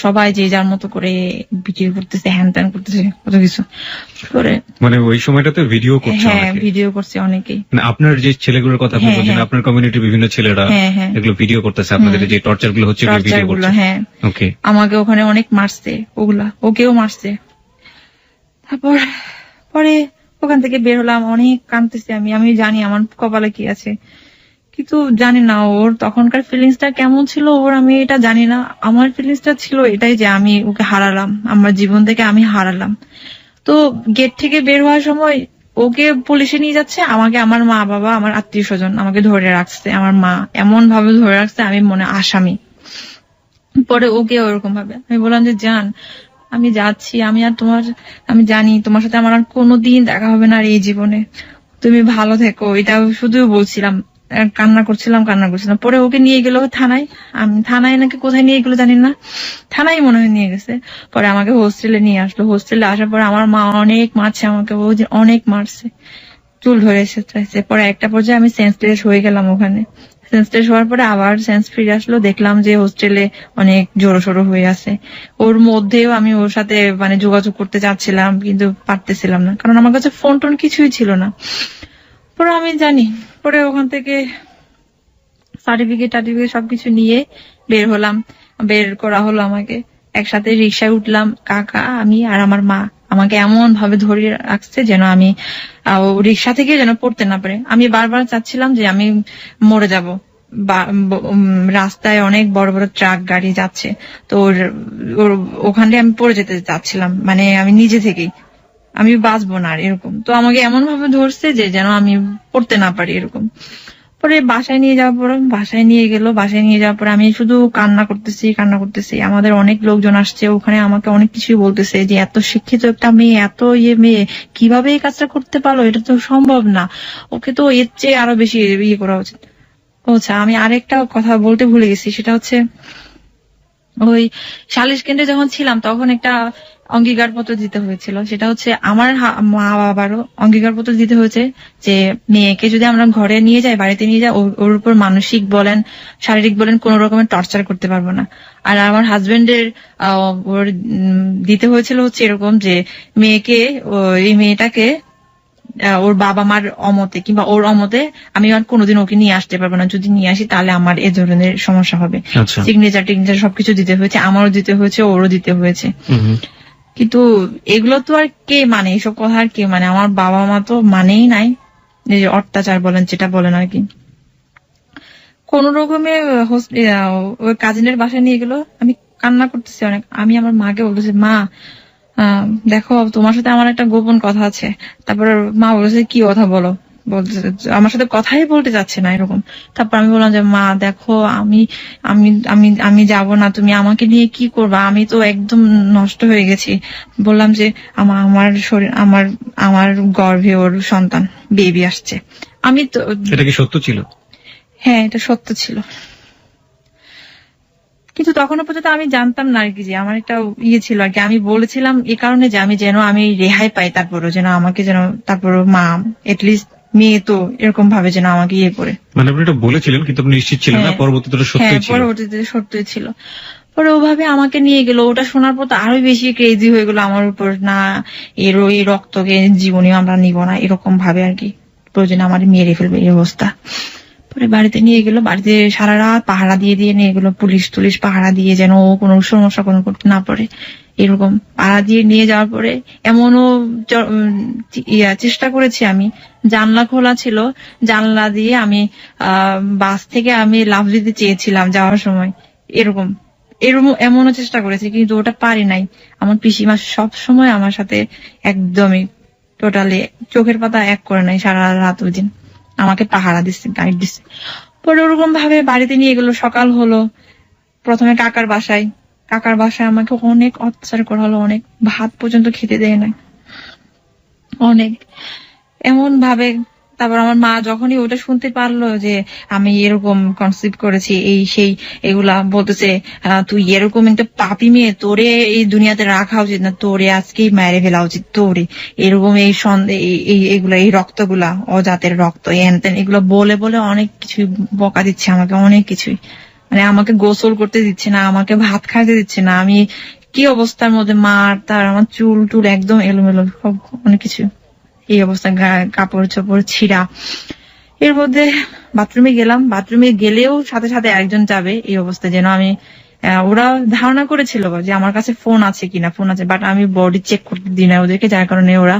সবাই যে যার মতো করে ভিডিও করতেছে, হ্যান ত্যান করতেছে, কত কিছু করে। মানে ওই সময়টাতে ভিডিও করছে, হ্যাঁ ভিডিও করছে অনেকেই। আপনার যে ছেলেগুলোর কথা আপনি বলছেন, আপনার কমিউনিটির বিভিন্ন ছেলেরা এগুলো ভিডিও করতেছে, আপনাদের যে টর্চার গুলো হচ্ছে ভিডিও করছে। হ্যাঁ ওকে, আমাকে ওখানে অনেক মারছে, ওকেও মারছে। তারপর পরে ওখান থেকে বের হলাম, অনেক কাঁদতেছি আমি জানি আমার কপালে কি আছে, কিন্তু জানি না ওর তখনকার ফিলিংসটা কেমন ছিল আমি এটা জানি না। আমার ফিলিংসটা ছিল এটাই যে আমি ওকে হারালাম, আমার জীবন থেকে আমি হারালাম। তো গেট থেকে বের হওয়ার সময় ওকে পুলিশে নিয়ে যাচ্ছে, আমাকে আমার মা বাবা আমার আত্মীয় স্বজন আমাকে ধরে রাখছে, আমার মা এমন ভাবে ধরে রাখছে আমি মনে আসামি। পরে ওকে ওরকম ভাবে আমি বললাম যে জান আমি যাচ্ছি, আমি জানি তোমার সাথে আমার আর কোনোদিন দেখা হবে না আর এই জীবনে, তুমি ভালো থেকো, এটা শুধু বলছিলাম। কান্না করছিলাম। পরে ওকে নিয়ে গেল থানায়। আমি থানায় নাকি কোথায় নিয়ে গেলো জানি না, থানায় মনে হয় নিয়ে গেছে। পরে আমাকে হোস্টেলে নিয়ে আসলো। হোস্টেলে আসার পরে আমার মা অনেক মারছে আমাকে, ও যে অনেক মারছে, চুল ধরে এসেছে। পরে একটা পর্যায়ে আমি সেন্সলেস হয়ে গেলাম ওখানে। সেন্সলেস হওয়ার পরে আবার সেন্স ফিরে আসলো, দেখলাম যে হোস্টেলে অনেক জোরো সোরো হয়ে আছে। ওর মধ্যেও আমি ওর সাথে মানে যোগাযোগ করতে চাচ্ছিলাম, কিন্তু পারতেছিলাম না, কারণ আমার কাছে ফোন টোন কিছুই ছিল না। পরে আমি জানি, পরে ওখান থেকে সার্টিফিকেট সবকিছু নিয়ে বের হলাম। বের করা হলো আমাকে, একসাথে রিক্সায় উঠলাম, কাকা, আমি আর আমার মা। আমাকে এমন ভাবে ধরে রাখছে যেন আমি রিক্সা থেকে যেন পড়তে না পারে। আমি বারবার চাচ্ছিলাম যে আমি মরে যাব। রাস্তায় অনেক বড় বড় ট্রাক গাড়ি যাচ্ছে, তো ওখানে আমি পড়ে যেতে চাচ্ছিলাম, মানে আমি নিজে থেকেই আমি বাঁচবো না আর এরকম। তো আমাকে এমন ভাবে ধরছে যে যেন আমি পড়তে না পারি এরকম। পরে বাসায় নিয়ে যাওয়ার পর বাসায় নিয়ে যাওয়ার পরে আমি শুধু কান্না করতেছি। আমাদের অনেক লোকজন আসছে, ওখানে আমাকে অনেক কিছুই বলতেছে যে এত শিক্ষিত একটা মেয়ে, এত মেয়ে কিভাবে এই কাজটা করতে পারলো, এটা তো সম্ভব না, ওকে তো এর চেয়ে আরো বেশি করা উচিত। আচ্ছা, আমি আরেকটা কথা বলতে ভুলে গেছি, সেটা হচ্ছে ওই সালিশ কেন্দ্রে যখন ছিলাম তখন একটা অঙ্গীকার পত্র দিতে হয়েছিল। সেটা হচ্ছে আমার মা বাবারও অঙ্গীকার পত্র দিতে হয়েছে যে মেয়েকে যদি আমরা ঘরে নিয়ে যাই, বাড়িতে নিয়ে যাই, ওর উপর মানসিক বলেন শারীরিক বলেন কোন রকমের টর্চার করতে পারবো না। আর আমার হাজবেন্ডের ওর দিতে হয়েছিল হচ্ছে এরকম যে এই মেয়েটাকে ওর বাবা মার অমতে কিংবা ওর অমতে আমি আর কোনোদিন ওকে নিয়ে আসতে পারবো না, যদি নিয়ে আসি তাহলে আমার এ ধরনের সমস্যা হবে। সিগনেচার সবকিছু দিতে হয়েছে, আমারও দিতে হয়েছে, ওরও দিতে হয়েছে। কিন্তু এগুলো তো আর কে মানে, এসব কথা আর কে মানে, আমার বাবা মা তো মানেই নাই। এই যে অত্যাচার বলেন যেটা বলেন আর কি। কোন রকমে ওই কাজিনের বাসায় নিয়ে গেল, আমি কান্না করতেছি অনেক। আমি আমার মাকে বলতেছি, মা দেখো তোমার সাথে আমার একটা গোপন কথা আছে। তারপর মা বলেছে, কি কথা বলো, বলতেছে আমার সাথে কথাই বলতে যাচ্ছে না এরকম। তারপর আমি বললাম যে মা দেখো, আমি আমি আমি আমি যাব না, তুমি আমাকে নিয়ে কি করবা, আমি তো একদম নষ্ট হয়ে গেছি। বললাম যে আমার শরীর আমার গর্ভে ওর সন্তান বেবি আসছে। আমি তো, এটা কি সত্য ছিল? হ্যাঁ, এটা সত্য ছিল, কিন্তু তখনও পর্যন্ত আমি জানতাম না আর কি যে আমার একটা ছিল আর কি। আমি বলেছিলাম এই কারণে যে আমি রেহাই পাই, তারপরও যেন আমাকে যেন তারপরও মা এটলিস্ট মেয়ে তো এরকম ভাবে যেন আমাকে করে। মানে আপনি এটা বলেছিলেন কিন্তু আপনি নিশ্চিত ছিলেন না, পরবর্তীতে সত্যই ছিল? পরবর্তীতে সত্যই ছিল। পরে ওভাবে আমাকে নিয়ে গেল। ওটা শোনার পর তো আরো বেশি ক্রেজি হয়ে গেল আমার উপর, না এই রক্তকে জীবনীও আমরা নিব না এরকম ভাবে আর কি, প্রয়োজনে আমার মেরে ফেলবে এই অবস্থা। পরে বাড়িতে নিয়ে গেল, বাড়িতে সারা রাত পাহারা দিয়ে নিয়ে গেল, পুলিশ পাহারা দিয়ে যেন ও কোনো সমস্যা কোনো করতে না পারে এরকম পাহারা দিয়ে নিয়ে যাওয়ার পরে এমনও চেষ্টা করেছি আমি, জানলা খোলা ছিল, জানলা দিয়ে আমি বাস থেকে আমি লাফ দিতে চেয়েছিলাম যাওয়ার সময়, এরকম এমনও চেষ্টা করেছি, কিন্তু ওটা পারি নাই। আমার পিসিমা সব সময় আমার সাথে একদমই টোটালি চোখের পাতা এক করে নাই, সারা রাত ওই দিন আমাকে পাহারা দিচ্ছে, গাইড দিচ্ছে। পরে ওরকম ভাবে বাড়িতে নিয়ে গেল। সকাল হলো, প্রথমে কাকার বাসায় আমাকে অনেক অত্যাচার করা হলো, অনেক ভাত পর্যন্ত খেতে দেয় না, অনেক এমন ভাবে। তারপর আমার মা যখনই ওটা শুনতে পারলো যে আমি এরকম কনসিভ করেছি এই সেই, এগুলা বলতেছে তুই এরকম একটা পাপী মেয়ে, তোরে এই দুনিয়াতে রাখা উচিত না, তোরে আজকেই মেরে ফেলা উচিত, তোরে এরকম এইগুলা এই রক্তগুলা অজাতের রক্ত এনতেন এগুলো বলে বলে অনেক কিছু বকা দিচ্ছে আমাকে, অনেক কিছুই। মানে আমাকে গোসল করতে দিচ্ছে না, আমাকে ভাত খাইতে দিচ্ছে না, আমি কি অবস্থার মধ্যে মার তার, আমার চুল টুল একদম এলোমেলো সব, অনেক কিছু এই অবস্থা, কাপড় চোপড় ছিঁড়া। এর মধ্যে বাথরুমে গেলাম, বাথরুমে গেলেও সাথে সাথে একজন যাবে এই অবস্থা, যেন আমি ওরা ধারণা করেছিল যে আমার কাছে ফোন আছে কিনা, ফোন আছে, বাট আমি বডি চেক করতে দিই না ওদেরকে, যার কারণে ওরা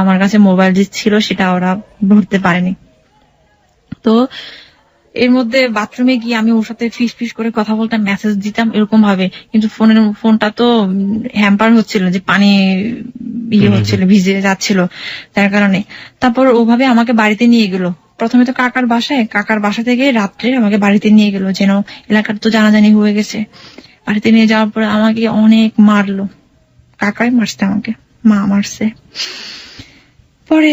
আমার কাছে মোবাইল যে ছিল সেটা ওরা ধরতে পারেনি। তো এর মধ্যে বাথরুমে গিয়ে আমি ওর সাথে ফিস করে কথা বলতাম, মেসেজ দিতাম এরকম ভাবে, কিন্তু ফোনটা তো হ্যাম্পার হচ্ছিল, যে পানি হচ্ছিল, ভিজে যাচ্ছিল, তার কারণে। তারপর ওভাবে আমাকে বাড়িতে নিয়ে গেল। প্রথমে তো কাকার বাসা থেকে রাত্রে আমাকে বাড়িতে নিয়ে গেল, যেন এলাকার তো জানাজানি হয়ে গেছে। বাড়িতে নিয়ে যাওয়ার পরে আমাকে অনেক মারলো, কাকাই মারছে আমাকে, মা মারছে। পরে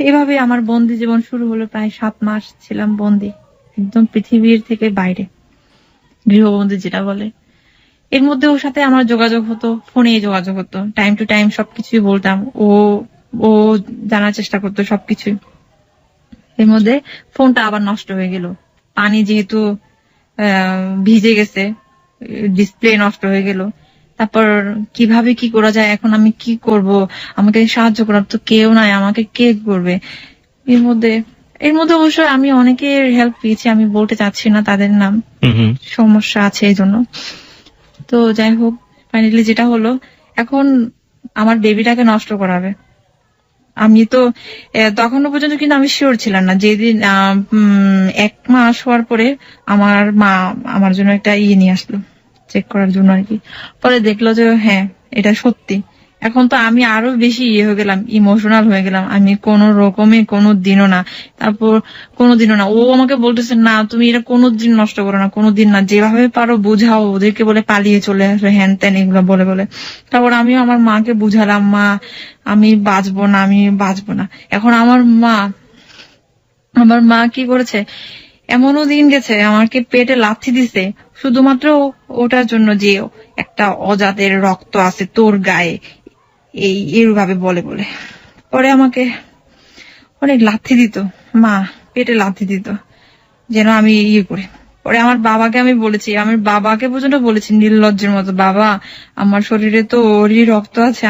এভাবে আমার বন্দি জীবন শুরু হলো, প্রায় 7 মাস ছিলাম বন্দি একদম পৃথিবীর থেকে বাইরে, গৃহবন্দী যেটা বলে। এর মধ্যে ওর সাথে আমার যোগাযোগ হতো, ফোনে যোগাযোগ হতো, টাইম টু টাইম সবকিছুই বলতাম, ও ও জানার চেষ্টা করতো সবকিছুই। এর মধ্যে ফোনটা আবার নষ্ট হয়ে গেল, পানি যেহেতু ভিজে গেছে, ডিসপ্লে নষ্ট হয়ে গেল। তারপর কিভাবে কি করা যায়, এখন আমি কি করব, আমাকে সাহায্য করার তো কেউ নাই, আমাকে কে করবে। এর মধ্যে অবশ্যই আমি অনেকের হেল্প পেয়েছি, আমি বলতে চাচ্ছি না তাদের নাম, সমস্যা আছে এই জন্য। তো যাই হোক, ফাইনালি যেটা হলো, এখন আমার বেবিটাকে নষ্ট করাবে। আমি তো তখনও পর্যন্ত কিন্তু আমি শিওর ছিলাম না। যেদিন 1 মাস হওয়ার পরে আমার মা আমার জন্য একটা নিয়ে আসলো চেক করার জন্য আর কি। পরে দেখলো যে হ্যাঁ এটা সত্যি। এখন তো আমি আরো বেশি হয়ে গেলাম, ইমোশনাল হয়ে গেলাম। আমি কোন রকমে কোনোদিনও না, তারপর কোনোদিনও না। ও আমাকে বলতেছে না তুমি এটা কোনোদিন নষ্ট করো না, কোনোদিন না, যেভাবে পারো বুঝাও ওদেরকে, বলে পালিয়ে চলে আসবে হ্যান ত্যান এগুলো বলে বলে। তারপর আমিও আমার মাকে বুঝালাম, মা আমি বাঁচবো না। এখন আমার মা কি করেছে, এমনও দিন গেছে আমাকে পেটে লাথি দিছে শুধুমাত্র ওটার জন্য যে একটা অজাতের রক্ত আছে তোর গায়ে, এইভাবে বলে বলে। পরে আমাকে অনেক লাথি দিত, মা পেটে লাথি দিত যেন আমি করি। পরে আমার বাবাকে আমি বলেছি, আমার বাবাকে পর্যন্ত বলেছি নির্লজ্জের মতো, বাবা আমার শরীরে তো ওরই রক্ত আছে,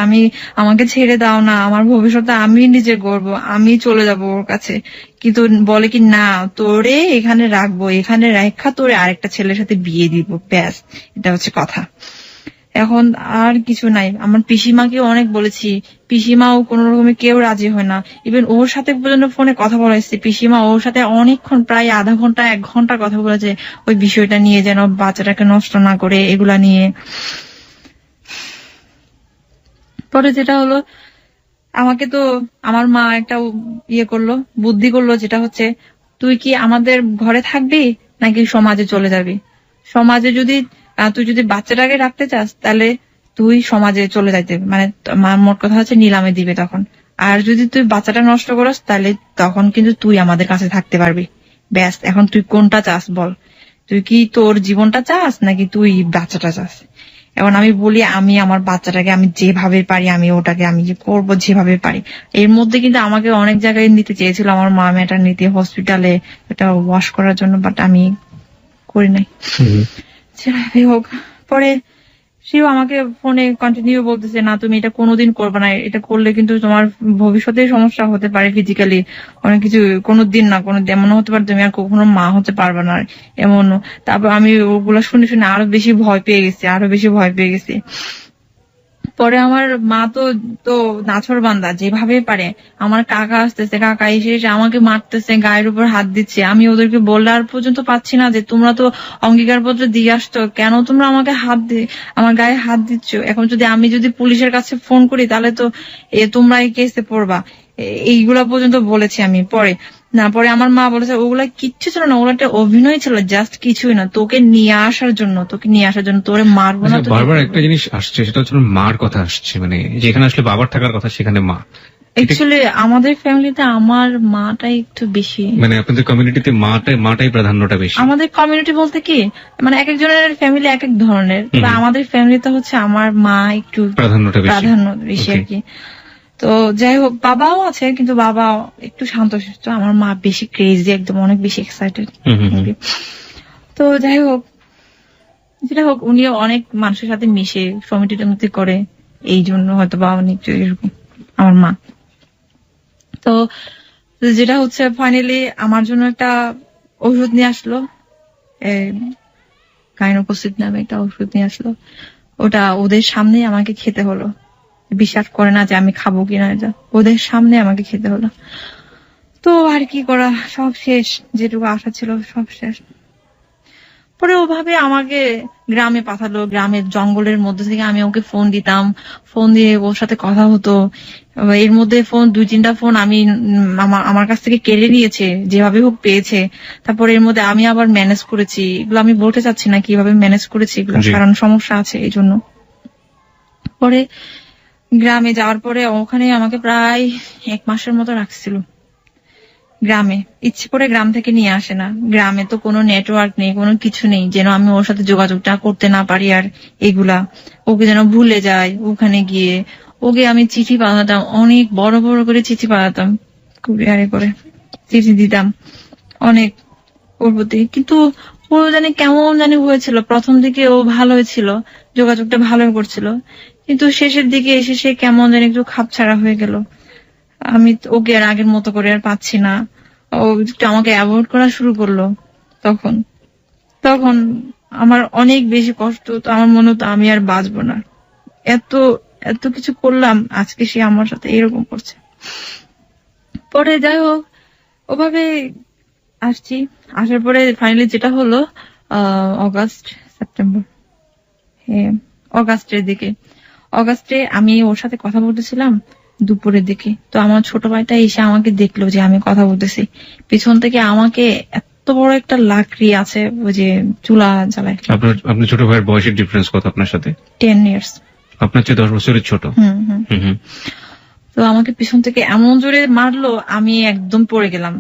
আমাকে ছেড়ে দাও না, আমার ভবিষ্যতে আমি নিজে গড়বো, আমি চলে যাব ওর কাছে। কিন্তু বলে কি না, তোরে এখানে রাখবো, এখানে রাখা তোরে আরেকটা ছেলের সাথে বিয়ে দিব, ব্যাস এটা হচ্ছে কথা। এখন আর কিছু নাই। আমার পিসিমাকে অনেক বলেছি, পিসিমাও কোন রকমে কেউ রাজি হয় না। ইভেন ওর সাথে পর্যন্ত ফোনে কথা বলা হয়েছে, পিসিমা ওর সাথে অনেকক্ষণ, প্রায় আধা ঘন্টা 1 ঘন্টা কথা বলেছে ওই বিষয়টা নিয়ে, যেন বাচ্চাটাকে নষ্ট না করে, এগুলা নিয়ে। পরে যেটা হলো, আমাকে তো আমার মা একটা করলো, বুদ্ধি করলো, যেটা হচ্ছে তুই কি আমাদের ঘরে থাকবি নাকি সমাজে চলে যাবি। সমাজে যদি তুই যদি বাচ্চাটাকে রাখতে চাস তাহলে তুই সমাজে চলে যাইতে, মানে মোট কথা হচ্ছে নিলামে দিবে তখন। আর যদি তুই বাচ্চাটা নষ্ট করিস তাহলে তখন কিন্তু তুই আমাদের কাছে থাকতে পারবি। ব্যাস, এখন তুই কোনটা চাস বল, তুই কি তোর জীবনটা চাস নাকি তুই বাচ্চাটা চাস। এখন আমি বলি আমি আমার বাচ্চাটাকে আমি যেভাবে পারি আমি ওটাকে আমি করবো যেভাবে পারি। এর মধ্যে কিন্তু আমাকে অনেক জায়গায় নিতে চেয়েছিল আমার মা, ম্যাটারনিটি হসপিটালে, এটা ওয়াশ করার জন্য, বাট আমি করি নাই। যাই হোক, পরে সেও আমাকে ফোনে কন্টিনিউ বলতেছে, না তুমি এটা কোনোদিন করবে না, এটা করলে কিন্তু তোমার ভবিষ্যতে সমস্যা হতে পারে, ফিজিক্যালি অনেক কিছু, কোনোদিন এমন হতে পারে তুমি আর কখনো মা হতে পারবে না এমনও। তারপর আমি ওগুলো শুনে আরো বেশি ভয় পেয়ে গেছি। পরে আমার মা তো নাছর বান্দা, যেভাবে পারে আমার কাকা আসতেছে, কাকা এসে আমাকে মারতেছে, গায়ের উপর হাত দিচ্ছে। আমি ওদেরকে বলার পর্যন্ত পাচ্ছি না যে তোমরা তো অঙ্গীকার পত্র দিয়ে আসছো, কেন তোমরা আমাকে আমার গায়ে হাত দিচ্ছ। এখন আমি যদি পুলিশের কাছে ফোন করি তাহলে তো তোমরা এই কেসে পড়বা, এইগুলা পর্যন্ত বলেছি আমি। পরে আমার মা বলেছে ওগুলা কিচ্ছু ছিল না, ওগুলো একটা অভিনয় ছিল, জাস্ট কিছুই না, তোকে নিয়ে আসার জন্য তোরে মারবো না। বারবার একটা জিনিস আসছে, সেটা হচ্ছে মার কথা আসছে, মানে যেখানে আসলে বাবার থাকার কথা সেখানে মা। অ্যাকচুয়ালি আমাদের ফ্যামিলিতে আমার মাটাই একটু বেশি, মানে আপনাদের কমিউনিটিতে মাটাই প্রাধান্যটা বেশি। আমাদের কমিউনিটি বলতে কি, মানে এক একজনের ফ্যামিলি এক এক ধরনের, আমাদের ফ্যামিলিতে হচ্ছে আমার মা একটু প্রাধান্য বেশি আর কি। তো যাই হোক, বাবাও আছে কিন্তু বাবা একটু শান্তশিষ্ট, আমার মা বেশি ক্রেজি, একদম অনেক বেশি এক্সাইটেড। তো যাই হোক, যেটা হোক, উনিও অনেক মানুষের সাথে মিশে সমিতি করে, এই জন্য হয়তো বা অনেক এরকম আমার মা। তো যেটা হচ্ছে ফাইনালি আমার জন্য একটা ওষুধ নিয়ে আসলো, গাইনোকোসিড নামে একটা ওষুধ নিয়ে আসলো। ওটা ওদের সামনে আমাকে খেতে হলো, বিশ্বাস করে না যে আমি খাবো কিনা, এটা ওদের সামনে আমাকে খেতে হলো। তো আর কি করা, সব শেষ, যেটুকু আশা ছিল সব শেষ। পরে ওভাবে আমাকে গ্রামে পাঠালো, গ্রামের জঙ্গলের মধ্যে থেকে আমি ওকে ফোন দিতাম, ফোন দিয়ে ওর সাথে কথা হতো। এর মধ্যে 2-3টা ফোন আমি আমার কাছ থেকে কেড়ে নিয়েছে, যেভাবে হোক পেয়েছে। তারপরে এর মধ্যে আমি আবার ম্যানেজ করেছি, এগুলো আমি বলতে চাচ্ছি না কিভাবে ম্যানেজ করেছি, এগুলো কারণ সমস্যা আছে এই জন্য। পরে গ্রামে যাওয়ার পরে ওখানে আমাকে প্রায় 1 মাসের মতো রাখছিল। গ্রামে ইচ্ছে করে গ্রাম থেকে নিয়ে আসে না। গ্রামে তো কোনো নেটওয়ার্ক নেই, কোনো কিছু নেই, যেন আমি ওর সাথে যোগাযোগটা করতে না পারি। আর এগুলা ওকে যেন ভুলে যায়। ওখানে গিয়ে ওকে আমি চিঠি পাঠাতাম, অনেক বড় বড় করে চিঠি পাঠাতাম, কুরিয়ারে করে চিঠি দিতাম অনেক ওর প্রতি। কিন্তু ও জানি কেমন জানি হয়েছিল, প্রথম দিকে ও ভালো হয়েছিল, যোগাযোগটা ভালো করছিল, কিন্তু শেষের দিকে এসে সে কেমন জানি একটু খাপছাড়া হয়ে গেল। আমি ওকে আর আগের মতো করে আর পাচ্ছি না। ও একটু আমাকে অ্যাভয়েড করা শুরু করলো। তখন তখন আমার অনেক বেশি কষ্ট হতো, আমার মনে হতো আমি আর বাঁচবো না। এত এত কিছু করলাম, আজকে সে আমার সাথে এরকম করছে। পরে যাই হোক ওভাবে আসছি, আসার পরে ফাইনালি যেটা হলো অগাস্ট সেপ্টেম্বর, হ্যাঁ অগাস্টে আমি ওর সাথে কথা বলতেছিলাম দুপুরের দিকে। তো আমার ছোট ভাইটা এসে আমাকে দেখলো যে আমি কথা বলতেছি, পিছন থেকে আমাকে এত বড় একটা লাকড়ি আছে ওই যে চুলা জ্বালায়। আপনার ছোট ভাইয়ের বয়সের ডিফারেন্স কত আপনার সাথে? 10 years। আপনার চেয়ে 10 বছরের ছোট। তো আমাকে পিছন থেকে এমন জোরে মারলো, আমি একদম পড়ে গেলাম।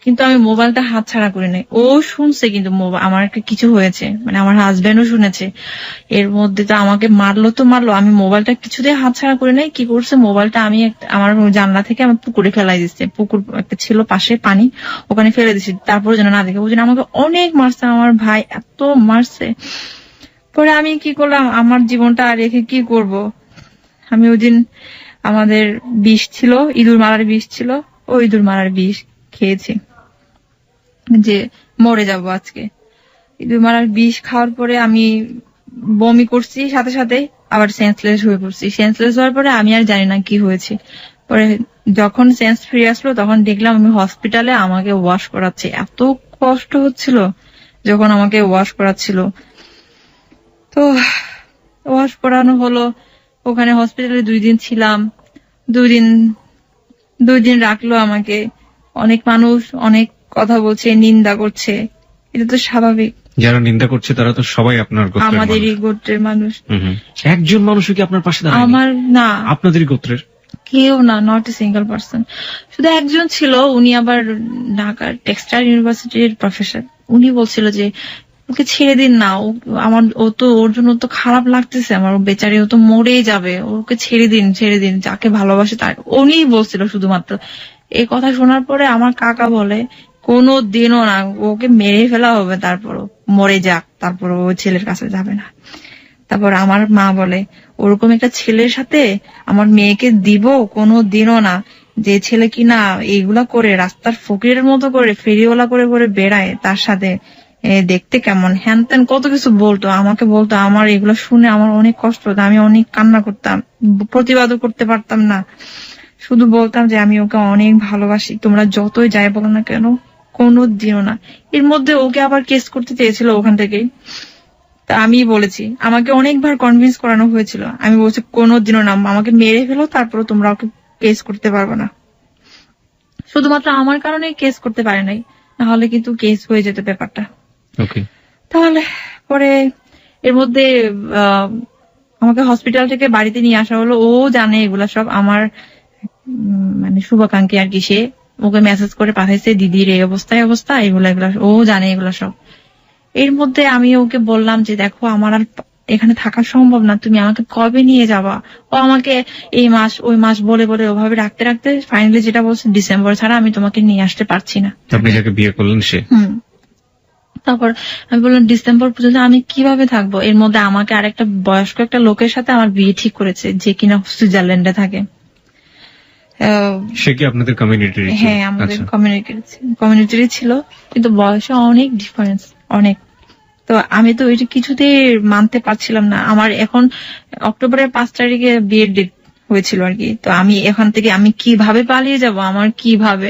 কিন্তু আমি মোবাইলটা হাত ছাড়া করে নাই। ও শুনছে কিন্তু আমার একটা কিছু হয়েছে, মানে আমার হাজবেন্ডও শুনেছে। এর মধ্যে তো আমাকে মারলো, আমি মোবাইলটা কিছুতেই হাত ছাড়া করে নাই। কি করছে, মোবাইলটা আমি আমার জানলা থেকে আমি পুকুরে ফেলাই দিচ্ছে। পুকুর একটা ছিল পাশে, পানি, ওখানে ফেলে দিচ্ছি, তারপরে যেন না দেখে। ওই জন্য আমাকে অনেক মারছে, আমার ভাই এত মারছে। পরে আমি কি করলাম, আমার জীবনটা রেখে কি করব। আমি ওই দিন আমাদের বিষ ছিল, ইঁদুর মারার বিষ ছিল, ওই ইঁদুর মারার বিষ খেয়েছি যে মরে যাব আজকে। ইঁদুর মারার বিষ খাওয়ার পরে আমি বমি করছি, সাথে সাথে আবার সেন্সলেস হয়ে পড়ছি। সেন্সলেস হওয়ার পরে আমি আর জানি না কি হয়েছে। পরে যখন সেন্স ফিরে আসলো তখন দেখলাম আমি হসপিটালে, আমাকে ওয়াশ করাচ্ছে। এত কষ্ট হচ্ছিল যখন আমাকে ওয়াশ করাচ্ছিল। তো ওয়াশ করানো হলো, ওখানে হসপিটালে 2 দিন ছিলাম। 2 দিন রাখলো আমাকে। অনেক মানুষ অনেক কথা বলছে, নিন্দা করছে, এটা তো স্বাভাবিক। যারা নিন্দা করছে তারা তো সবাই আপনার গোত্রের, আমাদেরই গোত্রের মানুষ। একজন মানুষও কি আপনার পাশে দাঁড়ায়নি? আমার না, আপনাদেরই গোত্রের কেউ না, নট এ সিঙ্গেল পার্সন। শুধু একজন ছিল, উনি আবার ঢাকার টেক্সটাইল ইউনিভার্সিটির প্রফেসর। উনি বলছিল যে ওকে ছেড়ে দিন না, ওর জন্য তো খারাপ লাগতেছে আমার, ও বেচারি, ও তো মরেই যাবে, ওকে ছেড়ে দিন, যাকে ভালোবাসে তার। উনি বলছিল শুধুমাত্র। এই কথা শোনার পরে আমার কাকা বলে কোনো দিনও না, ওকে মেরে ফেলা হবে, তারপর মরে যাক, তারপর ও ছেলের কাছে যাবে না। তারপর আমার মা বলে ওরকম একটা ছেলের সাথে আমার মেয়েকে দিব কোনো দিনও না, যে ছেলে কিনা এইগুলা করে রাস্তার ফকিরের মতো করে ফেরিওয়ালা করে করে বেড়ায়, তার সাথে দেখতে কেমন, হ্যান ত্যান কত কিছু বলতো, আমাকে বলতো। আমার এগুলো শুনে আমার অনেক কষ্ট হতো, আমি অনেক কান্না করতাম, প্রতিবাদও করতে পারতাম না। শুধু বলতাম যে আমি ওকে অনেক ভালোবাসি, তোমরা যতই যাই বলো না কেন, কোনো দিনও না। এর মধ্যে ওকে আবার কেস করতে চেয়েছিল ওখান থেকেই। তা আমি বলেছি, আমাকে অনেকবার কনভিন্স করানো হয়েছিল, আমি বলছি কোনো দিনও না, আমাকে মেরে ফেলো, তারপর তোমরা ওকে কেস করতে পারবে না। শুধুমাত্র আমার কারণে কেস করতে পারে নাই, নাহলে কিন্তু কেস হয়ে যেত ব্যাপারটা। তাহলে পরে এর মধ্যে আমাকে হসপিটাল থেকে বাড়িতে নিয়ে আসা হলো। ও জানে এগুলা সব, আমার মানে শুভাকাঙ্ক্ষী আর কি, সে ওকে মেসেজ করে পাঠাইছে দিদির এই অবস্থা, এগুলা ও জানে এগুলা সব। এর মধ্যে আমি ওকে বললাম যে দেখো আমার আর এখানে থাকা সম্ভব না, তুমি আমাকে কবে নিয়ে যাবা। ও আমাকে এই মাস ওই মাস বলে বলে ওভাবে রাখতে রাখতে ফাইনালি যেটা বলছে, ডিসেম্বর ছাড়া আমি তোমাকে নিয়ে আসতে পারছি না। আপনি যাকে বিয়ে করলেন সে? তারপর আমি বললাম ডিসেম্বর পর্যন্ত আমি কিভাবে থাকবো। এর মধ্যে আমাকে আর একটা বয়স্ক একটা লোকের সাথে আমার বিয়ে ঠিক করেছে, যে কিনা সুইজারল্যান্ডে থাকে। সে কি আপনাদের কমিউনিটির? হ্যাঁ, আমাদের কমিউনিটির ছিল, কিন্তু বয়সে অনেক ডিফারেন্স, অনেক। তো আমি তো ওইটা কিছুতেই মানতে পারছিলাম না। আমার এখন অক্টোবরের 5 তারিখে বিয়ের ডেট হয়েছিল আর কি। তো আমি এখান থেকে আমি কিভাবে পালিয়ে যাব, আমার কিভাবে,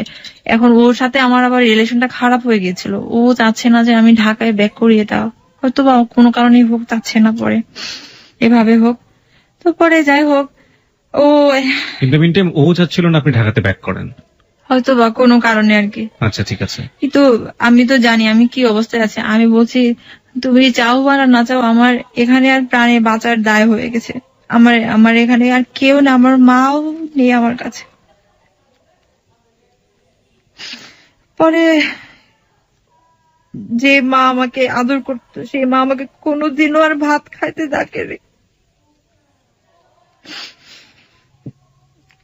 এখন ওর সাথে আমার আবার রিলেশনটা খারাপ হয়ে গিয়েছিল। ও চাচ্ছে না যে আমি ঢাকায় ব্যাক করিয়ে দাও, হয়তো বা কোনো কারণেই হোক চাচ্ছে না, পরে এভাবে হোক। তো পরে যাই হোক, ও ও চাচ্ছিল না আপনি ঢাকাতে ব্যাক করেন, হয়তো বা কোনো কারণে আর কি। আচ্ছা ঠিক আছে। কিন্তু আমি তো জানি আমি কি অবস্থায় আছি। আমি বলছি তুমি চাও বা না চাও, আমার এখানে আর প্রাণে বাঁচার দায় হয়ে গেছে। আমার এখানে আর কেউ না, আমার মাও নেই আমার কাছে। পরে যে মা আমাকে আদর করতো সেই মা আমাকে কোনোদিনও আর ভাত খাইতে ডাকেনি,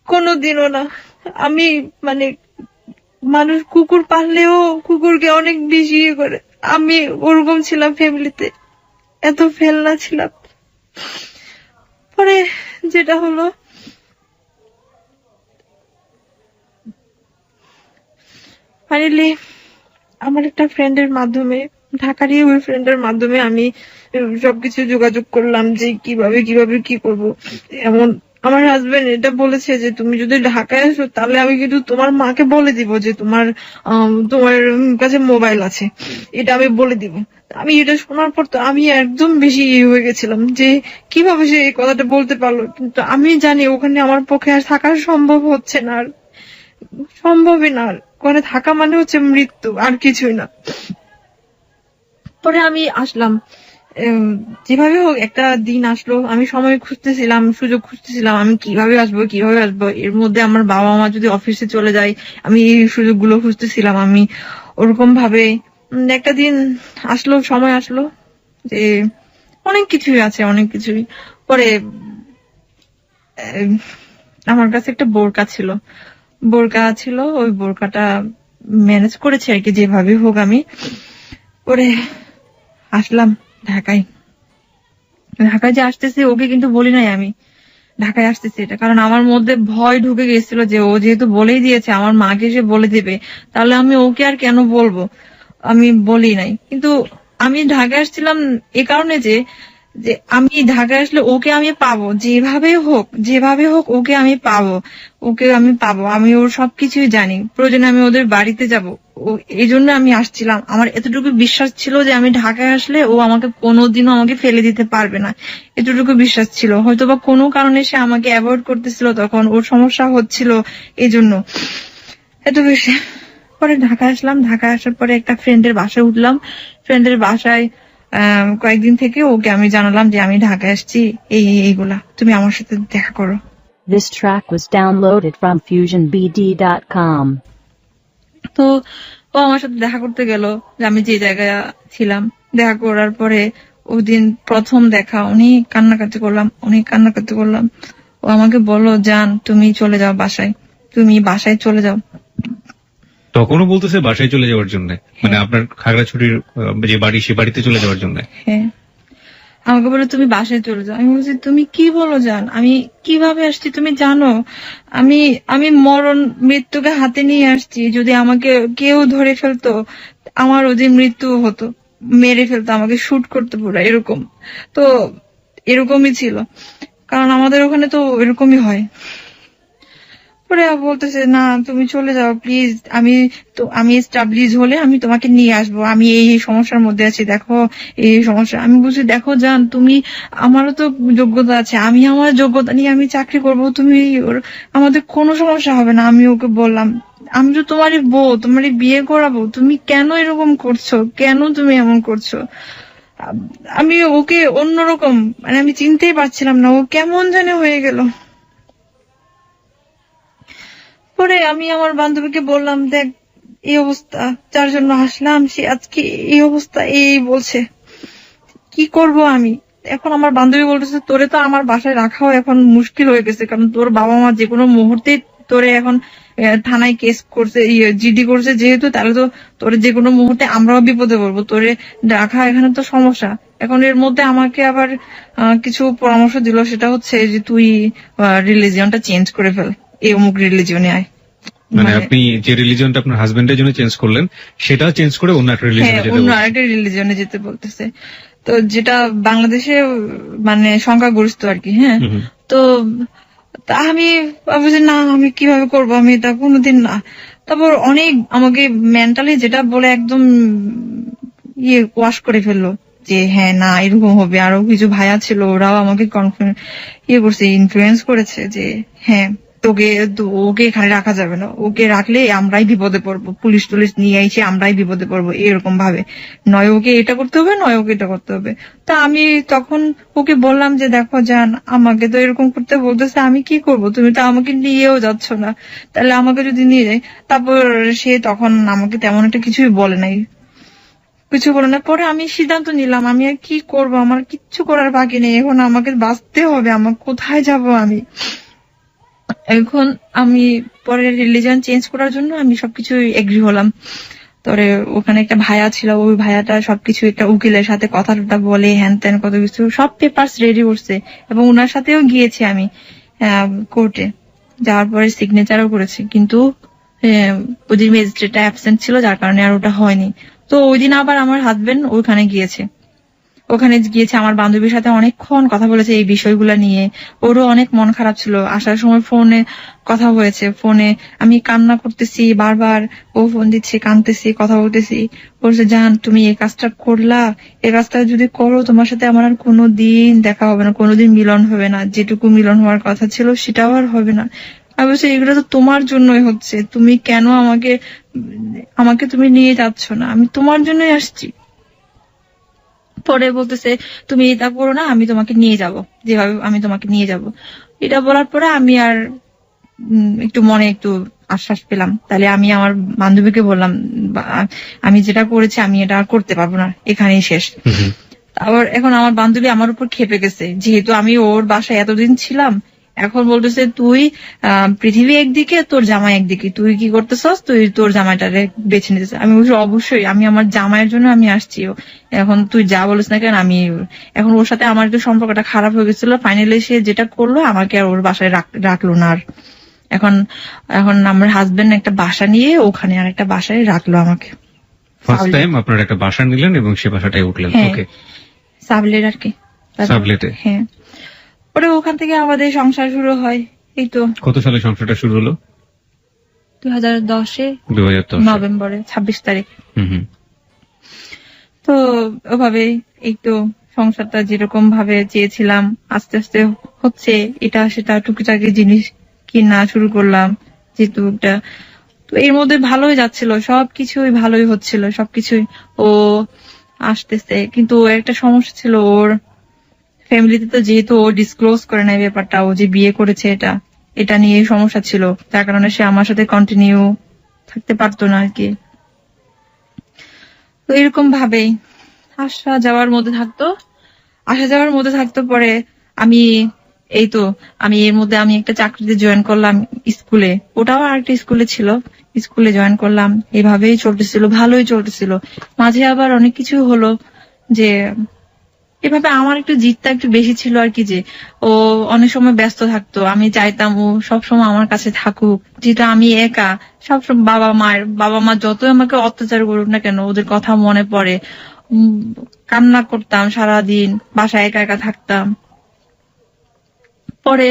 কোনোদিনও না। আমি মানে মানুষ কুকুর পাললেও কুকুরকে অনেক বেশি ইয়ে করে, আমি ওরকম ছিলাম ফ্যামিলিতে, এত ফেলনা ছিলাম। পরে যেটা হলো, ফাইনালি আমার একটা ফ্রেন্ডের মাধ্যমে, ঢাকারই ওই ফ্রেন্ডের মাধ্যমে আমি সবকিছু যোগাযোগ করলাম যে কিভাবে কি করব। এমন আমার হাজবেন্ড এটা বলেছে যে তুমি যদি ঢাকায় আসো তাহলে আমি কিন্তু তোমার মাকে বলে দিব যে তোমার কাছে মোবাইল আছে, এটা আমি বলে দিব। আমি এটা শোনার পর তো আমি একদম বেশি হয়ে গেছিলাম যে কিভাবে সে এই কথাটা বলতে পারলো। কিন্তু আমি জানি ওখানে আমার পক্ষে আর থাকা সম্ভব হচ্ছে না, আর সম্ভবই না। ওখানে থাকা মানে হচ্ছে মৃত্যু, আর কিছুই না। পরে আমি আসলাম, যেভাবে হোক একটা দিন আসলো। আমি সময় খুঁজতেছিলাম, সুযোগ খুঁজতেছিলাম, আমি কিভাবে আসবো। এর মধ্যে আমার বাবা মা যদি অফিসে চলে যায়, আমি এই সুযোগগুলো খুঁজতেছিলাম। আমি ওরকম ভাবে একটা দিন আসলো, সময় আসলো যে অনেক কিছুই আছে, অনেক কিছুই। পরে আমার কাছে একটা বোরকা ছিল, ওই বোরকাটা ম্যানেজ করেছে আর কি, যেভাবে হোক। আমি পরে আসলাম ঢাকায় যে আসতেছি, ওকে কিন্তু বলি নাই আমি ঢাকায় আসতেছি এটা, কারণ আমার মধ্যে ভয় ঢুকে গেছিল যে ও যেহেতু বলেই দিয়েছে, আমার মাকে সে বলে দেবে, তাহলে আমি ওকে আর কেন বলবো। আমি বলি নাই। কিন্তু আমি ঢাকায় আসছিলাম এ কারণে যে আমি ঢাকায় আসলে ওকে আমি পাবো, যেভাবে হোক ওকে আমি পাবো। আমি ওর সবকিছুই জানি, প্রয়োজনে আমি ওদের বাড়িতে যাব। এই জন্য আমি আসছিলাম। আমার এতটুকু বিশ্বাস ছিল যে আমি ঢাকায় আসলে ও আমাকে কোনোদিনও আমাকে ফেলে দিতে পারবে না, এতটুকু বিশ্বাস ছিল। হয়তোবা কোনো কারণে সে আমাকে অ্যাভয়েড করতেছিল, তখন ওর সমস্যা হচ্ছিল, এই জন্য এত বেশি। পরে ঢাকায় আসলাম, ঢাকায় আসার পরে একটা ফ্রেন্ডের বাসায় উঠলাম। ফ্রেন্ডের বাসায় কয়েকদিন থেকে ওকে আমি জানালাম যে আমি ঢাকায় আসছি, এইগুলা, তুমি আমার সাথে দেখা করো। This track was downloaded from FusionBD.com. তো ও আমার সাথে দেখা করতে গেল, যে আমি যে জায়গায় ছিলাম। দেখা করার পরে ওদিন প্রথম দেখা, অনেক কান্নাকাটি করলাম। ও আমাকে বললো, জান তুমি চলে যাও বাসায়, তুমি বাসায় চলে যাও। তখনও বলতেছে বাসায় চলে যাওয়ার জন্য, মানে আপনার খাগড়াছড়ির যে বাড়ি, সে বাড়িতে চলে যাওয়ার জন্য। হ্যাঁ, আমাকে বলে তুমি বাসায় চলে যাও। আমি বলছি তুমি কি বলো জান, আমি কিভাবে আসছি তুমি জানো? আমি মরণ মৃত্যুকে হাতে নিয়ে আসছি। যদি আমাকে কেউ ধরে ফেলতো, আমার ওদের মৃত্যু হতো, মেরে ফেলতো, আমাকে শুট করতে পুরো এরকম। তো এরকমই ছিল, কারণ আমাদের ওখানে তো এরকমই হয়। পরে বলতেছে, না তুমি চলে যাও প্লিজ, আমি এস্টাবলিশ হলে আমি তোমাকে নিয়ে আসবো, আমি এই সমস্যার মধ্যে আছি, দেখো এই সমস্যা। আমি বলছি, দেখো জান, তুমি, আমারও তো যোগ্যতা আছে, আমি আমার যোগ্যতা নিয়ে আমি চাকরি করবো, তুমি আমাদের কোনো সমস্যা হবে না। আমি ওকে বললাম, আমি তো তোমারই বউ, তোমারই বিয়ে করাবো, তুমি কেন এরকম করছো, কেন তুমি এমন করছো? আমি ওকে অন্যরকম, মানে আমি চিনতেই পারছিলাম না, ও কেমন জানে হয়ে গেল। পরে আমি আমার বান্ধবীকে বললাম, দেখ এই অবস্থা, যার জন্য আসলাম সে আজকে এই অবস্থা, এই বলছে, কি করব আমি এখন? আমার বান্ধবী বলতেছে, তোরে তো আমার বাসায় রাখাও এখন মুশকিল হয়ে গেছে, কারণ তোর বাবা মা যে কোনো মুহূর্তে তোরে এখন থানায় কেস করছে, জিডি করছে যেহেতু, তাহলে তো তোরে যে কোনো মুহূর্তে আমরাও বিপদে পড়বো, তোরে রাখা এখানে তো সমস্যা। এখন এর মধ্যে আমাকে আবার কিছু পরামর্শ দিল, সেটা হচ্ছে যে তুই রিলিজিয়নটা চেঞ্জ করে ফেল, এই অমুক রিলিজিয়নে আয়। মানে আপনি যে রিলিজিয়নটা আপনার হাজবেন্ডের জন্য চেঞ্জ করলেন, সেটা চেঞ্জ করে অন্য একটা রিলিজিয়নে যেতে, অন্য আরেকটা রিলিজিয়নে যেতে বলতেছে। তো যেটা বাংলাদেশে মানে সংখ্যাগরিষ্ঠ আর কি। হ্যাঁ, তো আমি ভাবছি, না আমি কিভাবে করবো, আমি এটা কোনোদিন না। তারপর অনেক আমাকে মেন্টালি যেটা বলে একদম ওয়াশ করে ফেললো, যে হ্যাঁ না এরকম হবে। আরো কিছু ভাইয়া ছিল, ওরাও আমাকে করছে, ইনফ্লুয়েন্স করেছে যে হ্যাঁ ওকে এখানে রাখা যাবে না, ওকে রাখলে আমরাই বিপদে পড়বো, পুলিশ টুলিশ নিয়ে এসে আমরাই বিপদে পড়বো, এরকম ভাবে নয় ওকে এটা করতে হবে নয় ওকে এটা করতে হবে। তা আমি তখন ওকে বললাম যে দেখো জান, আমাকে তো এরকম করতে বলতেছে, আমি কি করব, তুমি তো আমাকে নিয়েও যাচ্ছ না, তাহলে আমাকে যদি নিয়ে যায়। তারপর সে তখন আমাকে তেমন একটা কিছুই বলে নাই, কিছু বলে না। পরে আমি সিদ্ধান্ত নিলাম আমি আর কি করব, আমার কিচ্ছু করার বাকি নেই, এখন আমাকে বাঁচতে হবে, আমার কোথায় যাব আমি এখন। আমি পরে রিলিজন চেঞ্জ করার জন্য আমি সবকিছু এগ্রি হলাম। তবে ওখানে একটা ভাইয়া ছিল, ওই ভাইয়াটা সবকিছু একটা উকিলের সাথে কথা টথা বলে হ্যান ত্যান কত কিছু সব পেপারস রেডি করছে, এবং ওনার সাথেও গিয়েছি আমি কোর্টে, যাওয়ার পরে সিগনেচারও করেছি, কিন্তু ওই দিন ম্যাজিস্ট্রেটটা অ্যাবসেন্ট ছিল, যার কারণে আর ওটা হয়নি। তো ওই দিন আবার আমার হাজবেন্ড ওখানে গিয়েছে আমার বান্ধবীর সাথে অনেকক্ষণ কথা বলেছে এই বিষয়গুলো নিয়ে। ওরও অনেক মন খারাপ ছিল, আসার সময় ফোনে কথা হয়েছে, ফোনে আমি কান্না করতেছি, বারবার ও ফোন দিচ্ছে, কাঁদতেছি, কথা বলতেছি। বলছে জান তুমি এই কাজটা করলা, এই কাজটা যদি করো তোমার সাথে আমার আর কোনোদিন দেখা হবে না, কোনোদিন মিলন হবে না, যেটুকু মিলন হওয়ার কথা ছিল সেটাও আর হবে না। আমি বলছি এগুলো তো তোমার জন্যই হচ্ছে, তুমি কেন আমাকে তুমি নিয়ে যাচ্ছ না, আমি তোমার জন্যই আসছি। পরে বলতেছে তুমি এটা করো না, আমি তোমাকে নিয়ে যাব, যেভাবে আমি তোমাকে নিয়ে যাব। এটা বলার পরে আমি আর একটু মনে একটু আশ্বাস পেলাম। তাহলে আমি আমার বান্ধবীকে বললাম আমি যেটা করেছি আমি এটা আর করতে পারবো না, এখানেই শেষ। আবার এখন আমার বান্ধবী আমার উপর খেপে গেছে, যেহেতু আমি ওর বাসায় এতদিন ছিলাম। এখন বলতেছে তুই পৃথিবী একদিকে তোর জামাই একদিকে, তুই কি করতেছস, তুই তোর জামাইটারে বেছে নিতেছ। আমি বলছি অবশ্যই আমি আমার জামাইয়ের জন্য আমি আসছি, এখন তুই যা বলিস না কেন। আমি এখন ওর সাথে আমার একটু সম্পর্কটা খারাপ হয়ে গেছিল, ফাইনালি সে যেটা করলো আমাকে আর ওর বাসায় রাখলো না। আর এখন আমার হাজবেন্ড একটা বাসা নিয়ে ওখানে আর একটা বাসায় রাখলো আমাকে। ফার্স্ট টাইম আপনারা একটা বাসা নিলেন এবং সে বাসাটায় উঠলেন। ওকে, সাবলেট আর কি, সাবলেটে। হ্যাঁ, পরে ওখান থেকে আমাদের সংসার শুরু হয়। এই তো কত সালে সংসারটা শুরু হলো? 2010 নভেম্বরে 26 তারিখ। তো ওভাবে এই তো সংসারটা যেরকম ভাবে চেয়েছিলাম আস্তে আস্তে হচ্ছে, এটা সেটা টুকিটাকি জিনিস কিনা শুরু করলাম, যেহেতু একটা তো এর মধ্যে ভালোই যাচ্ছিল, সবকিছুই ভালোই হচ্ছিল, সবকিছুই ও আসতেছে। কিন্তু ওর একটা সমস্যা ছিল, ওর ফ্যামিলিতে তো যেহেতু ও ডিসক্লোজ করে নাই ব্যাপারটা, ও যে বিয়ে করেছে এটা নিয়ে সমস্যা ছিল, যার কারণে সে আমার সাথে কন্টিনিউ থাকতে পারতো না আর কি। তো এরকম ভাবেই আসা যাওয়ার মধ্যে থাকতো। পরে আমি এর মধ্যে আমি একটা চাকরিতে জয়েন করলাম স্কুলে, ওটাও আরেকটা স্কুলে ছিল, স্কুলে জয়েন করলাম। এভাবেই চলতেছিল, ভালোই চলতেছিল। মাঝে আবার অনেক কিছু হলো, যে এভাবে আমার একটু জিদটা একটু বেশি ছিল আর কি, যে ও অনেক সময় ব্যস্ত থাকতো, আমি চাইতাম ও সবসময় আমার কাছে থাকুক, যেটা আমি একা সবসময় বাবা মা যতই আমাকে অত্যাচার করুক না কেন, ওদের কথা মনে পড়ে, কান্না করতাম সারাদিন, বাসায় একা একা থাকতাম। পরে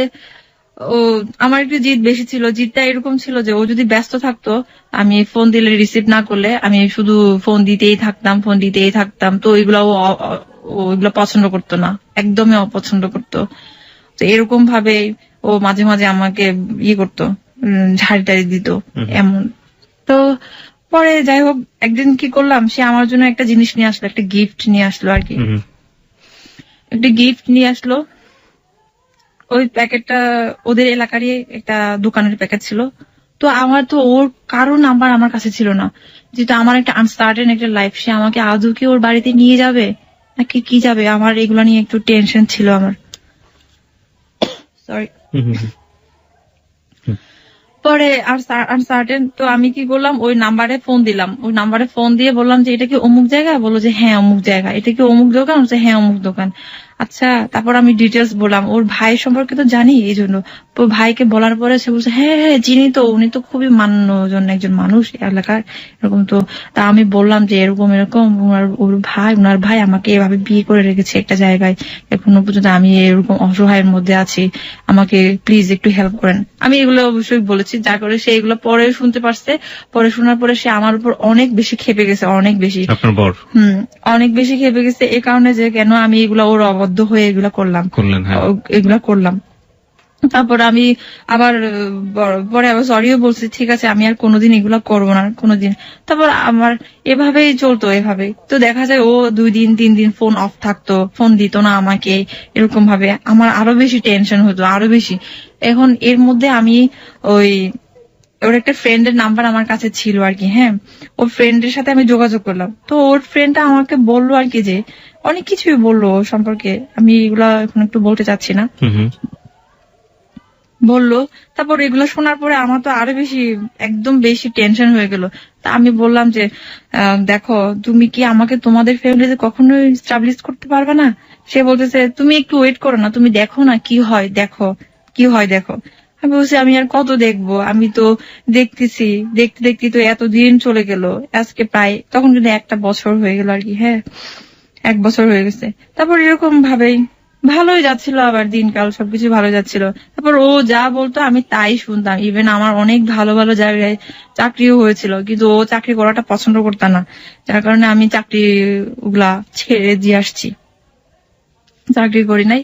আমার একটু জিদ বেশি ছিল, জিদটা এরকম ছিল যে ও যদি ব্যস্ত থাকতো, আমি ফোন দিলে রিসিভ না করলে আমি শুধু ফোন দিতেই থাকতাম। তো ওইগুলো পছন্দ করতো না, একদমই অপছন্দ করতো। তো এরকম ভাবে ও মাঝে মাঝে আমাকে করতো, ঝাড়ি টাড়ি দিত এমন। তো পরে যাই হোক, একদিন কি করলাম, সে আমার জন্য একটা জিনিস নিয়ে আসলো, একটা গিফট নিয়ে আসলো আর কি। একটা গিফট নিয়ে আসলো, ওই প্যাকেটটা ওদের এলাকারই একটা দোকানের প্যাকেট ছিল। তো আমার তো ওর কারো নাম্বার আমার কাছে ছিল না, যেটা আমার একটা আনসার্টেন একটা লাইফ, সে আমাকে আদৌ কি ওর বাড়িতে নিয়ে যাবে নাকি কি যাবে, আমার এগুলা নিয়ে একটু টেনশন ছিল আমার। সরি। পরে আনসার্টেন, তো আমি কি করলাম, ওই নাম্বারে ফোন দিলাম, ওই নাম্বারে ফোন দিয়ে বললাম যে এটা কি অমুক জায়গা, বললো যে হ্যাঁ অমুক জায়গা। এটা কি অমুক দোকান? বলছে হ্যাঁ অমুক দোকান। আচ্ছা, তারপর আমি ডিটেলস বললাম, ওর ভাই সম্পর্কে তো জানি, এই জন্য ভাইকে বলার পরে সে বলছে হ্যাঁ হ্যাঁ চিনি তো, উনি তো খুবই মান্যজন একজন মানুষ এলাকার, এরকম। তো তা আমি বললাম যে এরকম ওনার ভাই আমাকে এভাবে বিয়ে করে রেখেছে একটা জায়গায়, এখনো পর্যন্ত আমি এরকম অসহায়ের মধ্যে আছি, আমাকে প্লিজ একটু হেল্প করেন। আমি এগুলো অবশ্যই বলেছি, যা করে সে এগুলো পরে শুনতে পারছে। পরে শোনার পরে সে আমার উপর অনেক বেশি খেপে গেছে, অনেক বেশি, অনেক বেশি খেপে গেছে, এই কারণে যে কেন আমি এগুলা ওর অবদ্ধ হয়ে এগুলা করলাম। তারপর আমি আবার পরে আবার সরিও বলছি, ঠিক আছে আমি আর কোনোদিন এগুলা করবো না কোনোদিন। তারপর আমার এভাবেই চলতো, এভাবে তো দেখা যায় ও 2 দিন 3 দিন ফোন অফ থাকতো, ফোন দিত না আমাকে, এরকম ভাবে আমার আরো বেশি টেনশন হতো, আরো বেশি। এখন এর মধ্যে আমি ওই ওর একটা ফ্রেন্ডের নাম্বার আমার কাছে ছিল আর কি, হ্যাঁ, ওর ফ্রেন্ডের সাথে আমি যোগাযোগ করলাম। তো ওর ফ্রেন্ডটা আমাকে বললো আর কি, যে অনেক কিছুই বললো ওর সম্পর্কে, আমি এগুলা এখন একটু বলতে চাচ্ছি না, বললো। তারপর এগুলো শোনার পরে আমার তো আরো বেশি, একদম বেশি টেনশন হয়ে গেল। তা আমি বললাম যে দেখো তুমি কি আমাকে তোমাদের ফ্যামিলিতে কখনোই স্টাবলিশ করতে পারবে না? সে বলতেছে তুমি একটু ওয়েট করো না, তুমি দেখো না কি হয়, দেখো কি হয় দেখো। আমি বলছি আমি আর কত দেখবো, আমি তো দেখতেছি, দেখতে দেখতে তো এতদিন চলে গেল, আজকে প্রায় তখন কিন্তু 1 বছর হয়ে গেল আর কি, হ্যাঁ 1 বছর হয়ে গেছে। তারপর এরকম ভাবেই ভালোই যাচ্ছিল, আবার দিনকাল সবকিছু ভালো যাচ্ছিল। তারপর ও যা বলতো আমি তাই শুনতাম, ইভেন আমার অনেক ভালো ভালো জায়গায় চাকরিও হয়েছিল, কিন্তু ও চাকরি করাটা পছন্দ করতো না, যার কারণে আমি চাকরি ওগুলা ছেড়ে দিয়ে আসছি, চাকরি করি নাই।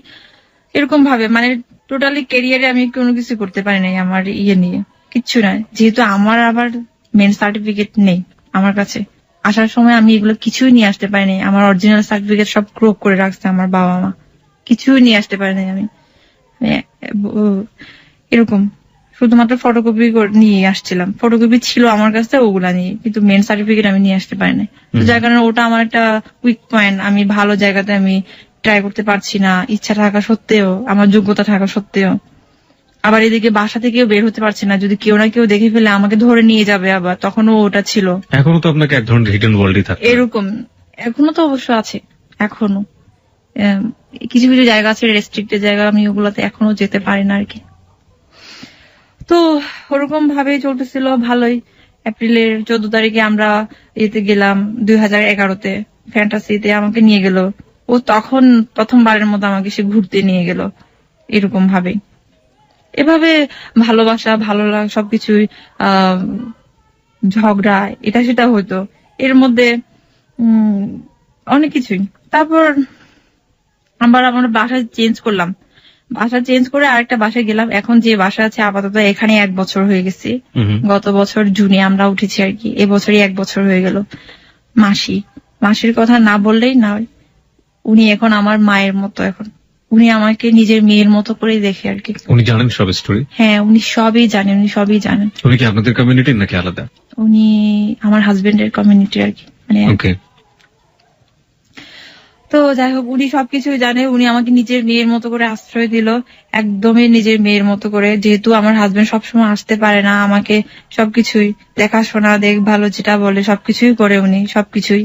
এরকম ভাবে মানে টোটালি ক্যারিয়ারে আমি কোনো কিছু করতে পারি নাই আমার ইয়ে নিয়ে, কিচ্ছু নাই, যেহেতু আমার আবার মেন সার্টিফিকেট নেই আমার কাছে। আসার সময় আমি এগুলো কিছুই নিয়ে আসতে পারিনি, আমার অরিজিনাল সার্টিফিকেট সব ক্রপ করে রাখছে আমার বাবা মা, কিছুই নিয়ে আসতে পারিনি আমি। এরকম শুধুমাত্র ফটোকপি নিয়ে আসছিলাম, ফটোকপি ছিল আমার কাছে ওগুলা নিয়ে, কিন্তু মেন সার্টিফিকেট আমি নিয়ে আসতে পারিনি। তো যার কারণে ওটা আমার একটা উইক পয়েন্ট, আমি ভালো জায়গাতে আমি ট্রাই করতে পারছি না, ইচ্ছা থাকা সত্ত্বেও, আমার যোগ্যতা থাকা সত্ত্বেও। আবার এদিকে বাসা থেকেও বের হতে পারছি না, যদি কেউ না কেউ দেখে ফেলে আমাকে ধরে নিয়ে যাবে, আবার তখনও ওটা ছিল। এখনো তো আপনাকে এক ধরনের হিডেন ওয়ার্ল্ডই থাকে এরকম এখনো তো অবশ্য আছে, এখনো কিছু কিছু জায়গা আছে রেস্ট্রিক্টেড জায়গা, আমি ওগুলাতে এখনো যেতে পারি না আর কি। তো ওরকম ভাবেই চলতেছিল ভালোই। এপ্রিলের 14 তারিখে আমরা এতে গেলাম 2011-তে, ফ্যান্টাসিতে আমাকে নিয়ে গেল ও, তখন প্রথমবারের মতো আমাকে সে ঘুরতে নিয়ে গেল, এরকম ভাবে। এভাবে ভালোবাসা ভালো লাগা সবকিছুই ঝগড়া এটা সেটা হতো এর মধ্যে, অনেক কিছুই। তারপর আবার আমরা বাসা চেঞ্জ করলাম, বাসা চেঞ্জ করে আরেকটা বাসায় গেলাম। এখন যে বাসা আছে আপাতত এখানে 1 বছর হয়ে গেছে, গত বছর জুনে আমরা উঠেছি আর কি, এবছরই 1 বছর হয়ে গেল। মাসির কথা না বললেই না, উনি এখন আমার মায়ের মতো, এখন উনি আমাকে নিজের মেয়ের মতো করেই দেখে আর কি। উনি জানেন সব স্টোরি? হ্যাঁ উনি সবই জানেন, উনি সবই জানেন। উনি কি আপনাদের কমিউনিটির নাকি আলাদা? উনি আমার হাজবেন্ডের কমিউনিটি আর কি, মানে ওকে। তো যাই হোক উনি সবকিছুই জানে, উনি আমাকে নিজের মেয়ের মতো করে আশ্রয় দিল, একদমই নিজের মেয়ের মতো করে। যেহেতু আমার হাজবেন্ড সবসময় আসতে পারে না, আমাকে সবকিছুই দেখাশোনা দেখভালো যেটা বলে সবকিছুই করে উনি, সবকিছুই।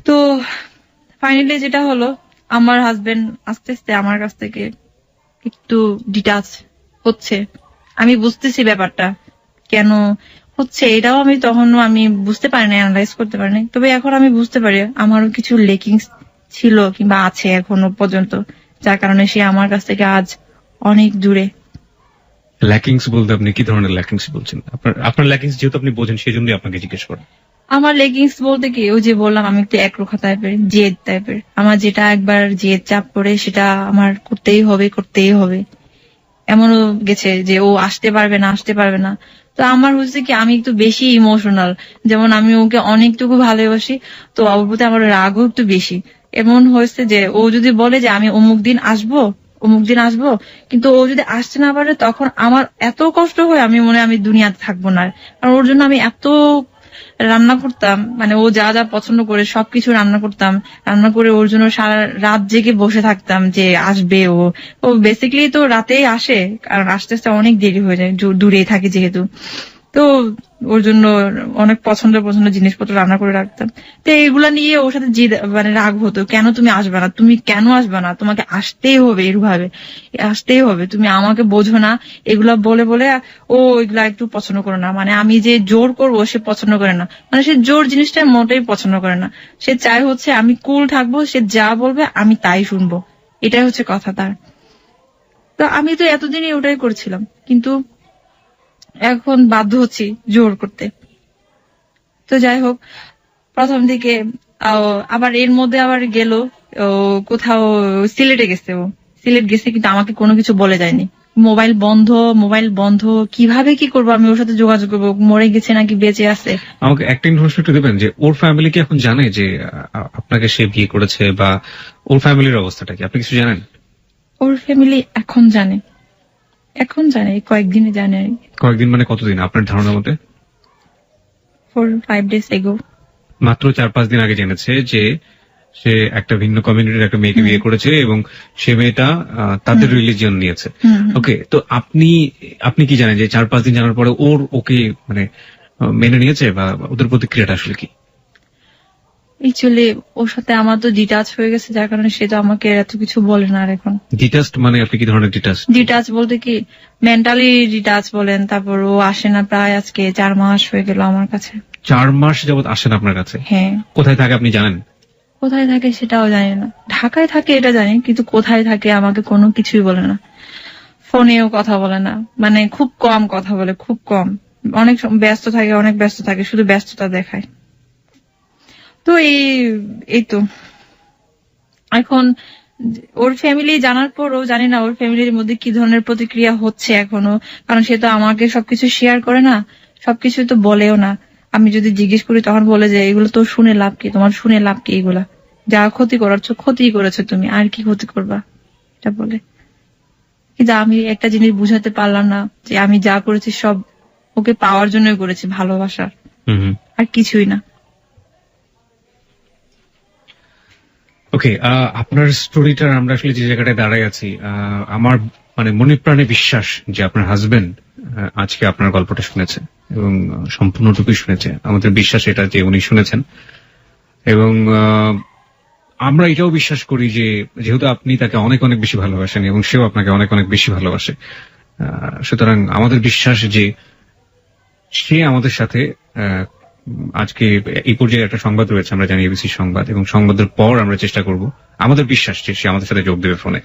তো ফাইনালি যেটা হলো, আমার হাজবেন্ড আস্তে আস্তে আমার কাছ থেকে একটু ডিটাচ হচ্ছে। আমি বুঝতেছি ব্যাপারটা কেন হচ্ছে, এটাও আমি তখনও আমি বুঝতে পারিনি, অ্যানালাইজ করতে পারিনি। তবে এখন আমি বুঝতে পারি আমারও কিছু লেকিংস ছিল কিংবা আছে এখনো পর্যন্ত, যার কারণে সে আমার কাছ থেকে আজ অনেক দূরে। ল্যাকিংস বলতে আপনি কি ধরনের ল্যাকিংস বলছেন? আপনার ল্যাকিংস যেহেতু আপনি বোঝেন সেই জন্যই আপনাকে জিজ্ঞেস করেন। আমার লেগিংস বলতে কি, ওই যে বললাম আমি একটু একরোখা টাইপের, জেদ টাইপের। আমার যেটা একবার জেদ চাপ করে সেটা আমার করতেই হবে, করতেই হবে। এমনও গেছে যে ও আসতে পারবে না। তো আমার হচ্ছে কি, আমি একটু বেশি ইমোশনাল, যেমন আমি ওকে অনেকটুকু ভালোবাসি, তো ওর প্রতি আমার রাগও একটু বেশি। এমন হয়েছে যে ও যদি বলে যে আমি অমুক দিন আসবো, কিন্তু ও যদি আসতে না পারে, তখন আমার এত কষ্ট হয়, আমি মনে আমি দুনিয়াতে থাকবো না। কারণ ওর জন্য আমি এত রান্না করতাম, মানে ও যা যা পছন্দ করে সবকিছু রান্না করতাম, রান্না করে ওর জন্য সারা রাত জেগে বসে থাকতাম যে আসবে ও বেসিক্যালি তো রাতেই আসে, কারণ আস্তে আস্তে অনেক দেরি হয়ে যায়, দূরে থাকে যেহেতু। তো ওর জন্য অনেক পছন্দ জিনিসপত্র রান্না করে রাখতাম। তো এইগুলা নিয়ে ওর সাথে মানে রাগ হতো, কেন তুমি আসবে না, তোমাকে আসতেই হবে, এরভাবে আসতেই হবে, তুমি আমাকে বোঝো না, এগুলা বলে বলে ও এগুলা একটু পছন্দ করে না। মানে আমি যে জোর করবো সে পছন্দ করে না, মানে সে জোর জিনিসটা মোটেই পছন্দ করে না। সে চায় হচ্ছে আমি কুল থাকবো, সে যা বলবে আমি তাই শুনবো, এটাই হচ্ছে কথা তার। তো আমি তো এতদিনই ওটাই করছিলাম, কিন্তু এখন বাধ্য হচ্ছি জোর করতে। তো যাই হোক, প্রথম দিকে আবার এর মধ্যে আবার গেল কোথাও সিলেটে গেছে, সিলেট গেছে কিন্তু আমাকে কোনো কিছু বলে যায়নি, মোবাইল বন্ধ, কিভাবে কি করবো আমি ওর সাথে যোগাযোগ করবো, মরে গেছে নাকি বেঁচে আছে। আমাকে একটা ইনফরমেশন একটু দেবেন যে ওর ফ্যামিলি কি এখন জানে যে আপনাকে সে বিয়ে করেছে, বা ওর ফ্যামিলির অবস্থাটা কি আপনি কিছু জানেন? ওর ফ্যামিলি এখন জানে, এই কয়েকদিনে জানে আর কি। কয়েকদিন মানে কতদিন আপনার ধারণার মধ্যে? 4-5 days ago। মাত্র 4-5 দিন আগে জেনেছে যে সে একটা ভিন্ন কমিউনিটির একটা মেয়েকে বিয়ে করেছে এবং সে মেয়েটা তাদের রিলিজিয়ন নিয়েছে। ওকে, তো আপনি কি জানেন যে 4-5 দিন জানার পরে ওকে মানে মেনে নিয়েছে, বা ওদের প্রতিক্রিয়াটা আসলে কি? অ্যাকচুয়ালি ওর সাথে আমার তো ডিটাচ হয়ে গেছে, যার কারণে সে তো আমাকে এত কিছু বলে না আর এখন। ডিটাচড মানে আপনি কি ধরনের ডিটাচ? ডিটাচ বলতে কি মেন্টালি ডিটাচ বলেন। তারপর ও আসে না, প্রায় আজকে 4 মাস হয়ে গেল আমার কাছে। 4 মাস যাবত আসেন আপনার কাছে? হ্যাঁ। কোথায় থাকে আপনি জানেন? কোথায় থাকে সেটাও জানি না। ঢাকায় থাকে এটা জানি, কিন্তু কোথায় থাকে আমাকে কোনো কিছুই বলে না। ফোনেও কথা বলে না, মানে খুব কম কথা বলে, খুব কম। অনেক ব্যস্ত থাকে, শুধু ব্যস্ততা দেখায়। তো এই তো এখন ওর ফ্যামিলি জানার পরও জানি না ওর ফ্যামিলির মধ্যে কি ধরনের প্রতিক্রিয়া হচ্ছে এখনো, কারণ সে তো আমাকে সবকিছু শেয়ার করে না, সবকিছু তো বলেও না। আমি যদি জিজ্ঞেস করি তখন বলে যে এগুলো তো শুনে লাভ কি, তোমার শুনে লাভ কি, এগুলা যা ক্ষতি করাচ্ছ ক্ষতি করেছো তুমি, আর কি ক্ষতি করবা, এটা বলে। কিন্তু আমি একটা জিনিস বুঝাতে পারলাম না যে আমি যা করেছি সব ওকে পাওয়ার জন্যই করেছি, ভালোবাসার, আর কিছুই না। ওকে, আপনার স্টোরিটার আমরা আসলে যে জায়গাটায় দাঁড়াই আছি, আমার মানে মনে প্রাণে বিশ্বাস যে আপনার হাজবেন্ড আজকে আপনার গল্পটা শুনেছে এবং সম্পূর্ণরূপে শুনেছে। আমাদের বিশ্বাস এটা যে উনি শুনেছেন, এবং আমরা এটাও বিশ্বাস করি যে যেহেতু আপনি তাকে অনেক অনেক বেশি ভালোবাসেন এবং সেও আপনাকে অনেক অনেক বেশি ভালোবাসে, সুতরাং আমাদের বিশ্বাস যে সে আমাদের সাথে আজকে এই পর্যায়ে একটা সংবাদ রয়েছে, আমরা জানি এবিসি সংবাদ, এবং সংবাদের পর আমরা চেষ্টা করব, আমাদের বিশ্বাস যে সে আমাদের সাথে যোগ দেবে ফোনে,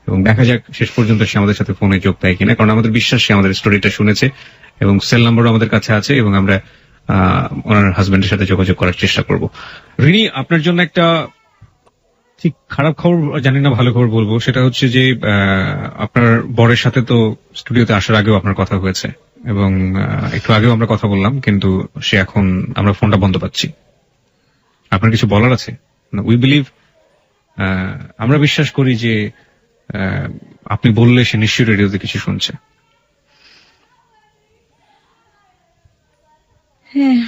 এবং দেখা যাক শেষ পর্যন্ত সে আমাদের সাথে ফোনে যোগ দেয় কিনা, কারণ আমাদের বিশ্বাস সে আমাদের স্টোরিটা শুনেছে এবং সেল নাম্বারও আমাদের কাছে আছে, এবং আমরা ওনার হাজবেন্ডের সাথে যোগাযোগ করার চেষ্টা করব। রিনি, আপনার জন্য একটা ঠিক খারাপ খবর জানি না ভালো খবর বলবো, সেটা হচ্ছে যে আপনার বরের সাথে তো স্টুডিওতে আসার আগেও আপনার কথা হয়েছে, এবং একটু আগেও আমরা কথা বললাম, কিন্তু সে এখন আমরা ফোনটা বন্ধ পাচ্ছি। আপনার কিছু বলার আছে? উই বিলিভ, আমরা বিশ্বাস করি যে আপনি বললে সে নিশ্চয়ই রেডিওতে কিছু শুনছে। হ্যাঁ,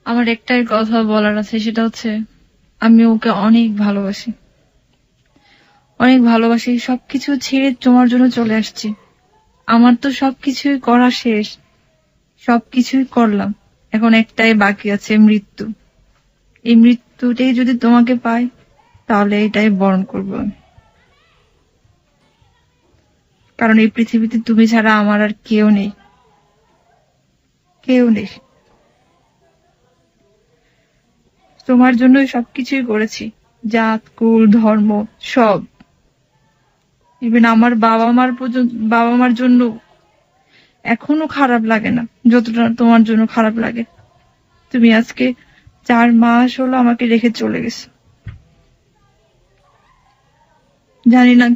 আমার একটাই কথা বলার আছে, সেটা হচ্ছে আমি ওকে অনেক ভালোবাসি, সবকিছু ছেড়ে তোমার জন্য চলে আসছি। আমার তো সবকিছুই করা শেষ, সবকিছুই করলাম, এখন একটাই বাকি আছে, মৃত্যু। এই মৃত্যুটাই যদি তোমাকে পাই তাহলে এটাই বরণ করবো আমি, কারণ এই পৃথিবীতে তুমি ছাড়া আমার আর কেউ নেই। তোমার জন্যই সবকিছুই করেছি, জাত কুল ধর্ম সব, ইভেন আমার বাবা মার জন্য এখনো খারাপ লাগে না যতটা তোমার জন্য খারাপ লাগে। তুমি আজকে 4 মাস হলো আমাকে রেখে চলে গেছো, জানি না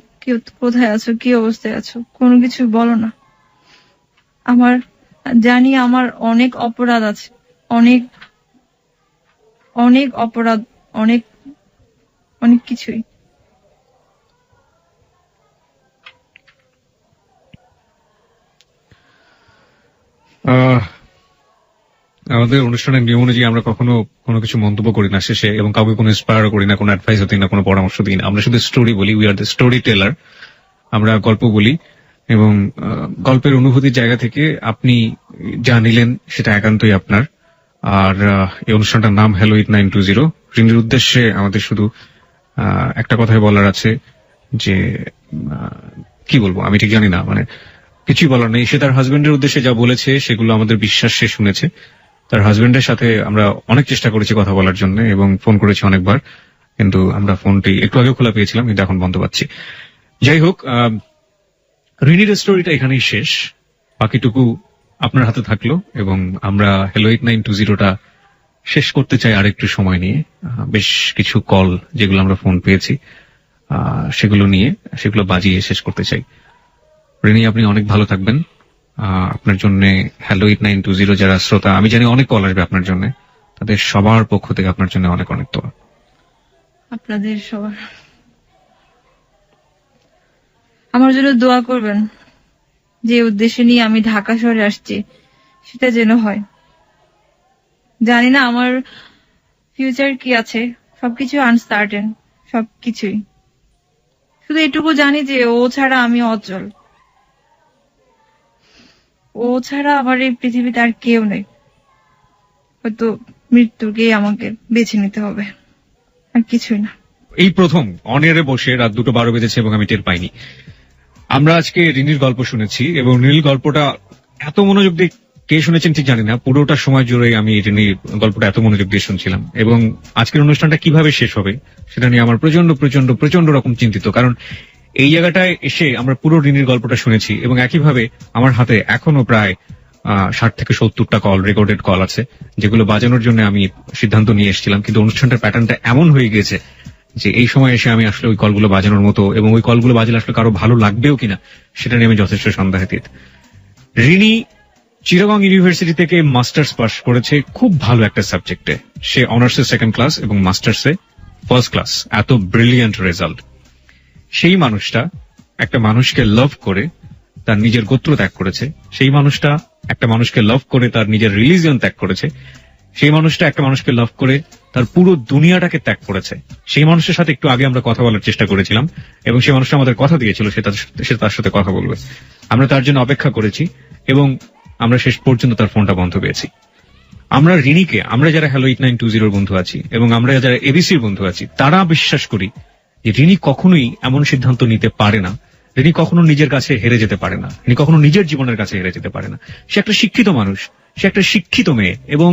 কোথায় আছো, কি অবস্থায় আছো, কোনো কিছু বলো না। জানি আমার অনেক অপরাধ আছে, অনেক অপরাধ, অনেক অনেক কিছুই। আমাদের অনুষ্ঠানের নিয়ম অনুযায়ী আমরা কখনো কোনো কিছু মন্তব্য করি না শেষে, এবং কাউকে কোনো ইন্সপায়ার করি না, কোনো অ্যাডভাইস দিই না, কোনো পরামর্শ দিই না। আমরা শুধু স্টোরি বলি, we are the story teller. আমরা গল্প বলি, এবং গল্পের অনুভূতির জায়গা থেকে আপনি যা নিলেন সেটা একান্তই আপনার। আর এই অনুষ্ঠানটার নাম হ্যালো 8920। রিনির উদ্দেশ্যে আমাদের শুধু একটা কথাই বলার আছে, যে কি বলবো আমি ঠিক জানি না, মানে কিছুই বলার নেই। সে তার হাজবেন্ডের উদ্দেশ্যে যা বলেছে সেগুলো আমাদের বিশ্বাস সে শুনেছে। তার হাজবেন্ডের সাথে আমরা অনেক চেষ্টা করেছি কথা বলার জন্য, এবং ফোন করেছি অনেকবার, কিন্তু আমরা ফোনটি একটু আগে খোলা পেয়েছিলাম, কিন্তু এখন বন্ধ পাচ্ছি। যাই হোক, রিনির স্টোরিটা এখানেই শেষ, বাকিটুকু আপনার হাতে থাকলো, এবং আমরা হ্যালো 8920টা শেষ করতে চাই আরেকটু সময় নিয়ে। বেশ কিছু কল যেগুলো আমরা ফোন পেয়েছি, সেগুলো নিয়ে সেগুলো বাজিয়ে শেষ করতে চাই। রিনি, আপনি অনেক ভালো থাকবেন। আপনার জন্য হ্যালো 8920 যারা শ্রোতা, আমি জানি অনেক কল আসবে আপনার জন্য, তাদের সবার পক্ষ থেকে আপনার জন্য অনেক অনেক দোয়া। আপনাদের সবার আমার জন্য দোয়া করবেন, যে উদ্দেশ্য নিয়ে আমি ঢাকা শহরে আসছি সেটা যেন হয়। জানি না আমার ফিউচার কি আছে, সবকিছু আনসার্টেন, সবকিছুই। শুধু এটুকু জানি যে ও ছাড়া আমি অচল, ও ছাড়া আমার এই পৃথিবীতে আর কেউ নেই। হয়তো মৃত্যুকেই আমাকে বেছে নিতে হবে, আর কিছুই না। এই প্রথম অনিয়ারে বসে রাত 2:12 বেজেছে এবং আমি টের পাইনি। আমরা আজকে রিনির গল্প শুনেছি এবং রিনির গল্পটা এত মনোযোগ দিয়ে কে শুনেছেন ঠিক জানি না, পুরোটা সময় জুড়ে আমি রিনির গল্পটা এত মনোযোগ দিয়ে শুনছিলাম। এবং আজকের অনুষ্ঠানটা কিভাবে শেষ হবে সেটা নিয়ে আমার প্রচন্ড প্রচন্ড প্রচন্ড রকম চিন্তিত, কারণ এই জায়গাটায় এসে আমরা পুরো রিনির গল্পটা শুনেছি এবং একইভাবে আমার হাতে এখনো প্রায় 60 থেকে 70টা কল, রেকর্ডেড কল আছে, যেগুলো বাজানোর জন্য আমি সিদ্ধান্ত নিয়ে এসেছিলাম। কিন্তু অনুষ্ঠানটার প্যাটার্নটা এমন হয়ে গিয়েছে যে এই সময় এসে আমি আসলে ওই কলগুলো বাজানোর মতো এবং ওই কলগুলো বাজলে আসলে কারো ভালো লাগবেও কিনা সেটা নিয়ে আমি যথেষ্ট সন্দেহাতীত। রিনি চিটাগং ইউনিভার্সিটি থেকে মাস্টার্স পাস করেছে খুব ভালো একটা সাবজেক্টে। সে অনার্সে 2nd ক্লাস এবং মাস্টার্সে 1st ক্লাস। এত ব্রিলিয়ান্ট রেজাল্ট। সেই মানুষটা একটা মানুষকে লাভ করে তার নিজের গোত্র ত্যাগ করেছে। সেই মানুষটা একটা মানুষকে লাভ করে তার নিজের রিলিজিয়ন ত্যাগ করেছে। সেই মানুষটা একটা মানুষকে লাভ করে তার পুরো দুনিয়াটাকে ত্যাগ করেছে। সেই মানুষের সাথে একটু আগে আমরা কথা বলার চেষ্টা করেছিলাম এবং সেই মানুষটা আমাদের কথা দিয়েছিল সে তার সাথে কথা বলবে। আমরা তার জন্য অপেক্ষা করেছি এবং আমরা শেষ পর্যন্ত তার ফোনটা বন্ধ পেয়েছি। আমরা রিনিকে, আমরা যারা হ্যালো 8920 বন্ধু আছি এবং আমরা যারা এবিসির বন্ধু আছি, তারা বিশ্বাস করি যে রিনি কখনোই এমন সিদ্ধান্ত নিতে পারে না, রিনি কখনো নিজের কাছে হেরে যেতে পারে না, রিনি কখনো নিজের জীবনের কাছে হেরে যেতে পারে না। সে একটা শিক্ষিত মানুষ, সে একটা শিক্ষিত মেয়ে এবং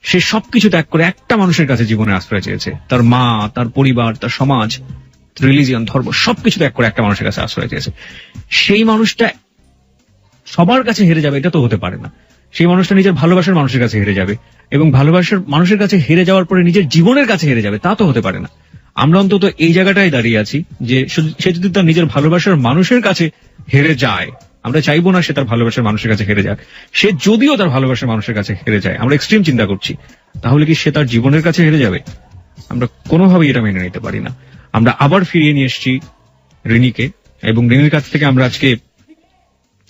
সে সবকিছু ত্যাগ করে একটা মানুষের কাছে জীবনে আশ্রয় চেয়েছে। তার মা, তার পরিবার, তার সমাজ, রিলিজিয়ন, ধর্ম সবকিছু ত্যাগ করে একটা মানুষের কাছে আশ্রয় চেয়েছে। সেই মানুষটা সবার কাছে হেরে যাবে এটা তো হতে পারে না। সেই মানুষটা নিজের ভালোবাসার মানুষের কাছে হেরে যাবে এবং ভালোবাসার মানুষের কাছে হেরে যাওয়ার পরে নিজের জীবনের কাছে হেরে যাবে, তা তো হতে পারে না। আমরা অন্তত এই জায়গাটায় দাঁড়িয়ে আছি যে সে যদি তার নিজের ভালোবাসার মানুষের কাছে হেরে যায়, আমরা চাইবো না সে তার ভালোবাসার মানুষের কাছে হেরে যাক। সে যদিও তার ভালোবাসার মানুষের কাছে হেরে যায়, আমরা এক্সট্রিম চিন্তা করছি, তাহলে কি সে তার জীবনের কাছে হেরে যাবে? আমরা কোনোভাবেই এটা মেনে নিতে পারি না। আমরা আবার ফিরিয়ে নিয়ে এসেছি রিনিকে এবং রিনির কাছ থেকে আমরা আজকে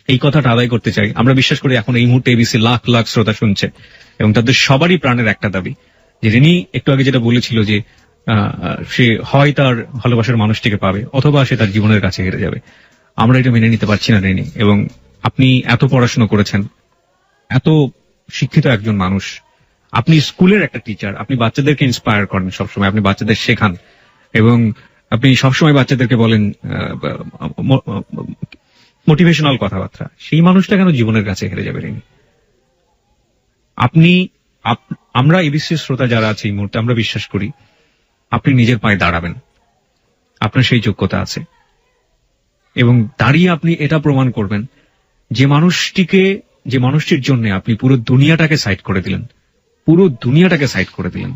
এই কথাটা আদায় করতে চাই। আমরা বিশ্বাস করি এখন এই মুহূর্তে এবিসি লাখ লাখ শ্রোতা শুনছে এবং তাদের সবারই প্রাণের একটা দাবি যে রিনি একটু আগে যেটা বলেছিল যে সে হয় তার ভালোবাসার মানুষটিকে পাবে অথবা সে তার জীবনের কাছে হেরে যাবে। আমরা এটা মেনে নিতে পারছি না রিনি। এবং আপনি এত পড়াশোনা করেছেন, এত শিক্ষিত একজন মানুষ, আপনি স্কুলের একটা টিচার, আপনি বাচ্চাদেরকে ইন্সপায়ার করেন সবসময়, আপনি বাচ্চাদের শেখান এবং আপনি সবসময় বাচ্চাদেরকে বলেন মোটিভেশনাল কথাবার্তা। সেই মানুষটা কেন জীবনের কাছে হেরে যাবে রিনি? আমরা এবিসি শ্রোতা যারা আছে এই মুহূর্তে আমরা বিশ্বাস করি আপনি নিজের পায়ে দাঁড়াবেন, আপনার সেই যোগ্যতা আছে এবং দাঁড়িয়ে আপনি এটা প্রমাণ করবেন যে মানুষটির জন্য আপনি পুরো দুনিয়াটাকে সাইড করে দিলেন, পুরো দুনিয়াটাকে সাইড করে দিলেন,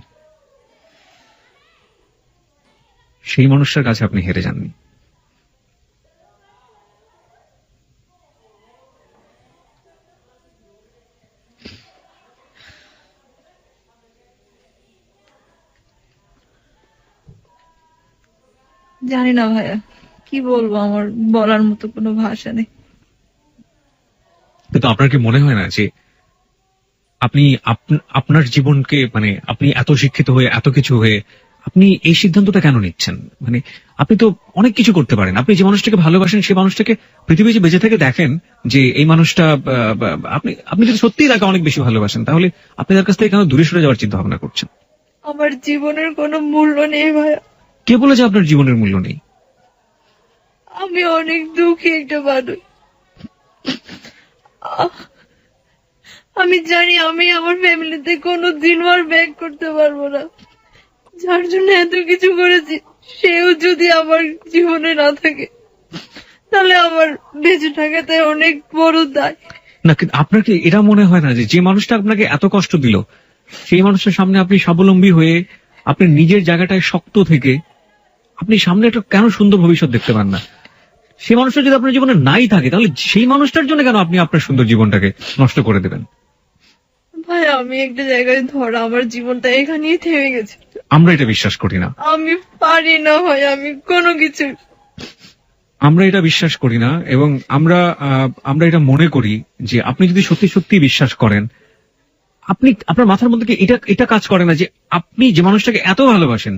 সেই মানুষটার কাছে আপনি হেরে যাননি। জানি না ভাইয়া, কি বলবো, আমার বলার মতো কোনো ভাষা নেই। কিন্তু আপনার কি মনে হয় না যে আপনি আপনার জীবনকে, মানে আপনি এত শিক্ষিত হয়ে এত কিছু হয়ে আপনি এই সিদ্ধান্তটা কেন নিচ্ছেন? মানে আপনি তো অনেক কিছু করতে পারেন। আপনি যে মানুষটাকে ভালোবাসেন সেই মানুষটাকে পৃথিবীতে বেঁচে থেকে দেখেন যে এই মানুষটা, আপনি যদি সত্যিই তাকে অনেক বেশি ভালোবাসেন তাহলে আপনি তার কাছ থেকে কেন দূরে সরে যাওয়ার চিন্তা ভাবনা করছেন? আমার জীবনের কোনো মূল্য নেই ভাইয়া। কে বলেছে আপনার জীবনের মূল্য নেই? আমি অনেক দুঃখী একটা মানুষ। আমি জানি আমি আমার ফ্যামিলিতে কোনো দিন আর ব্যাক করতে পারবো না। যার জন্য এত কিছু করেছি সেও যদি আমার জীবনে না থাকে তাহলে আমার বেঁচে থাকাতে অনেক বড় দায়। না, কিন্তু আপনার কি এটা মনে হয় না যে মানুষটা আপনাকে এত কষ্ট দিল সেই মানুষটার সামনে আপনি স্বাবলম্বী হয়ে আপনি নিজের জায়গাটায় শক্ত থেকে আপনি সামনে একটা কেন সুন্দর ভবিষ্যৎ দেখতে পান না? সেই মানুষটা যদি আপনার জীবনে নাই থাকে, তাহলে সেই মানুষটার জন্য কেন আপনি আপনার সুন্দর জীবনটাকে নষ্ট করে দেবেন? ভাই আমি একটা জায়গায় ধরা, আমার জীবনটা এখানেই থেমে গেছে। আমরা এটা বিশ্বাস করি না। আমি পারি না ভাই, আমি কোনো কিছু আমরা এটা বিশ্বাস করি না, এবং আমরা এটা মনে করি যে আপনি যদি সত্যি সত্যি বিশ্বাস করেন, আপনি আপনার মাথার মধ্যে কি এটা কাজ করে না যে আপনি যে মানুষটাকে এত ভালোবাসেন,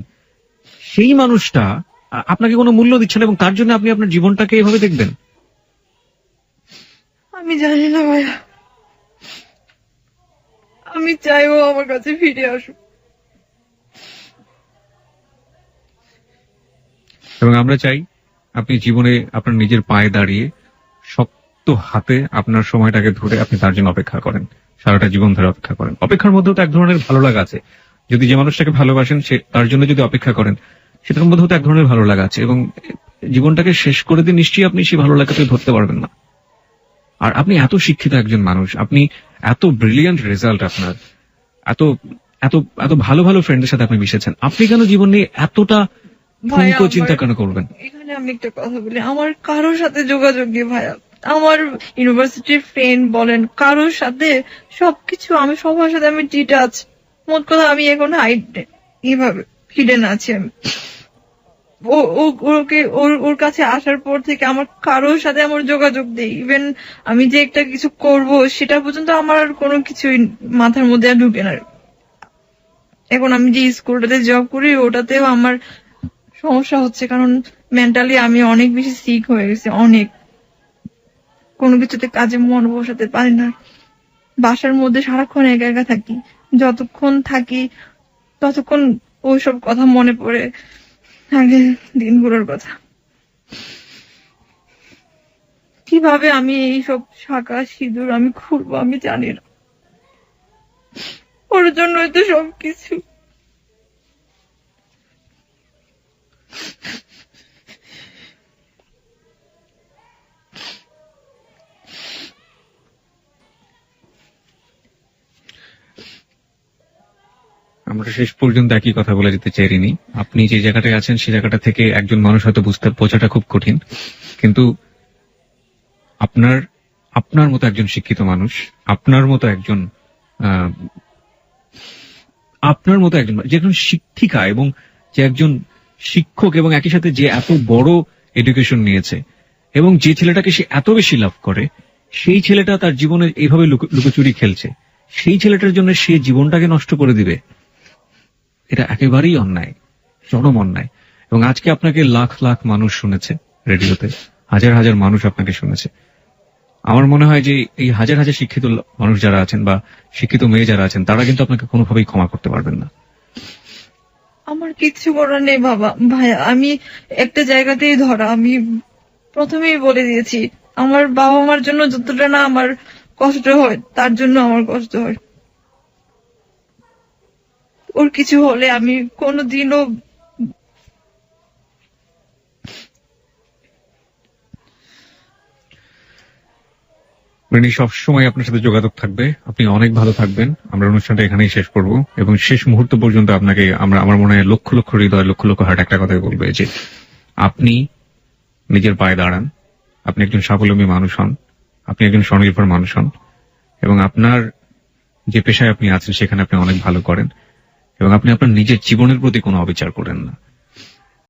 সেই মানুষটা আপনাকে কোনো মূল্য দিচ্ছে না, এবং তার জন্য আপনি আপনার জীবনটাকে এভাবে দেখবেন? আমি জানি না ভাইয়া, আমি চাইবো আমার কাছে ফিরে আসুক। এবং আমরা চাই আপনি জীবনে আপনার নিজের পায়ে দাঁড়িয়ে শক্ত হাতে আপনার সময়টাকে ধরে আপনি তার জন্য অপেক্ষা করেন, সারাটা জীবন ধরে অপেক্ষা করেন। অপেক্ষার মধ্যেও তো এক ধরনের ভালো লাগা আছে। যদি যে মানুষটাকে ভালোবাসেন সে তার জন্য যদি অপেক্ষা করেন, সেটার মধ্যেও তো এক ধরনের ভালো লাগা আছে, এবং জীবনটাকে শেষ করে দিয়ে নিশ্চয়ই আপনি সেই ভালো লাগাকে ধরতে পারবেন না। আর আপনি এত শিক্ষিত একজন মানুষ, আপনি এত ব্রিলিয়ান্ট রেজাল্ট, আপনার এত এত এত ভালো ভালো ফ্রেন্ডের সাথে আপনি মিশেছেন, আপনি কেন জীবন নিয়ে এতটা ঠুনকো চিন্তা কেন করবেন? এখানে আমি একটা কথা বলি, আমার কারোর সাথে যোগাযোগ নেই ভাইয়া। আমার ইউনিভার্সিটির ফ্রেন্ড বলেন, কারোর সাথে সবকিছু, আমি সবার সাথে আমি ডিটাচ। মোট কথা আমি এখন এইভাবে হিডেন আছি আমি। ওর কাছে আসার পর থেকে আমার কারোর সাথে আমার যোগাযোগ নেই। ইভেন আমি যে একটা কিছু করব সেটা পর্যন্ত আমার আর কোনো কিছুই মাথার মধ্যে আর ঢুকে না। এখন আমি যে স্কুলটাতে জব করি ওটাতেও আমার সমস্যা হচ্ছে, কারণ মেন্টালি আমি অনেক বেশি সিক হয়ে গেছি, অনেক। কোনো কিছুতে কাজে মন বসাতে পারি না, বাসার মধ্যে সারাক্ষণ একা একা থাকি। যতক্ষণ থাকি ততক্ষণ ওইসব কথা মনে পড়ে, আগের দিনগুলোর কথা। কিভাবে আমি এইসব শাঁখা সিঁদুর আমি খুলবো আমি জানি না। ওর জন্যই তো সবকিছু। আমরা শেষ পর্যন্ত একই কথা বলে যেতে চাইনি। আপনি যে জায়গাটায় আছেন সেই জায়গাটা থেকে একজন মানুষ হয়তো বোঝাটা খুব কঠিন, কিন্তু আপনার মতো একজন শিক্ষিত মানুষ, আপনার মতো একজন যে একজন শিক্ষিকা, এবং যে একজন শিক্ষক, এবং একই সাথে যে এত বড় এডুকেশন নিয়েছে, এবং যে ছেলেটাকে সে এত বেশি লাভ করে, সেই ছেলেটা তার জীবনে এইভাবে লুকোচুরি খেলছে, সেই ছেলেটার জন্য সে জীবনটাকে নষ্ট করে দিবে, এটা একেবারেই অন্যায়, চরম অন্যায়। এবং আজকে আপনাকে লাখ লাখ মানুষ শুনেছে রেডিওতে, হাজার হাজার মানুষ আপনাকে শুনেছে। আমার মনে হয় যে এই হাজার হাজার শিক্ষিত মানুষ যারা আছেন বা শিক্ষিত মেয়ে যারা আছেন, তারা কিন্তু আপনাকে কোনোভাবেই ক্ষমা করতে পারবেন না। আমার কিচ্ছু করার নেই বাবা ভাইয়া, আমি একটা জায়গাতেই ধরা। আমি প্রথমেই বলে দিয়েছি, আমার বাবা মার জন্য যতটা না আমার কষ্ট হয়, তার জন্য আমার কষ্ট হয়। ওর কিছু হলে আমি কোনোদিনও সবসময় আপনার সাথে যোগাযোগ থাকবে। আপনি অনেক ভালো থাকবেন। আমরা অনুষ্ঠানটা এখানেই শেষ করব, এবং শেষ মুহূর্ত পর্যন্ত আপনাকে আমার মনে হয় লক্ষ লক্ষ হৃদয়, লক্ষ লক্ষ হার্ট একটা কথাই বলবে যে আপনি নিজের পায়ে দাঁড়ান, আপনি একজন স্বাবলম্বী মানুষ হন, আপনি একজন স্বনির্ভর মানুষ হন, এবং আপনার যে পেশায় আপনি আছেন সেখানে আপনি অনেক ভালো করেন, এবং আপনি আপনার নিজের জীবনের প্রতি কোনো অবিচার করেন না।